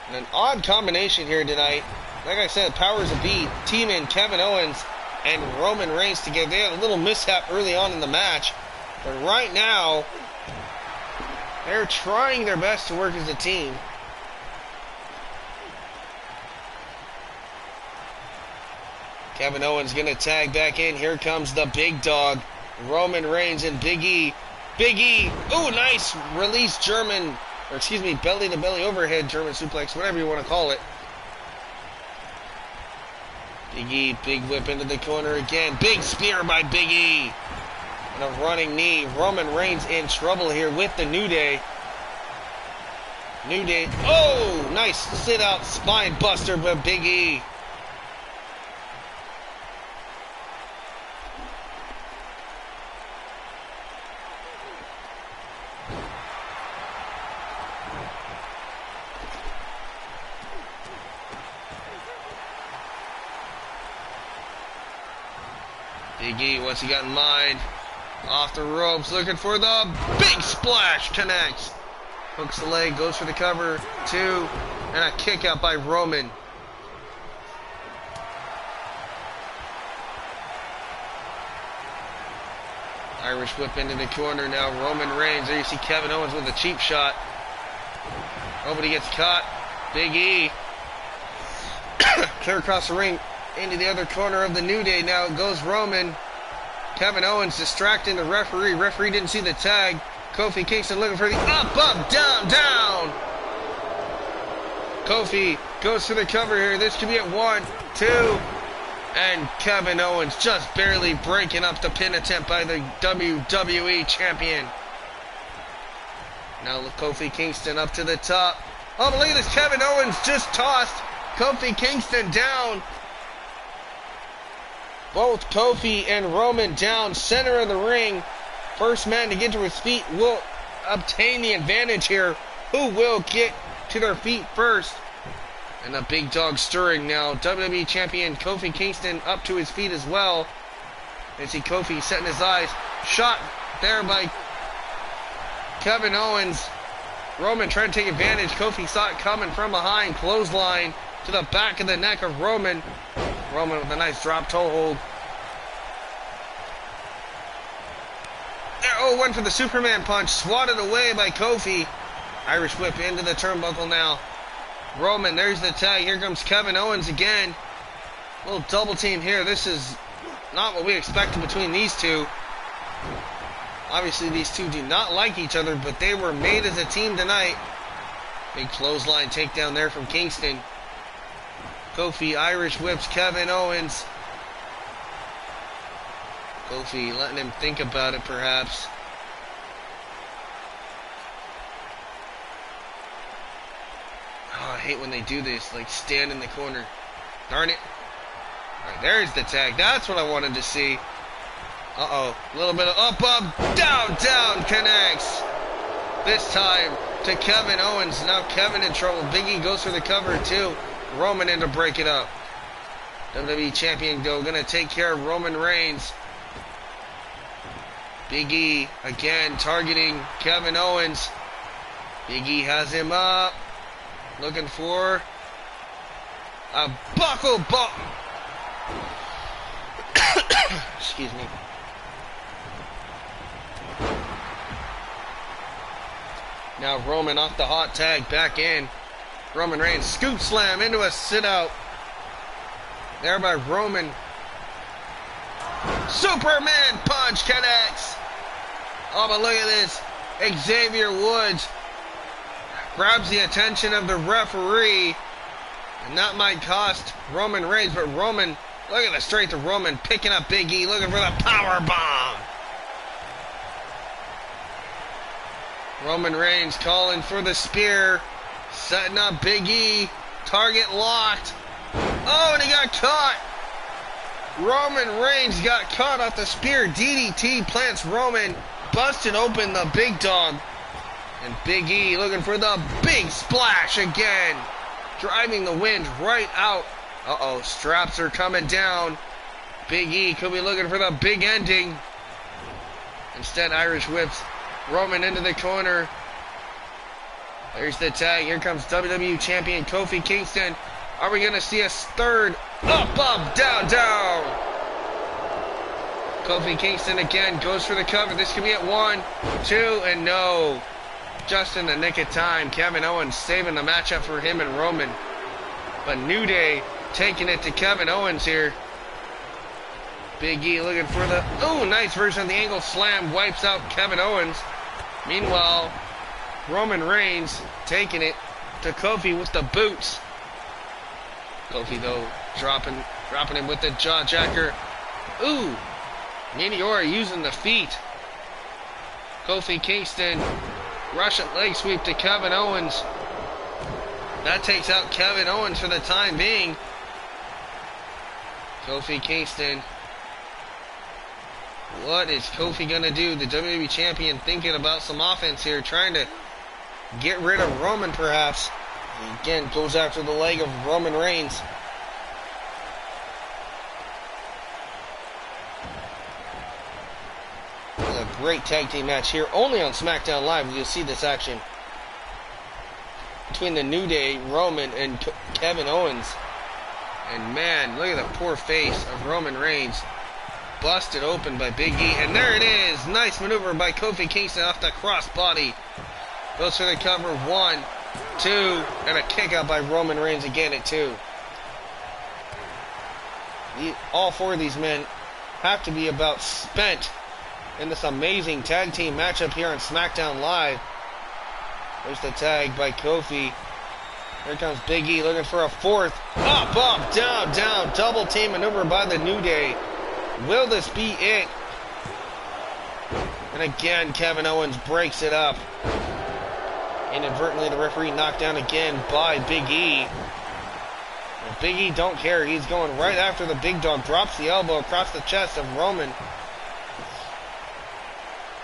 Speaker 1: And an odd combination here tonight. Like I said, powers of B teaming Kevin Owens and Roman Reigns together. They had a little mishap early on in the match. But right now, they're trying their best to work as a team. Kevin Owens gonna tag back in. Here comes the big dog, Roman Reigns and Big E. Big E, ooh, nice release belly to belly overhead German suplex, whatever you want to call it. Big E, big whip into the corner again. Big spear by Big E. And a running knee. Roman Reigns in trouble here with the New Day. New Day, oh, nice sit out spine buster by Big E. Big E, what's he got in mind? Off the ropes, looking for the big splash, connects. Hooks the leg, goes for the cover, 2, and a kick out by Roman. Irish whip into the corner now, Roman Reigns. There you see Kevin Owens with a cheap shot. Nobody gets caught. Big E. Clear across the ring. Into the other corner of the New Day. Now it goes Roman. Kevin Owens distracting the referee. Referee didn't see the tag. Kofi Kingston looking for the up, down, down. Kofi goes for the cover here. This could be at 1, 2. And Kevin Owens just barely breaking up the pin attempt by the WWE Champion. Now Kofi Kingston up to the top. Oh, but look at this. Kevin Owens just tossed Kofi Kingston down. Both Kofi and Roman down, center of the ring. First man to get to his feet will obtain the advantage here. Who will get to their feet first? And the big dog stirring now. WWE Champion Kofi Kingston up to his feet as well. You see Kofi setting his eyes. Shot there by Kevin Owens. Roman trying to take advantage. Kofi saw it coming from behind. Clothesline to the back of the neck of Roman. Roman with a nice drop toe hold. There, oh, went for the Superman punch. Swatted away by Kofi. Irish whip into the turnbuckle now. Roman, there's the tag. Here comes Kevin Owens again. Little double team here. This is not what we expected between these two. Obviously, these two do not like each other, but they were made as a team tonight. Big clothesline takedown there from Kingston. Kofi Irish whips Kevin Owens. Kofi letting him think about it, perhaps. Oh, I hate when they do this, like stand in the corner. Darn it. Alright, there's the tag. That's what I wanted to see. Uh-oh. A little bit of up, down, down, connects. This time to Kevin Owens. Now Kevin in trouble. Big E goes for the cover, too. Roman in to break it up. WWE Champion gonna take care of Roman Reigns. Big E again targeting Kevin Owens. Big E has him up. Looking for a buckle ball. Excuse me. Now Roman off the hot tag back in. Roman Reigns, scoop slam into a sit out. There by Roman. Superman punch connects. Oh, but look at this. Xavier Woods grabs the attention of the referee. And that might cost Roman Reigns, but Roman, look at the strength of Roman picking up Big E, looking for the power bomb. Roman Reigns calling for the spear, setting up Big E, target locked. Oh, and he got caught. Roman Reigns got caught off the spear. DDT plants Roman, busted open the big dog. And Big E looking for the big splash again. Driving the wind right out. Uh-oh, straps are coming down. Big E could be looking for the big ending. Instead, Irish whips Roman into the corner. There's the tag. Here comes WWE Champion Kofi Kingston. Are we going to see a third? Up, up, down, down. Kofi Kingston again goes for the cover. This could be at 1, 2, and no. Just in the nick of time. Kevin Owens saving the matchup for him and Roman. But New Day taking it to Kevin Owens here. Big E looking for the... Oh, nice version of the angle slam. Wipes out Kevin Owens. Meanwhile, Roman Reigns taking it to Kofi with the boots. Kofi, though, dropping him with the jaw jacker. Ooh! Meteora using the feet. Kofi Kingston, Russian leg sweep to Kevin Owens. That takes out Kevin Owens for the time being. Kofi Kingston. What is Kofi going to do? The WWE Champion thinking about some offense here, trying to get rid of Roman perhaps. And again, goes after the leg of Roman Reigns. A great tag team match here, only on SmackDown Live. You'll see this action between the New Day, Roman, and Kevin Owens. And man, look at the poor face of Roman Reigns. Busted open by Big E, and there it is. Nice maneuver by Kofi Kingston off the crossbody. Goes for the cover. 1, 2, and a kick out by Roman Reigns again at 2. All 4 of these men have to be about spent in this amazing tag team matchup here on SmackDown Live. There's the tag by Kofi. Here comes Big E looking for a 4th. Up, up, down, down. Double team maneuver by the New Day. Will this be it? And again, Kevin Owens breaks it up. Inadvertently, the referee knocked down again by Big E. And Big E don't care. He's going right after the big dog. Drops the elbow across the chest of Roman.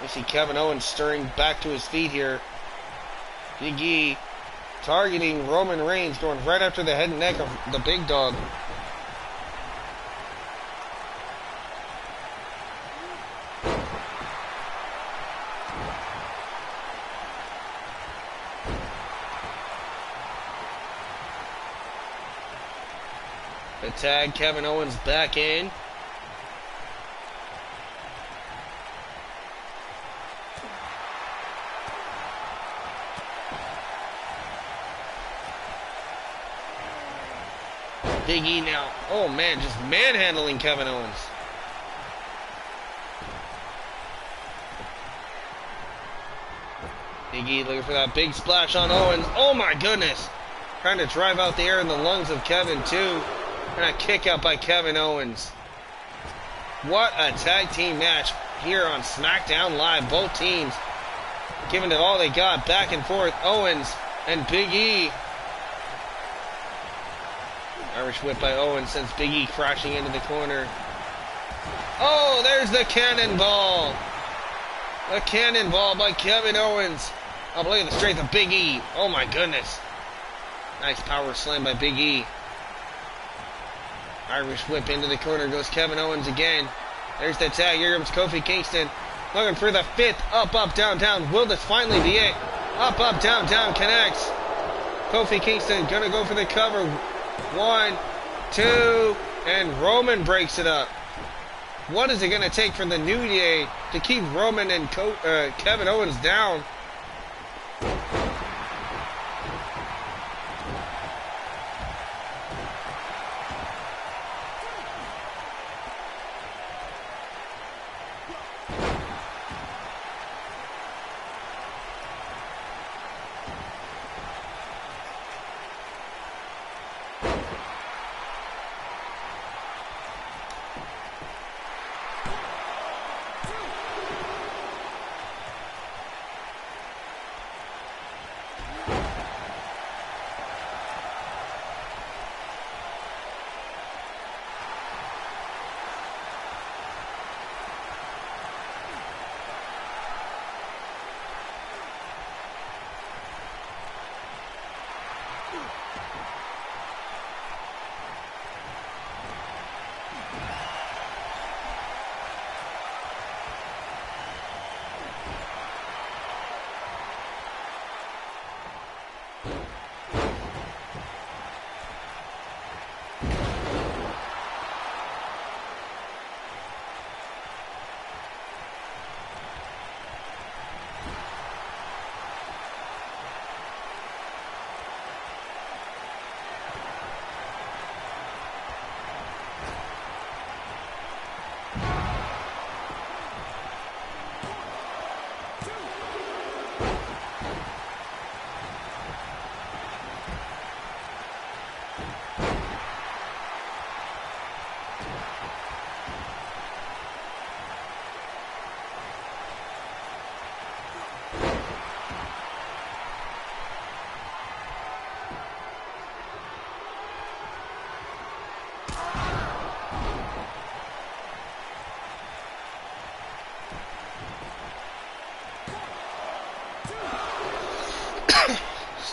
Speaker 1: We see Kevin Owens stirring back to his feet here. Big E targeting Roman Reigns, going right after the head and neck of the big dog. The tag, Kevin Owens back in. Big E now, oh man, just manhandling Kevin Owens. Big E looking for that big splash on Owens. Oh my goodness. Trying to drive out the air in the lungs of Kevin too. And a kick out by Kevin Owens. What a tag team match here on SmackDown Live. Both teams giving it all they got, back and forth. Owens and Big E. Irish whip by Owens sends Big E crashing into the corner. Oh, there's the cannonball. A cannonball by Kevin Owens. Oh, but look at the strength of Big E. Oh my goodness. Nice power slam by Big E. Irish whip into the corner goes Kevin Owens again. There's the tag. Here comes Kofi Kingston. Looking for the 5th. Up, up, down, down. Will this finally be it? Up, up, down, down. Connects. Kofi Kingston gonna go for the cover. 1, 2, and Roman breaks it up. What is it going to take for the New Day to keep Roman and Kevin Owens down?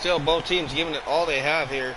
Speaker 1: Still, both teams giving it all they have here.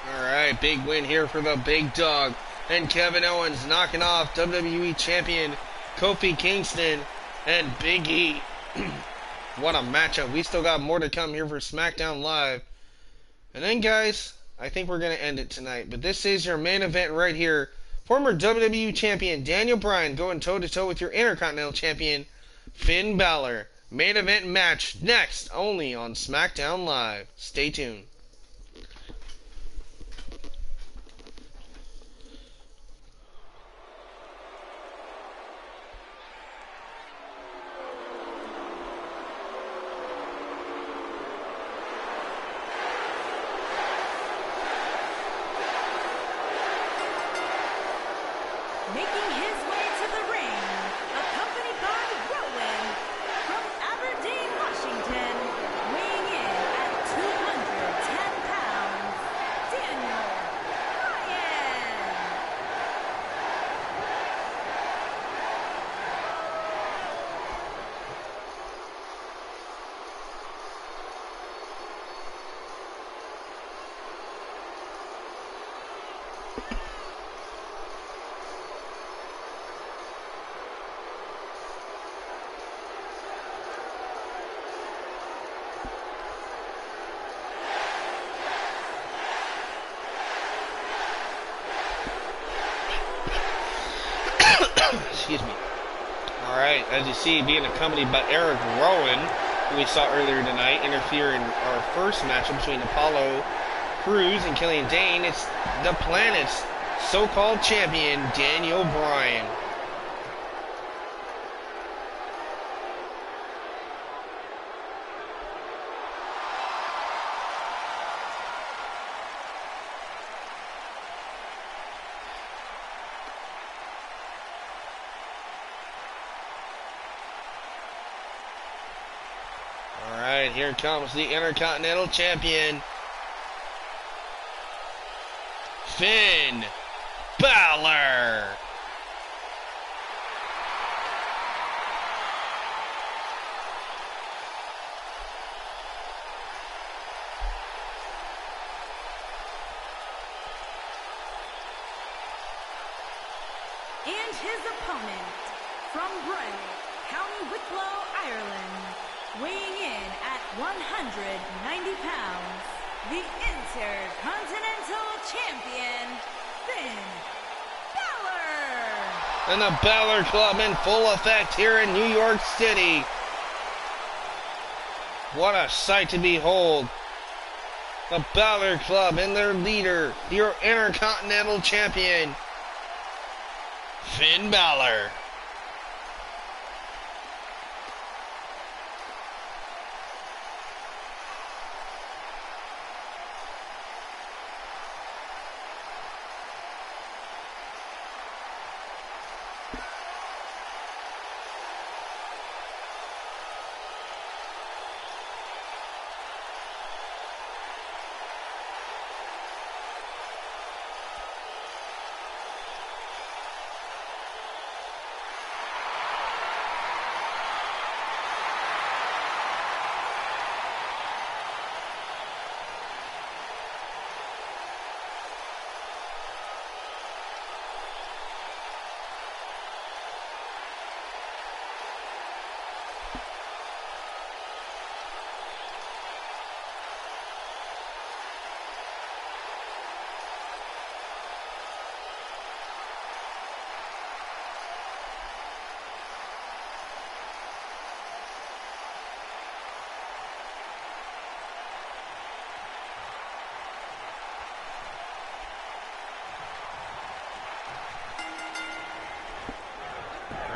Speaker 1: Alright, big win here for the big dog. And Kevin Owens knocking off WWE Champion Kofi Kingston and Big E. What a matchup. We still got more to come here for SmackDown Live. And then, guys, I think we're going to end it tonight. But this is your main event right here. Former WWE Champion Daniel Bryan going toe-to-toe with your Intercontinental Champion Finn Balor. Main event match next, only on SmackDown Live. Stay tuned.
Speaker 2: Making his way to the ring, accompanied by Rollins from Aberdeen, Washington, weighing in at 210 pounds, Daniel Bryan.
Speaker 1: Excuse me. Alright, as you see, being accompanied by Eric Rowan, who we saw earlier tonight, interfere in our first matchup between Apollo Crews and Killian Dane. It's the planet's so-called champion, Daniel Bryan. Alright, here comes the Intercontinental Champion, Finn Balor.
Speaker 2: And his opponent, from Bray, County Wicklow, Ireland, weighing in at 190 pounds, the Intercontinental Champion, Finn Balor.
Speaker 1: And the Balor Club in full effect here in New York City. What a sight to behold. The Balor Club and their leader, your Intercontinental Champion, Finn Balor.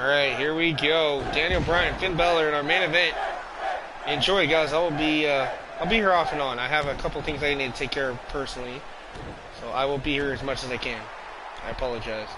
Speaker 1: Alright, here we go. Daniel Bryan, Finn Balor in our main event. Enjoy, guys. I'll be here off and on. I have a couple things I need to take care of personally, so I will be here as much as I can. I apologize.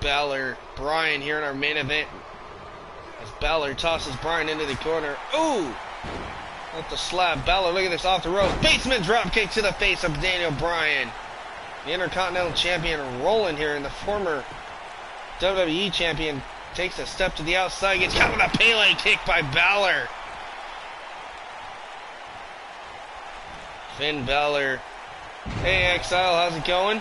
Speaker 1: Balor, Bryan here in our main event. As Balor tosses Bryan into the corner. Ooh! With the slap. Balor, look at this, off the ropes. Basement dropkick to the face of Daniel Bryan. The Intercontinental Champion Rollins here, and the former WWE Champion takes a step to the outside. Gets caught with a Pele kick by Balor. Finn Balor. Hey, Exile, how's it going?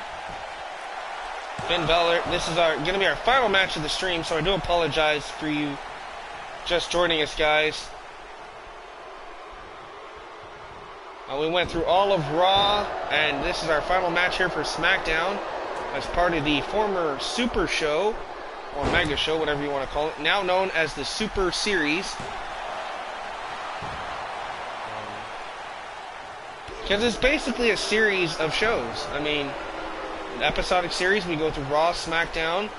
Speaker 1: Finn Balor, this is gonna be our final match of the stream, so I do apologize for you just joining us, guys. We went through all of Raw, and this is our final match here for SmackDown as part of the former Super Show, or Mega Show, whatever you want to call it, now known as the Super Series. Because it's basically a series of shows. I mean, an episodic series, we go through Raw, SmackDown,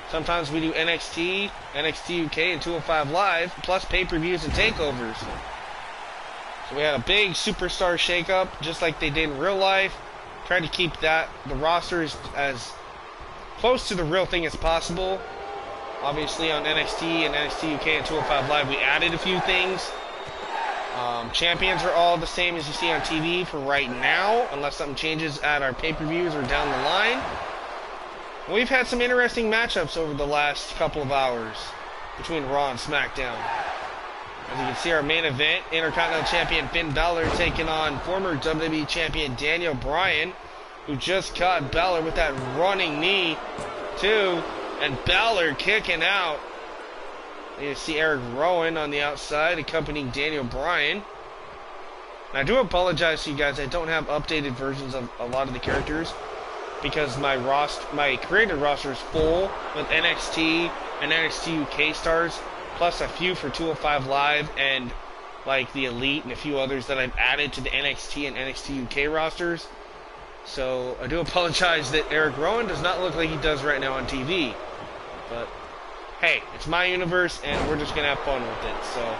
Speaker 1: sometimes we do NXT, NXT UK, and 205 Live, plus pay-per-views and takeovers. So we had a big superstar shakeup, just like they did in real life. Tried to keep the rosters as close to the real thing as possible. Obviously on NXT and NXT UK and 205 Live we added a few things. Champions are all the same as you see on TV for right now, unless something changes at our pay-per-views or down the line. We've had some interesting matchups over the last couple of hours between Raw and SmackDown. As you can see, our main event, Intercontinental Champion Finn Balor taking on former WWE Champion Daniel Bryan, who just caught Balor with that running knee, too, and Balor kicking out. You see Eric Rowan on the outside accompanying Daniel Bryan. And I do apologize to you guys, I don't have updated versions of a lot of the characters because my created roster is full with NXT and NXT UK stars, plus a few for 205 Live and like the Elite and a few others that I've added to the NXT and NXT UK rosters. So I do apologize that Eric Rowan does not look like he does right now on TV. But hey, it's my universe and we're just going to have fun with it. So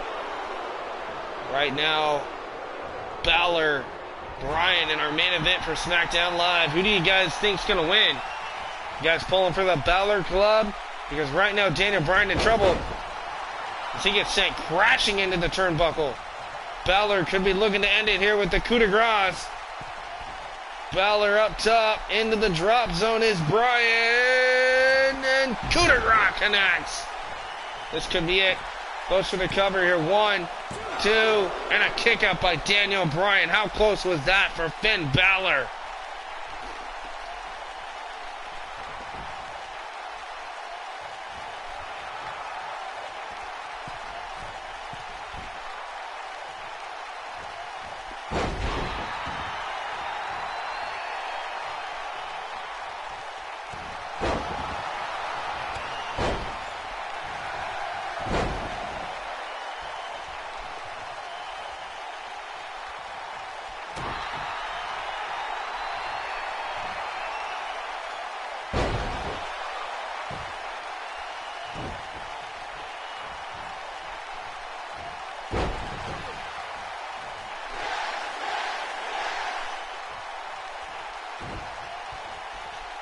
Speaker 1: right now, Balor, Bryan in our main event for SmackDown Live. Who do you guys think's going to win? You guys pulling for the Balor Club? Because right now Daniel Bryan in trouble as he gets sent crashing into the turnbuckle. Balor could be looking to end it here with the coup de grace. Balor up top, into the drop zone is Bryan, and coup de grace connects. This could be it. Goes for the cover here. 1, 2, and a kick out by Daniel Bryan. How close was that for Finn Balor?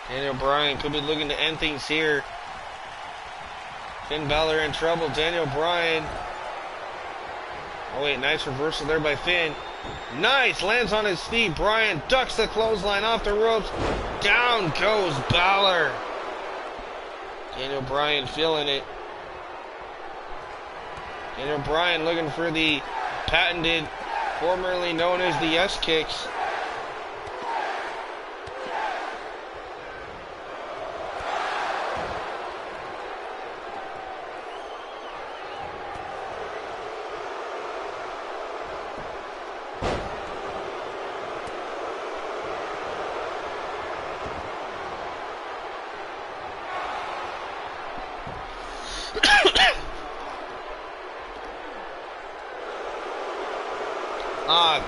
Speaker 1: Daniel Bryan could be looking to end things here. Finn Balor in trouble. Daniel Bryan. Oh wait, nice reversal there by Finn. Nice, lands on his feet. Bryan ducks the clothesline off the ropes. Down goes Balor. Daniel Bryan feeling it. Daniel Bryan looking for the patented, formerly known as the S-kicks.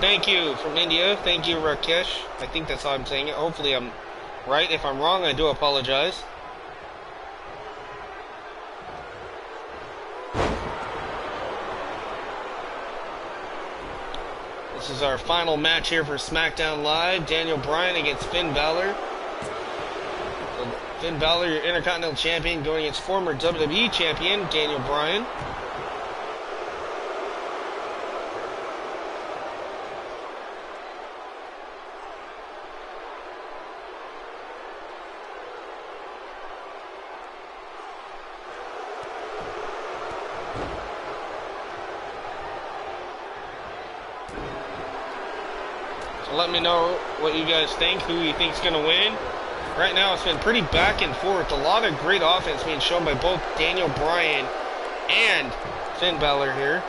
Speaker 1: Thank you from India. Thank you, Rakesh. I think that's how I'm saying it. Hopefully I'm right. If I'm wrong, I do apologize. This is our final match here for SmackDown Live. Daniel Bryan against Finn Balor. Finn Balor, your Intercontinental Champion, going against former WWE Champion, Daniel Bryan. Let me know what you guys think, who you think's going to win. Right now it's been pretty back and forth. A lot of great offense being shown by both Daniel Bryan and Finn Balor here.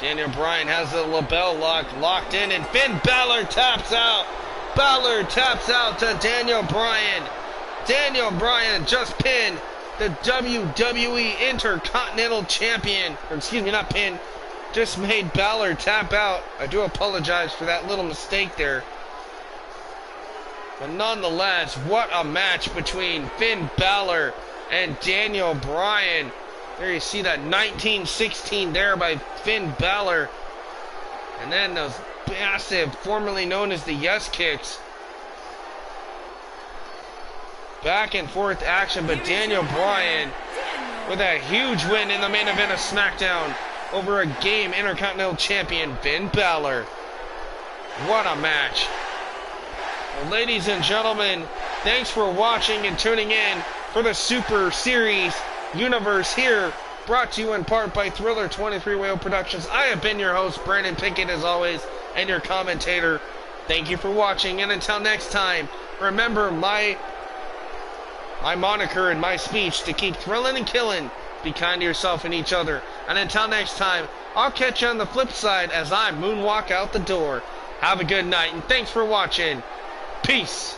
Speaker 1: Daniel Bryan has the label lock locked in, and Finn Balor taps out. Balor taps out to Daniel Bryan. Daniel Bryan just pinned the WWE Intercontinental Champion. Or excuse me, not pinned. Just made Balor tap out. I do apologize for that little mistake there. But nonetheless, what a match between Finn Balor and Daniel Bryan. There you see that 1916 there by Finn Balor. And then those massive, formerly known as the Yes Kicks. Back and forth action, but Daniel Bryan with a huge win in the main event of SmackDown over a game Intercontinental Champion Finn Balor. What a match. Well, ladies and gentlemen, thanks for watching and tuning in for the Super Series Universe here, brought to you in part by Thriller 23 Whale Productions. I have been your host, Brandon Pickett, as always, and your commentator. Thank you for watching, and until next time, remember my moniker and my speech to keep thrilling and killing. Be kind to yourself and each other. And until next time, I'll catch you on the flip side as I moonwalk out the door. Have a good night, and thanks for watching. Peace.